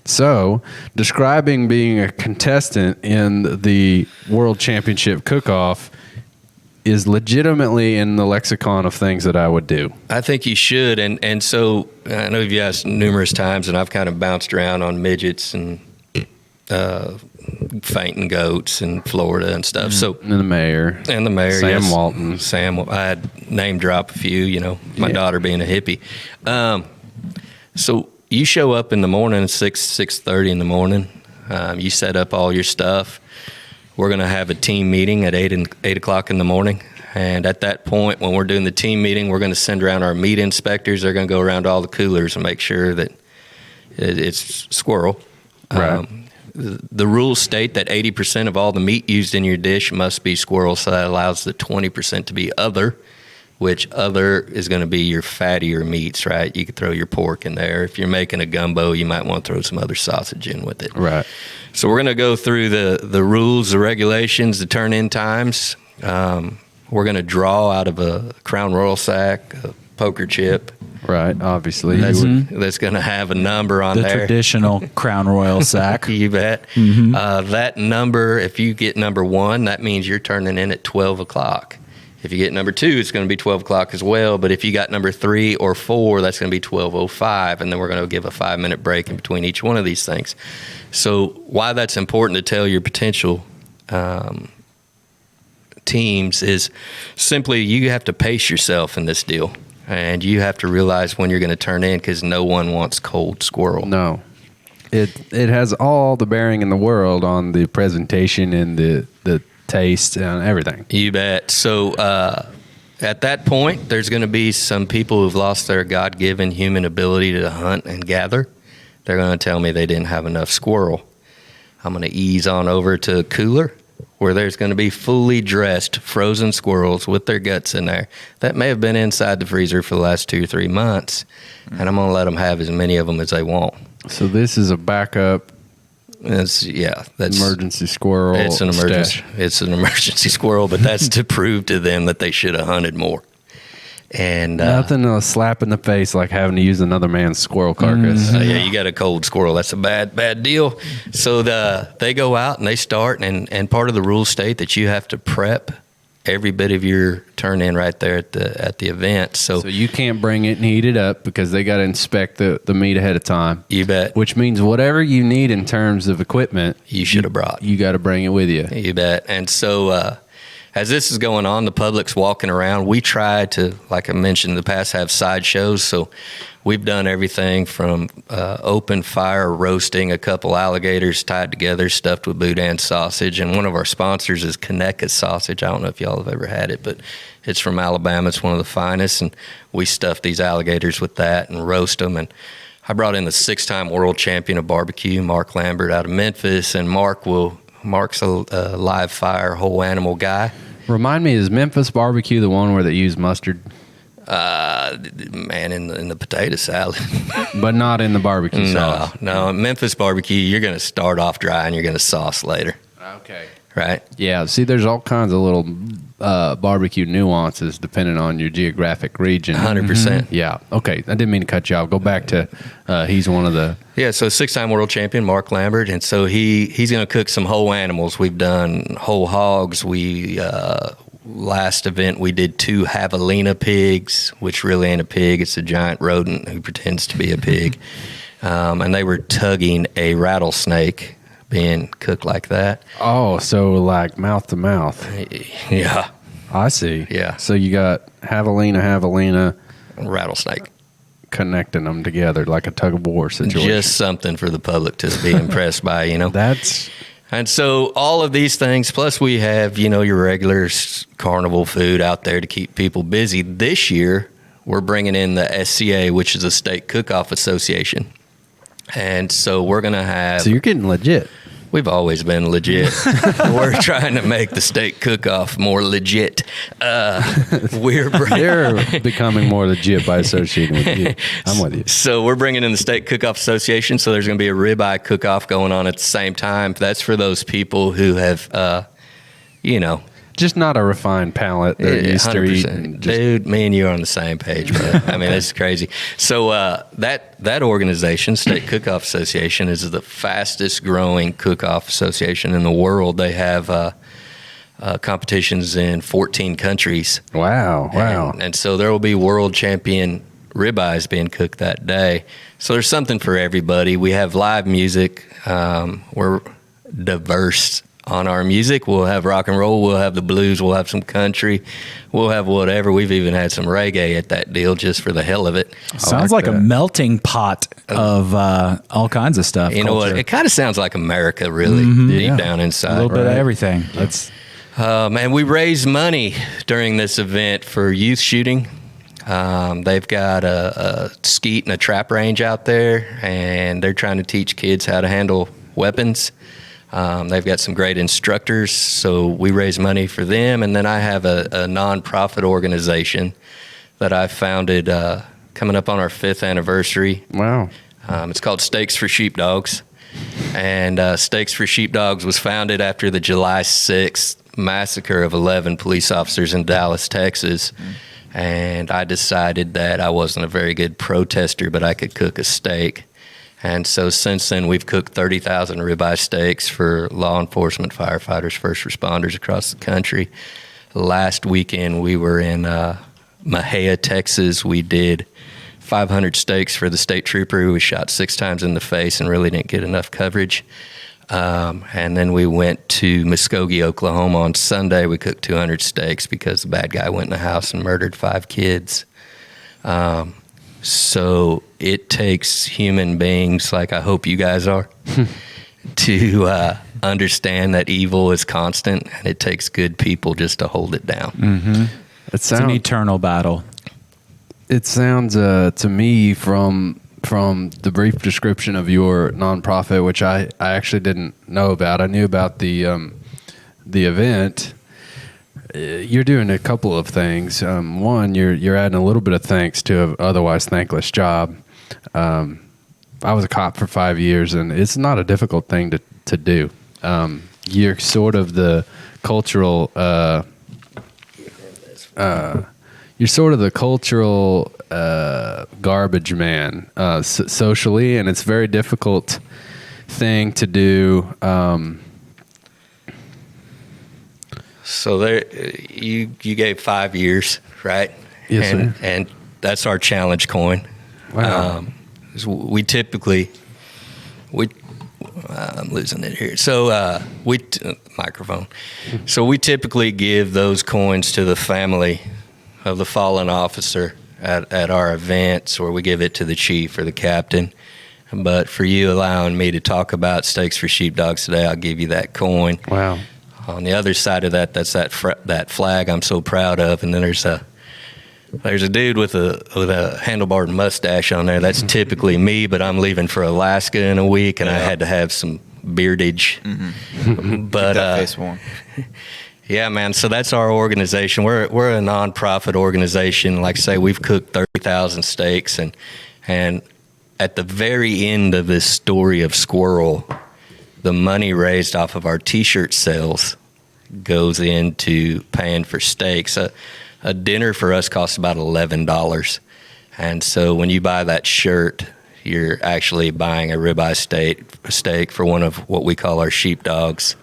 S2: So, describing being a contestant in the World Championship Cook-Off is legitimately in the lexicon of things that I would do.
S19: I think you should. And so I know you've asked numerous times, and I've kind of bounced around on midgets and fainting goats in Florida and stuff. So
S2: and the mayor,
S19: Sam
S2: yes. Walton.
S19: I had name drop a few, my daughter being a hippie. So you show up in the morning, 6:30 in the morning. You set up all your stuff. We're going to have a team meeting at 8 o'clock in the morning. And at that point, when we're doing the team meeting, we're going to send around our meat inspectors. They're going to go around to all the coolers and make sure that it's squirrel.
S2: Right.
S19: The rules state that 80% of all the meat used in your dish must be squirrel, so that allows the 20% to be other, which other is going to be your fattier meats, right? You could throw your pork in there. If you're making a gumbo, you might want to throw some other sausage in with it.
S2: Right.
S19: So we're going to go through the rules, the regulations, the turn-in times. We're going to draw out of a Crown Royal sack, a poker chip.
S2: Right, obviously.
S19: That's going to have a number on there.
S3: The traditional Crown Royal sack.
S19: You bet. That number, if you get number 1, that means you're turning in at 12 o'clock. If you get number 2, it's going to be 12 o'clock as well. But if you got number 3 or 4, that's going to be 12:05. And then we're going to give a 5-minute break in between each one of these things. So why that's important to tell your potential teams is simply you have to pace yourself in this deal. And you have to realize when you're going to turn in, because no one wants cold squirrel.
S2: No. It has all the bearing in the world on the presentation and the taste and everything.
S19: You bet. So at that point, there's going to be some people who've lost their God-given human ability to hunt and gather. They're going to tell me they didn't have enough squirrel. I'm going to ease on over to a cooler where there's going to be fully dressed frozen squirrels with their guts in there that may have been inside the freezer for the last 2 or 3 months, and I'm going to let them have as many of them as they want.
S2: So this is a backup.
S19: That's
S2: emergency squirrel.
S19: It's an emergency. It's an emergency squirrel, but that's to prove to them that they should have hunted more. And
S2: nothing a slap in the face like having to use another man's squirrel carcass.
S19: Yeah, you got a cold squirrel. That's a bad deal. So they go out and they start, and part of the rules state that you have to prep every bit of your turn in right there at the event. So
S2: you can't bring it and heat it up because they got to inspect the meat ahead of time.
S19: You bet.
S2: Which means whatever you need in terms of equipment,
S19: you should have brought.
S2: You got to bring it with you.
S19: You bet. And so as this is going on, the public's walking around. We try to, like I mentioned in the past, have sideshows. So we've done everything from open fire roasting a couple alligators tied together, stuffed with boudin sausage. And one of our sponsors is Conecuh sausage. I don't know if y'all have ever had it, but it's from Alabama. It's one of the finest. And we stuff these alligators with that and roast them. And I brought in the 6-time world champion of barbecue, Mark Lambert, out of Memphis. And Mark's a live fire whole animal guy.
S2: Remind me, is Memphis barbecue the one where they use mustard?
S19: Man, in the potato salad.
S2: But not in the barbecue sauce.
S19: No, Memphis barbecue, you're going to start off dry and you're going to sauce later.
S2: Okay.
S19: Right?
S2: Yeah, see, there's all kinds of little barbecue nuances depending on your geographic region.
S19: 100%.
S2: Yeah, okay. I didn't mean to cut you off. Go back to, he's one of the...
S19: Yeah, so 6-time world champion, Mark Lambert, and so he's going to cook some whole animals. We've done whole hogs. Last event, we did 2 javelina pigs, which really ain't a pig. It's a giant rodent who pretends to be a pig. And they were tugging a rattlesnake, being cooked like that.
S2: Oh, so like mouth to mouth.
S19: Yeah.
S2: I see.
S19: Yeah.
S2: So you got javelina,
S19: rattlesnake.
S2: Connecting them together like a tug of war situation.
S19: Just something for the public to be impressed by, And so all of these things, plus we have, your regular carnival food out there to keep people busy. This year, we're bringing in the SCA, which is a State Cook-Off Association. And so we're going to have...
S2: So you're getting legit.
S19: We've always been legit. We're trying to make the steak cook-off more legit.
S2: They're becoming more legit by associating with you. I'm with you.
S19: So we're bringing in the Steak Cook-Off Association. So there's going to be a ribeye cook-off going on at the same time. That's for those people who have,
S2: just not a refined palate. They're used to eating.
S19: Dude, me and you are on the same page, bro. I mean, it's crazy. So that organization, Steak Cook-Off Association, is the fastest growing cook-off association in the world. They have competitions in 14 countries.
S2: Wow.
S19: And so there will be world champion ribeyes being cooked that day. So there's something for everybody. We have live music. We're diverse on our music. We'll have rock and roll, we'll have the blues, we'll have some country, we'll have whatever. We've even had some reggae at that deal just for the hell of it.
S3: Sounds like a melting pot of all kinds of stuff.
S19: You know what? It kind of sounds like America, really, deep down inside.
S3: A little bit of everything. That's
S19: man, we raise money during this event for youth shooting. They've got a skeet and a trap range out there, and they're trying to teach kids how to handle weapons. They've got some great instructors, so we raise money for them. And then I have a nonprofit organization that I founded coming up on our 5th anniversary.
S2: Wow.
S19: It's called Stakes for Sheepdogs. And Stakes for Sheepdogs was founded after the July 6th massacre of 11 police officers in Dallas, Texas. And I decided that I wasn't a very good protester, but I could cook a steak. And so since then, we've cooked 30,000 ribeye steaks for law enforcement, firefighters, first responders across the country. Last weekend, we were in Mahia, Texas. We did 500 steaks for the state trooper who was shot 6 times in the face and really didn't get enough coverage. And then we went to Muskogee, Oklahoma on Sunday. We cooked 200 steaks because the bad guy went in the house and murdered 5 kids. So it takes human beings, like I hope you guys are, to understand that evil is constant, and it takes good people just to hold it down.
S3: Mm-hmm. It's an eternal battle.
S2: It sounds to me from the brief description of your nonprofit, which I actually didn't know about. I knew about the event. You're doing a couple of things. One, you're adding a little bit of thanks to an otherwise thankless job. I was a cop for 5 years, and it's not a difficult thing to do. You're sort of the cultural. You're sort of the cultural garbage man socially, and it's a very difficult thing to do.
S19: So there, you gave 5 years, right?
S2: Yes, sir.
S19: And that's our challenge coin.
S2: Wow.
S19: We typically, I'm losing it here. So microphone. So we typically give those coins to the family of the fallen officer at our events, or we give it to the chief or the captain. But for you allowing me to talk about Steaks for Sheepdogs today, I'll give you that coin.
S2: Wow.
S19: On the other side of that, that's that flag I'm so proud of, and then there's a dude with a handlebar mustache on there. That's typically me, but I'm leaving for Alaska in a week, and I had to have some beardage.
S5: Mm-hmm.
S19: But
S5: keep that face warm.
S19: Yeah, man. So that's our organization. We're a nonprofit organization. Like I say, we've cooked 30,000 steaks, and at the very end of this story of Squirrel, the money raised off of our T-shirt sales goes into paying for steaks. A dinner for us costs about $11. And so when you buy that shirt, you're actually buying a ribeye steak for one of what we call our sheepdogs.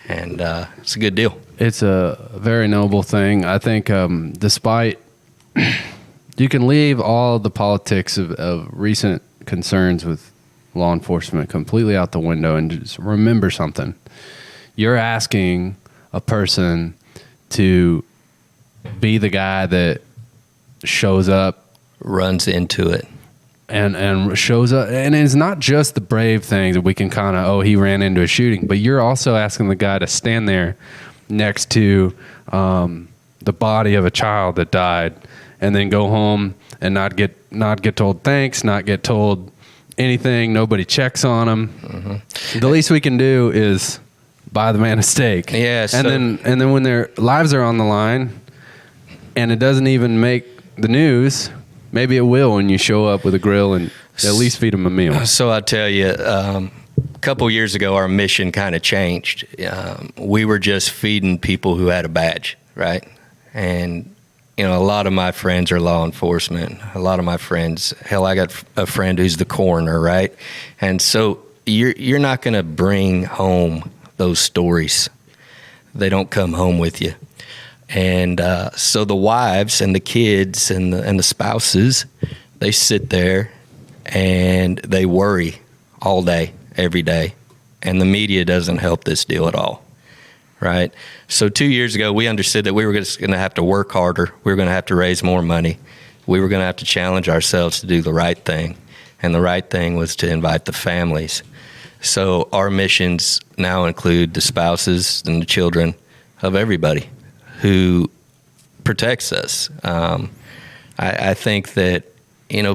S19: And it's a good deal.
S2: It's a very noble thing. I think despite you can leave all the politics of recent concerns with law enforcement completely out the window and just remember something. You're asking a person to be the guy that shows up,
S19: runs into it,
S2: and shows up. And it's not just the brave things that we can kind of, he ran into a shooting, but you're also asking the guy to stand there next to the body of a child that died, and then go home and not get told thanks, not get told anything. Nobody checks on them. The least we can do is buy the man a steak.
S19: Yeah,
S2: and then when their lives are on the line, and it doesn't even make the news, maybe it will when you show up with a grill and at least feed them a meal.
S19: So I tell you, a couple years ago, our mission kind of changed. We were just feeding people who had a badge, right? And a lot of my friends are law enforcement. A lot of my friends, hell, I got a friend who's the coroner, right? And so you're not going to bring home those stories. They don't come home with you. And so the wives and the kids and the spouses, they sit there and they worry all day, every day. And the media doesn't help this deal at all, right? So 2 years ago, we understood that we were just going to have to work harder. We were going to have to raise more money. We were going to have to challenge ourselves to do the right thing. And the right thing was to invite the families. So our missions now include the spouses and the children of everybody who protects us. I think that,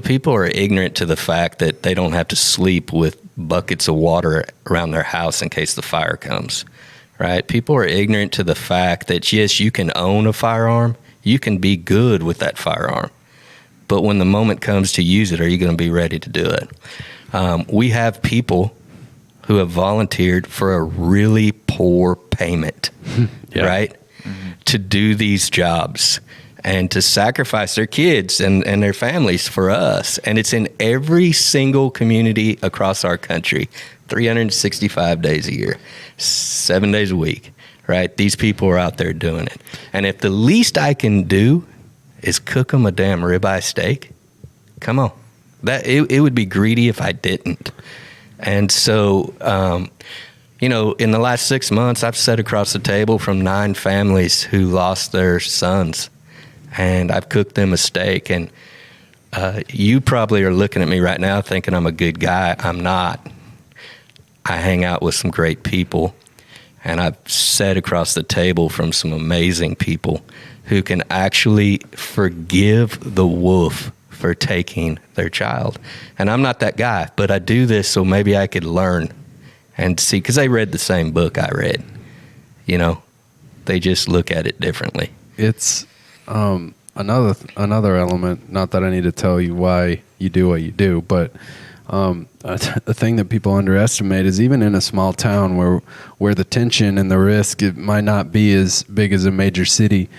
S19: people are ignorant to the fact that they don't have to sleep with buckets of water around their house in case the fire comes, right? People are ignorant to the fact that, yes, you can own a firearm. You can be good with that firearm. But when the moment comes to use it, are you going to be ready to do it? We have people who have volunteered for a really poor payment, right? To do these jobs and to sacrifice their kids and their families for us. And it's in every single community across our country, 365 days a year, 7 days a week, right? These people are out there doing it. And if the least I can do is cook them a damn ribeye steak, come on. It would be greedy if I didn't. And so, in the last 6 months, I've sat across the table from 9 families who lost their sons, and I've cooked them a steak. And you probably are looking at me right now thinking I'm a good guy. I'm not. I hang out with some great people, and I've sat across the table from some amazing people who can actually forgive the wolf for taking their child. And I'm not that guy, but I do this so maybe I could learn and see, because they read the same book I read. They just look at it differently.
S2: It's another element, not that I need to tell you why you do what you do, but the thing that people underestimate is even in a small town where the tension and the risk, it might not be as big as a major city,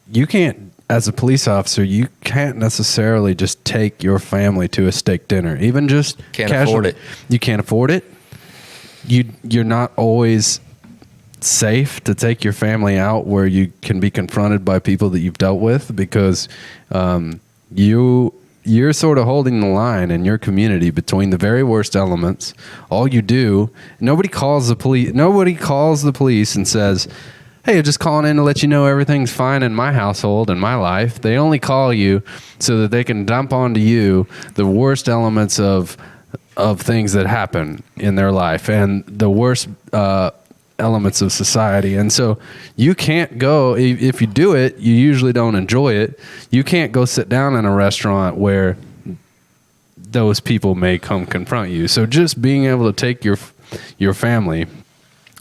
S2: you can't, as a police officer, you can't necessarily just take your family to a steak dinner. Even just
S19: can't afford it.
S2: You can't afford it. You're not always safe to take your family out where you can be confronted by people that you've dealt with, because you're sort of holding the line in your community between the very worst elements. All you do, nobody calls the police and says, hey, just calling in to let you know everything's fine in my household and my life. They only call you so that they can dump onto you the worst elements of things that happen in their life and the worst elements of society. And so you can't go, if you do it, you usually don't enjoy it. You can't go sit down in a restaurant where those people may come confront you. So just being able to take your family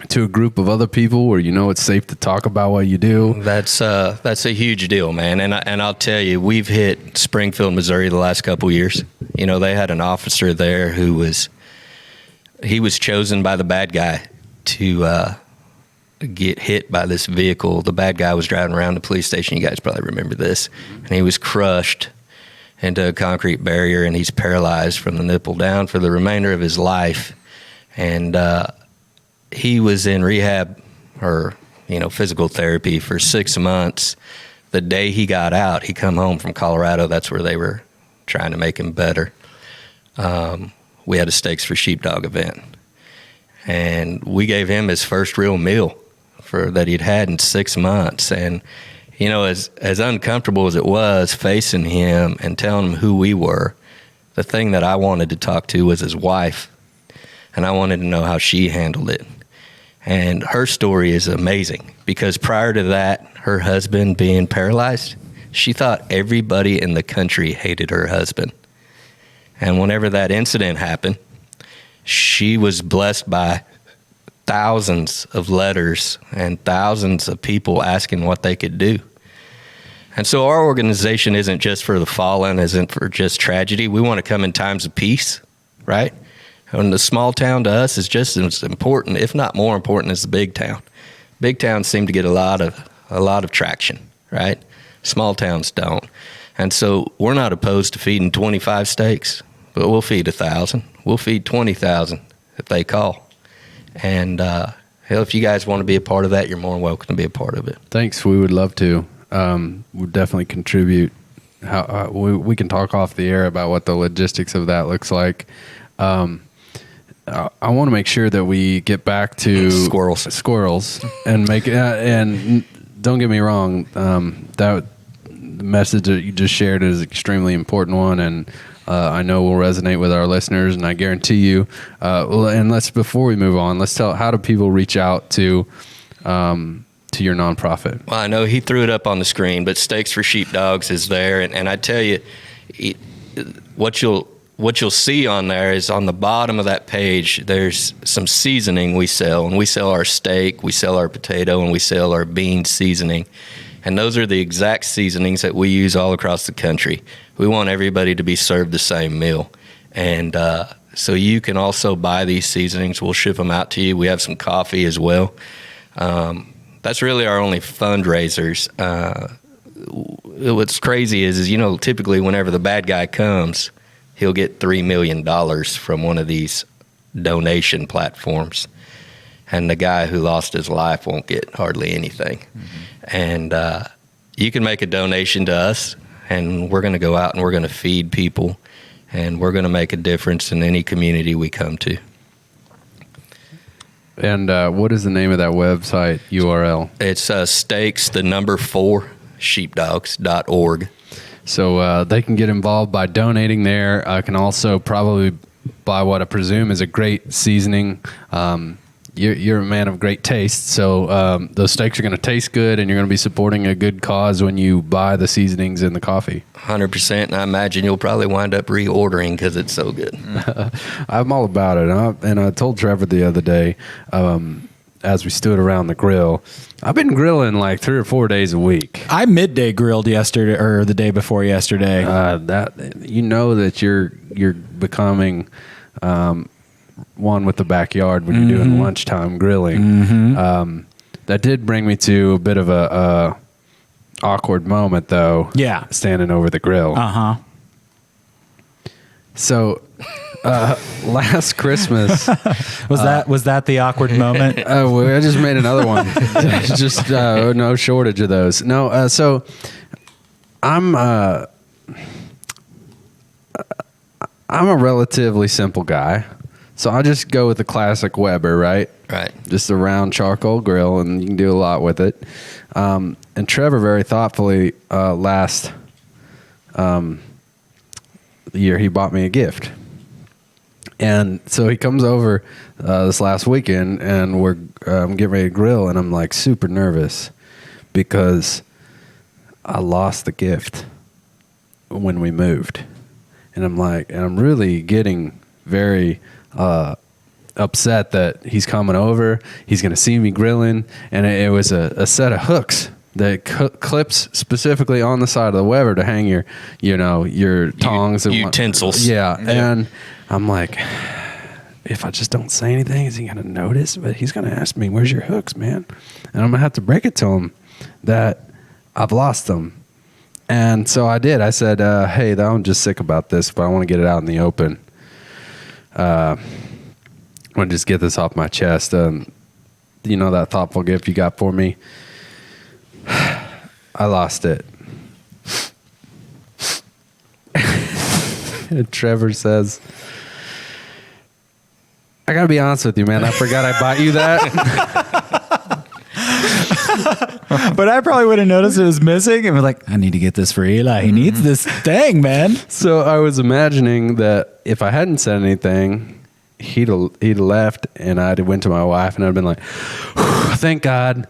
S2: to a group of other people where it's safe to talk about what you do. That's
S19: a huge deal, man. And I'll tell you, we've hit Springfield, Missouri the last couple years. They had an officer there who was chosen by the bad guy to get hit by this vehicle. The bad guy was driving around the police station. You guys probably remember this. And he was crushed into a concrete barrier, and he's paralyzed from the nipple down for the remainder of his life. And he was in rehab or, physical therapy for 6 months. The day he got out, he come home from Colorado. That's where they were trying to make him better. We had a Steaks for Sheepdog event, and we gave him his first real meal that he'd had in 6 months. And, as uncomfortable as it was facing him and telling him who we were, the thing that I wanted to talk to was his wife, and I wanted to know how she handled it. And her story is amazing, because prior to that, her husband being paralyzed, she thought everybody in the country hated her husband. And whenever that incident happened, she was blessed by thousands of letters and thousands of people asking what they could do. And so our organization isn't just for the fallen, isn't for just tragedy. We want to come in times of peace, right? And the small town to us is just as important, if not more important, as the big town. Big towns seem to get a lot of traction, right? Small towns don't. And so we're not opposed to feeding 25 steaks, but we'll feed 1,000. We'll feed 20,000 if they call. And hell, if you guys want to be a part of that, you're more than welcome to be a part of it.
S2: Thanks. We would love to. We'll definitely contribute. How we can talk off the air about what the logistics of that looks like. I want to make sure that we get back to squirrels and make it. And don't get me wrong, that the message that you just shared is an extremely important one, and I know will resonate with our listeners. And I guarantee you. And before we move on, let's tell how do people reach out to your nonprofit?
S19: Well, I know he threw it up on the screen, but Steaks for Sheepdogs is there, and I tell you, what you'll see on there is on the bottom of that page, there's some seasoning we sell, and we sell our steak, we sell our potato, and we sell our bean seasoning. And those are the exact seasonings that we use all across the country. We want everybody to be served the same meal. And so you can also buy these seasonings. We'll ship them out to you. We have some coffee as well. That's really our only fundraisers. What's crazy is, typically whenever the bad guy comes, he'll get $3 million from one of these donation platforms. And the guy who lost his life won't get hardly anything. Mm-hmm. And you can make a donation to us, and we're going to go out and we're going to feed people, and we're going to make a difference in any community we come to.
S2: And what is the name of that website URL?
S19: It's steaks, 4, sheepdogs.org.
S2: So they can get involved by donating there. I can also probably buy what I presume is a great seasoning. You're a man of great taste, so those steaks are going to taste good, and you're going to be supporting a good cause when you buy the seasonings and the coffee.
S19: 100%, and I imagine you'll probably wind up reordering because it's so good.
S2: I'm all about it, and I told Trevor the other day, as we stood around the grill, I've been grilling like 3 or 4 days a week.
S3: I midday grilled yesterday or the day before yesterday.
S2: That you're becoming one with the backyard when you're doing lunchtime grilling. Mm-hmm. That did bring me to a bit of a awkward moment, though.
S3: Yeah,
S2: standing over the grill. So. Last Christmas
S3: was that the awkward moment?
S2: I just made another one. Just no shortage of those. No, so I'm a relatively simple guy, so I just go with the classic Weber, right?
S19: Right.
S2: Just a round charcoal grill, and you can do a lot with it. And Trevor very thoughtfully last year he bought me a gift. And so he comes over this last weekend, and we're getting ready to grill, and I'm like super nervous because I lost the gift when we moved, and I'm really getting very upset that he's coming over. He's going to see me grilling, and it was a set of hooks that clips specifically on the side of the Weber to hang your tongs and
S19: utensils.
S2: Yeah, and I'm like, if I just don't say anything, is he going to notice? But he's going to ask me, where's your hooks, man? And I'm going to have to break it to him that I've lost them. And so I did. I said, hey, I'm just sick about this, but I want to get it out in the open. I want to just get this off my chest. That thoughtful gift you got for me? I lost it. And Trevor says, I gotta be honest with you, man. I forgot I bought you that.
S3: But I probably would have noticed it was missing and was like, I need to get this for Eli. He needs this thing, man.
S2: So I was imagining that if I hadn't said anything, he'd left, and I'd went to my wife, and I'd been like, thank God.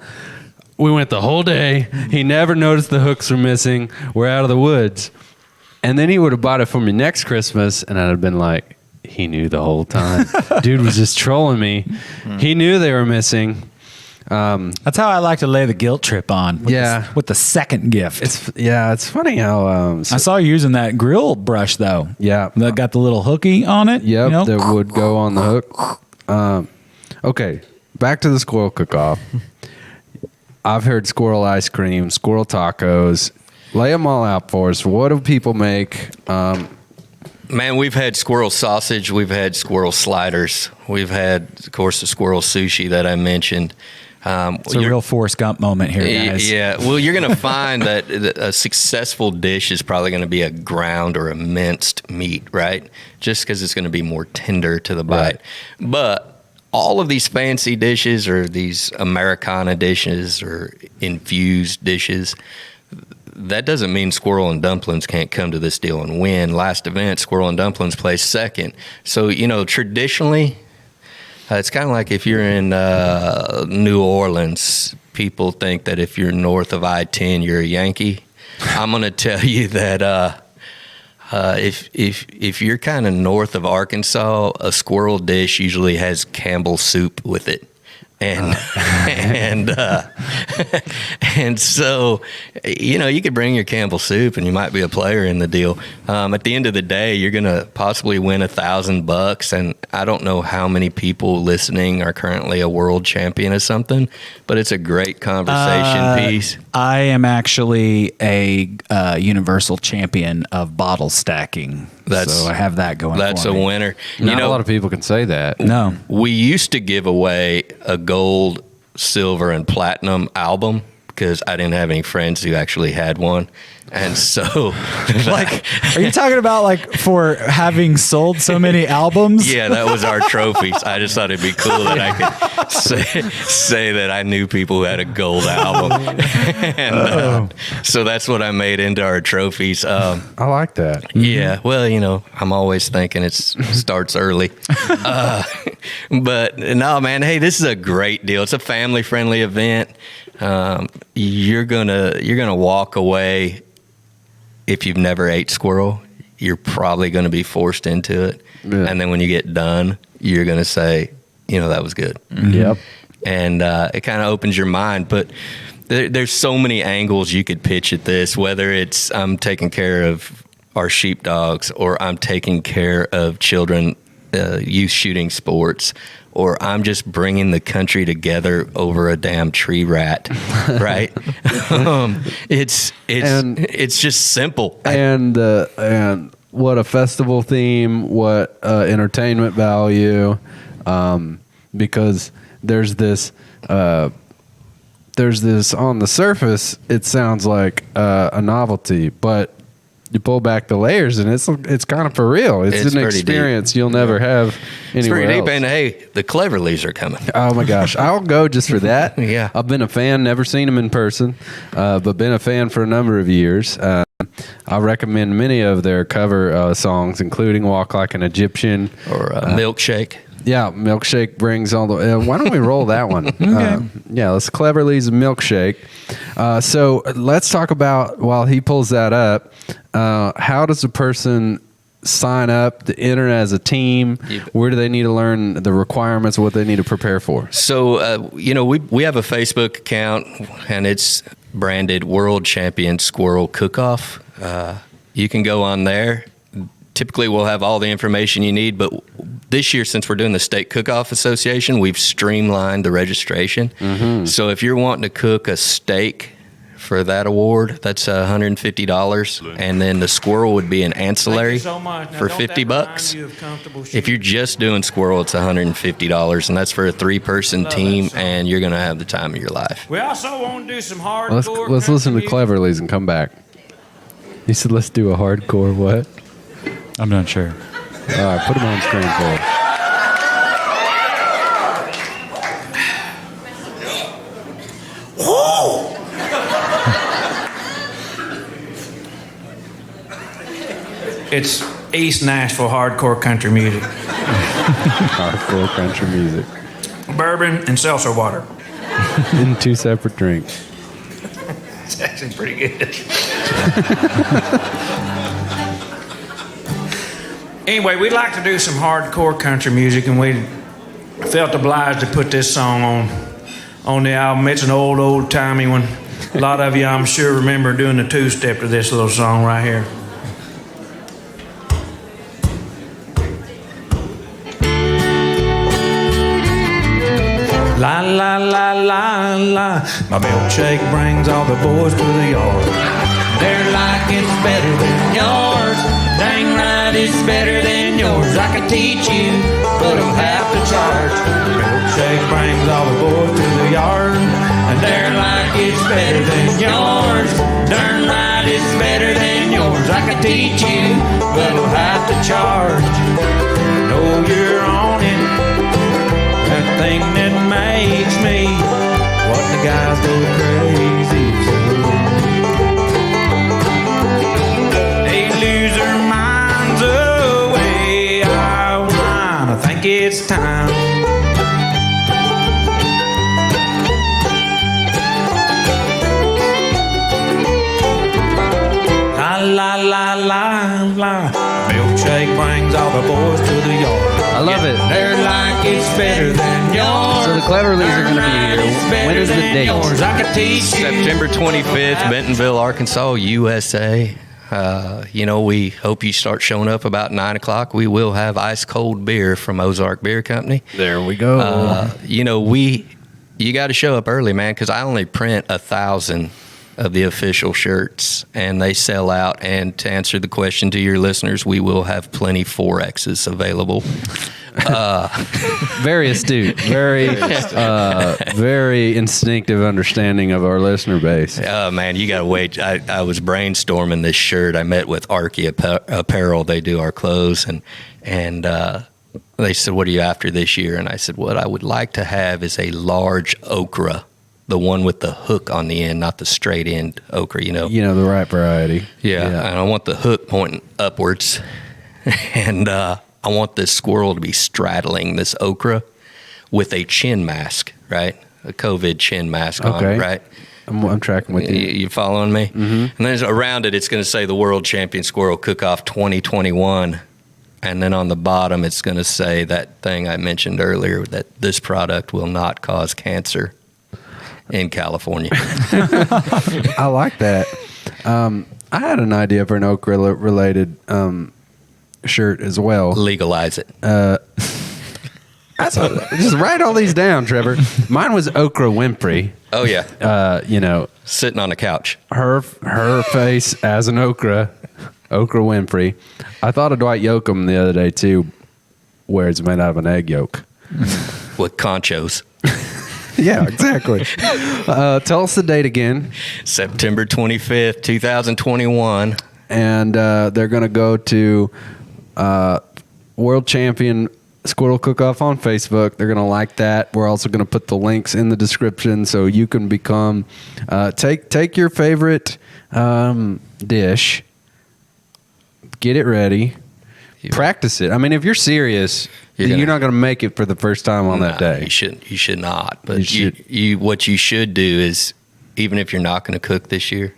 S2: We went the whole day. He never noticed the hooks were missing. We're out of the woods. And then he would have bought it for me next Christmas, and I'd have been like, he knew the whole time. Dude was just trolling me. He knew they were missing.
S3: That's how I like to lay the guilt trip on. With the second gift.
S2: It's funny how
S3: I saw you using that grill brush though.
S2: Yeah,
S3: that got the little hooky on it.
S2: Yep, that would go on the hook. Okay, back to the squirrel cook-off. I've heard squirrel ice cream, squirrel tacos. Lay them all out for us. What do people make?
S19: Man, we've had squirrel sausage. We've had squirrel sliders. We've had, of course, the squirrel sushi that I mentioned.
S3: It's a real Forrest Gump moment here, guys.
S19: Yeah. Well, you're going to find that a successful dish is probably going to be a ground or a minced meat, right? Just because it's going to be more tender to the bite. Right. But all of these fancy dishes or these Americana dishes or infused dishes, that doesn't mean Squirrel and Dumplings can't come to this deal and win. Last event, Squirrel and Dumplings placed second. So, traditionally, it's kind of like if you're in New Orleans, people think that if you're north of I-10, you're a Yankee. I'm going to tell you that if you're kind of north of Arkansas, a squirrel dish usually has Campbell's soup with it. And so, you could bring your Campbell soup and you might be a player in the deal. At the end of the day, you're going to possibly win $1,000. And I don't know how many people listening are currently a world champion or something, but it's a great conversation piece.
S3: I am actually a universal champion of bottle stacking. So I have that going.
S19: That's
S3: for
S19: a
S3: me.
S19: winner.
S2: Not a lot of people can say that.
S3: No.
S19: We used to give away a gold, silver, and platinum album because I didn't have any friends who actually had one. And so,
S3: are you talking about for having sold so many albums?
S19: Yeah, that was our trophies. I just thought it'd be cool that I could say that I knew people who had a gold album. And so that's what I made into our trophies.
S2: I like that.
S19: Yeah, well, I'm always thinking it starts early. But no, man, hey, this is a great deal. It's a family-friendly event. You're gonna walk away. If you've never ate squirrel, you're probably going to be forced into it. Yeah. And then when you get done, you're going to say, that was good.
S2: Mm-hmm. Yep.
S19: And it kind of opens your mind. But there's so many angles you could pitch at this, whether it's I'm taking care of our sheepdogs or I'm taking care of children, youth shooting sports, or I'm just bringing the country together over a damn tree rat, right? It's just simple.
S2: And what a festival theme, what entertainment value, because there's this on the surface, it sounds like a novelty, but you pull back the layers and it's kind of for real. It's an experience you'll never have anywhere
S19: it's pretty
S2: else.
S19: Deep. And hey, the Cleverleys are coming.
S2: Oh my gosh, I'll go just for that.
S19: Yeah,
S2: I've been a fan, never seen them in person, but been a fan for a number of years. I recommend many of their cover songs, including "Walk Like an Egyptian"
S19: or "Milkshake."
S2: Yeah, Milkshake brings all the... why don't we roll that one?
S3: Okay.
S2: Let's Cleverly's Milkshake. So let's talk about, while he pulls that up, how does a person sign up to enter as a team? Where do they need to learn the requirements, what they need to prepare for?
S19: So, we have a Facebook account, and it's branded World Championship Squirrel Cook-Off. You can go on there. Typically, we'll have all the information you need, but this year, since we're doing the State Cook-Off Association, we've streamlined the registration. Mm-hmm. So if you're wanting to cook a steak for that award, that's $150, and then the squirrel would be an ancillary for $50. If you're just doing squirrel, it's $150, and that's for a 3-person team, and you're going to have the time of your life.
S11: We also want to do some hardcore.
S2: Let's listen to Cleverly's and come back. He said, "Let's do a hardcore what?"
S3: I'm not sure.
S2: All right, put him on screen for us.
S11: Whoa! It's East Nashville hardcore country music.
S2: Hardcore country music.
S11: Bourbon and seltzer water.
S2: In 2 separate drinks.
S11: It's actually pretty good. Anyway, we'd like to do some hardcore country music, and we felt obliged to put this song on the album. It's an old timey one. A lot of you, I'm sure, remember doing the two-step to this little song right here. La la la la la, my milkshake brings all the boys to the yard. Their like it's better than yours. Dang right, it's better than yours. I could teach you, but I'll have to charge. Milkshake brings all the boys to the yard, and their like it's better than yours. Darn right, it's better than yours. I could teach you, but I'll have to charge. Know you're on it. That thing that makes me what the guys go crazy for. They lose their minds away. I think it's time. La la la la. Milkshake brings all the boys to the yard.
S2: I love it.
S11: They're like it's better than yours.
S2: So the Cleverleys are going to be here. When is the date?
S11: I could teach
S19: September 25th, Bentonville, Arkansas, USA. We hope you start showing up about 9 o'clock. We will have ice cold beer from Ozark Beer Company.
S2: There we go.
S19: You got to show up early, man, because I only print 1,000 of the official shirts, and they sell out. And to answer the question to your listeners, we will have plenty 4Xs available.
S2: Very astute, very instinctive understanding of our listener base.
S19: Oh man, you gotta wait. I was brainstorming this shirt. I met with Archie Apparel. They do our clothes, and they said, "What are you after this year?" And I said, "What I would like to have is a large okra." The one with the hook on the end, not the straight end okra,
S2: the right variety.
S19: Yeah, and I want the hook pointing upwards. And I want this squirrel to be straddling this okra with a chin mask, right? A COVID chin mask on, right?
S2: I'm tracking with you.
S19: You following me? Mm-hmm. And then around it, it's going to say the World Champion Squirrel Cook-Off 2021. And then on the bottom, it's going to say that thing I mentioned earlier, that this product will not cause cancer in California.
S2: I like that. I had an idea for an okra related shirt as well.
S19: Legalize it.
S2: Just write all these down, Trevor. Mine was Okra Winfrey.
S19: Oh yeah. Sitting on the couch.
S2: Her face as an okra Winfrey. I thought of Dwight Yoakam the other day too, where it's made out of an egg yolk
S19: with conchos.
S2: Yeah, exactly. Tell us the date again.
S19: September 25th, 2021.
S2: And they're going to go to World Champion Squirrel Cook-Off on Facebook. They're going to like that. We're also going to put the links in the description so you can become, take your favorite dish, get it ready, practice it. I mean, if you're serious, you're not going to make it for the first time on that day.
S19: You should not. But what you should do is, even if you're not going to cook this year,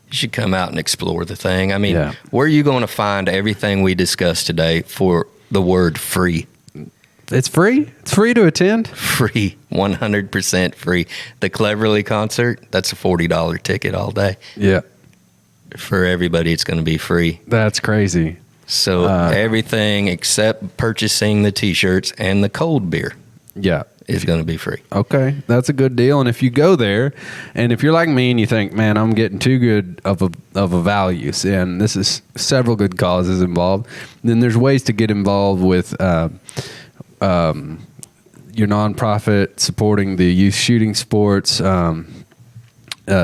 S19: you should come out and explore the thing. I mean, where are you going to find everything we discussed today for the word free?
S2: It's free? It's free to attend?
S19: Free. 100% free. The Cleverly concert, that's a $40 ticket all day.
S2: Yeah.
S19: For everybody, it's going to be free.
S2: That's crazy.
S19: So everything except purchasing the T-shirts and the cold beer is going to be free.
S2: Okay, that's a good deal. And if you go there, and if you're like me and you think, man, I'm getting too good of a value, and this is several good causes involved, then there's ways to get involved with your nonprofit supporting the youth shooting sports.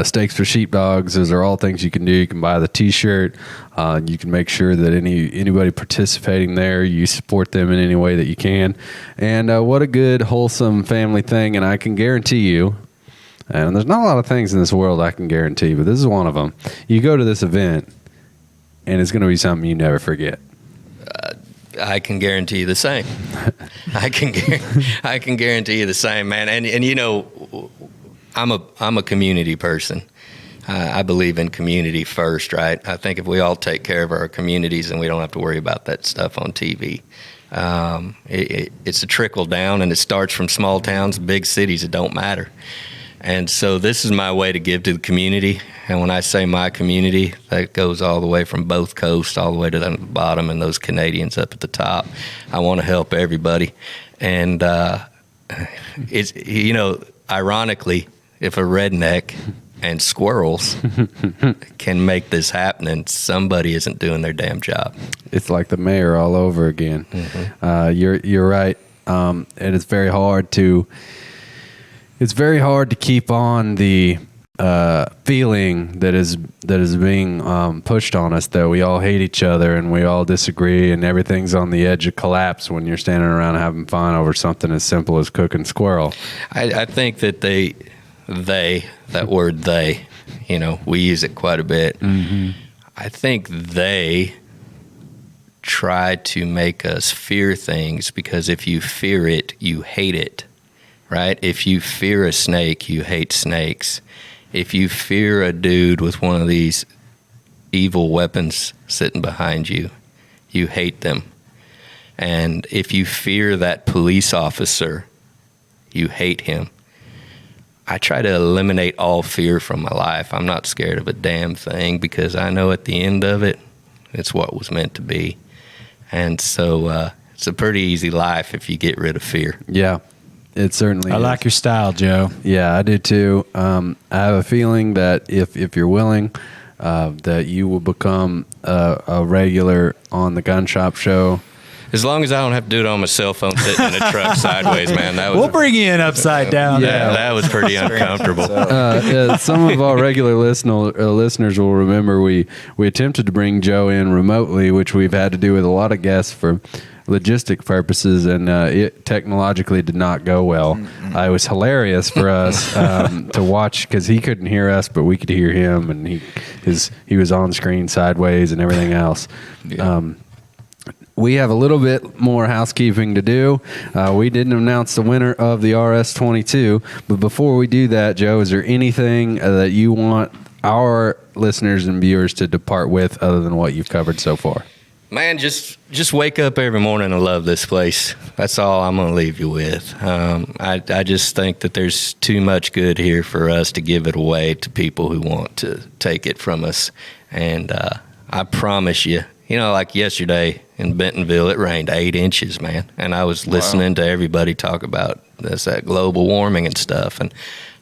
S2: Stakes for Sheepdogs. Those are all things you can do. You can buy the T-shirt. You can make sure that anybody participating there, you support them in any way that you can. And what a good, wholesome family thing. And I can guarantee you, and there's not a lot of things in this world I can guarantee, but this is one of them. You go to this event, and it's going to be something you never forget.
S19: I can guarantee you the same. I can guarantee you the same, man. And I'm a community person. I believe in community first, right? I think if we all take care of our communities, and we don't have to worry about that stuff on TV. It's a trickle down, and it starts from small towns, big cities. It don't matter. And so this is my way to give to the community. And when I say my community, that goes all the way from both coasts, all the way to the bottom, and those Canadians up at the top. I want to help everybody. And it's, you know, ironically, if a redneck and squirrels can make this happen, and somebody isn't doing their damn job.
S2: It's like the mayor all over again. You're right. And it's very hard to keep on the feeling that is being pushed on us, that we all hate each other and we all disagree and everything's on the edge of collapse when you're standing around having fun over something as simple as cooking squirrel.
S19: I think that that word they, you know, we use it quite a bit. I think they try to make us fear things, because if you fear it, you hate it, right? If you fear a snake, you hate snakes. If you fear a dude with one of these evil weapons sitting behind you, you hate them. And if you fear that police officer, you hate him. I try to eliminate all fear from my life. I'm not scared of a damn thing, because I know at the end of it, it's what was meant to be. And so it's a pretty easy life if you get rid of fear.
S2: Yeah, it certainly
S3: I
S2: is.
S3: like your style, Joe.
S2: Yeah, I do too. I have a feeling that if you're willing, that you will become a regular on the Gun Shop Show.
S19: As long as I don't have to do it on my cell phone sitting in a truck sideways, man.
S3: We'll bring you in upside down.
S19: Yeah, that was pretty uncomfortable.
S2: Some of our regular listeners will remember we attempted to bring Joe in remotely, which we've had to do with a lot of guests for logistic purposes, and it technologically did not go well. It was hilarious for us to watch, because he couldn't hear us, but we could hear him, and he was on screen sideways and everything else. We have a little bit more housekeeping to do. We didn't announce the winner of the RS-22, but before we do that, Joe, is there anything that you want our listeners and viewers to depart with other than what you've covered so far?
S19: Man, just wake up every morning and love this place. That's all I'm going to leave you with. I just think that there's too much good here for us to give it away to people who want to take it from us. And I promise you, you know, like yesterday in Bentonville, it rained 8 inches, man. And I was listening to everybody talk about that global warming and stuff. And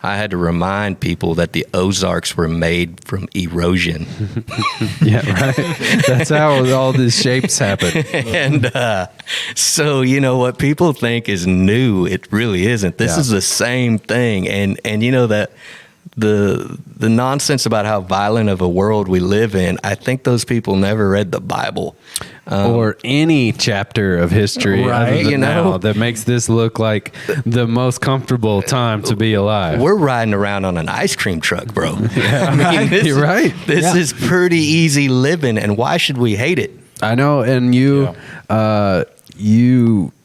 S19: I had to remind people that the Ozarks were made from erosion.
S2: Yeah, right. That's how all these shapes happen.
S19: And so, you know, what people think is new, it really isn't. This is the same thing. And you know, that the nonsense about how violent of a world we live in, I think those people never read the Bible.
S2: Or any chapter of history,
S19: right?
S2: Other than now, that makes this look like the most comfortable time to be alive.
S19: We're riding around on an ice cream truck, bro.
S2: Yeah,
S19: I mean,
S2: you're right.
S19: This is pretty easy living, and why should we hate it?
S2: I know, and you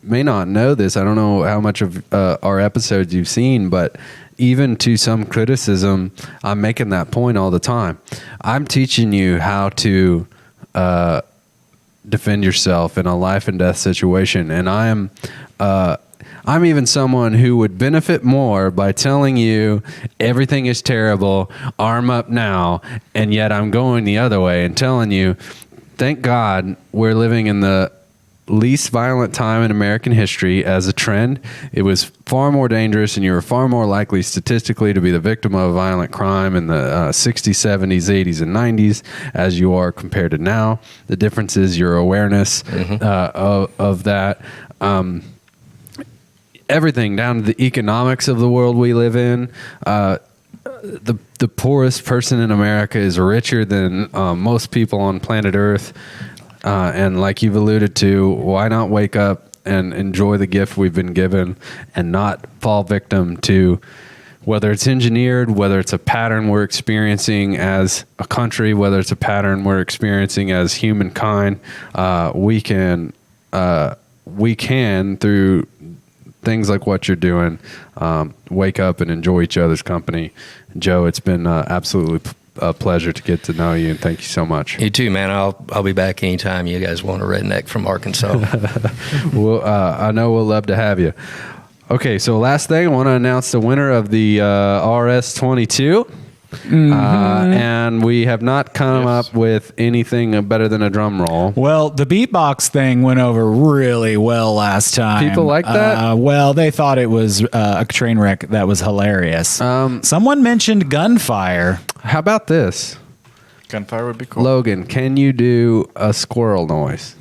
S2: may not know this. I don't know how much of our episodes you've seen, but even to some criticism, I'm making that point all the time. I'm teaching you how to defend yourself in a life and death situation, and I'm even someone who would benefit more by telling you everything is terrible, arm up now, and yet I'm going the other way and telling you, thank God we're living in the least violent time in American history. As a trend, it was far more dangerous, and you were far more likely statistically to be the victim of violent crime in the 60s, 70s, 80s, and 90s as you are compared to now. The difference is your awareness of that. Everything down to the economics of the world we live in. The poorest person in America is richer than most people on planet Earth. And like you've alluded to, why not wake up and enjoy the gift we've been given and not fall victim to whether it's engineered, whether it's a pattern we're experiencing as a country, whether it's a pattern we're experiencing as humankind. We can through things like what you're doing, wake up and enjoy each other's company. Joe, it's been absolutely a pleasure to get to know you, and thank you so much.
S19: You too, man. I'll be back anytime you guys want a redneck from Arkansas.
S2: Well, I know we'll love to have you. Okay, so last thing, I want to announce the winner of the RS22. And we have not come up with anything better than a drum roll.
S3: Well, the beatbox thing went over really well last time.
S2: People like that?
S3: Well, they thought it was a train wreck that was hilarious. Someone mentioned gunfire.
S2: How about this?
S5: Gunfire would be cool.
S2: Logan, can you do a squirrel noise?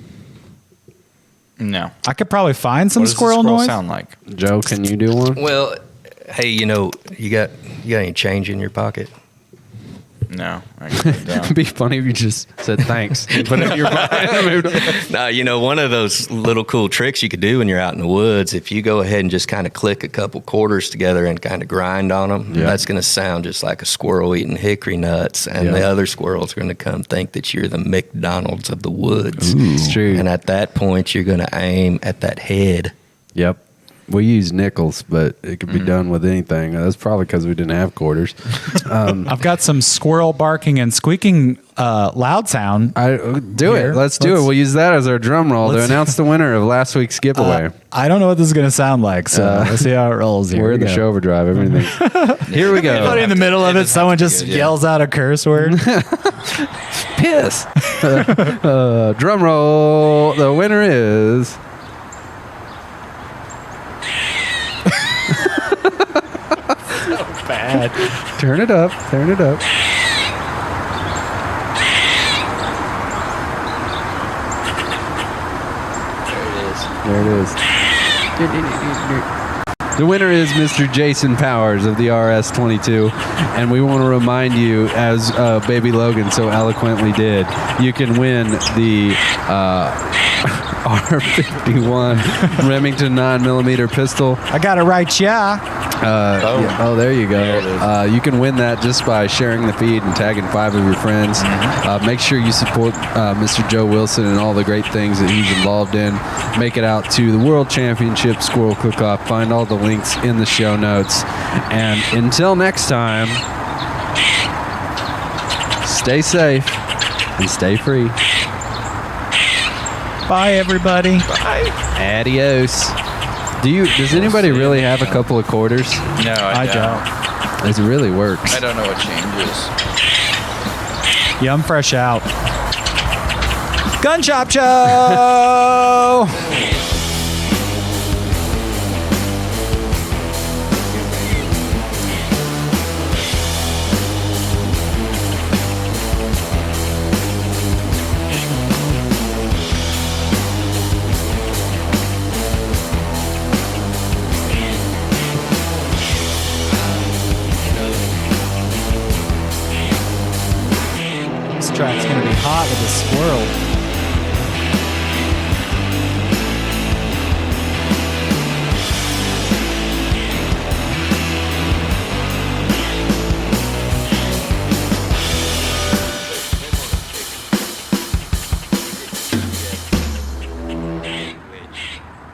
S5: No.
S3: I could probably find some
S5: What does
S3: squirrel
S5: the squirrel
S3: noise.
S5: sound like?
S2: Joe, can you do one?
S19: Well, hey, you got any change in your pocket?
S5: No, I can put it down.
S2: It'd be funny if you just said thanks. But if you're
S19: No, one of those little cool tricks you could do when you're out in the woods, if you go ahead and just kind of click a couple quarters together and kind of grind on them, that's going to sound just like a squirrel eating hickory nuts. And the other squirrels are going to come think that you're the McDonald's of the woods.
S2: Ooh. It's true.
S19: And at that point, you're going to aim at that head.
S2: Yep. We use nickels, but it could be done with anything. That's probably because we didn't have quarters.
S3: I've got some squirrel barking and squeaking loud sound.
S2: Do it. Let's do it. We'll use that as our drum roll to announce the winner of last week's giveaway.
S3: I don't know what this is going to sound like, so let's see how it rolls here.
S2: We're in the show overdrive. Everything. Here we go.
S3: But in the middle of it, someone just yells out a curse word.
S2: Piss. Drum roll. The winner is...
S3: Bad.
S2: Turn it up. Turn it up. There it is. The winner is Mr. Jason Powers of the RS22, and we want to remind you, as Baby Logan so eloquently did, you can win the R51 Remington 9mm pistol.
S3: I got it right, yeah.
S2: Oh, there you go. You can win that just by sharing the feed and tagging 5 of your friends. Make sure you support Mr. Joe Wilson and all the great things that he's involved in. Make it out to the World Championship Squirrel Cook-Off. Find all the links in the show notes. And until next time, stay safe and stay free.
S3: Bye, everybody.
S5: Bye.
S2: Adios. Does anybody really have a couple of quarters?
S5: No, I don't.
S2: It really works.
S5: I don't know what changes.
S3: Yeah, I'm fresh out. Gun Shop Show! This track's gonna be hot with a squirrel.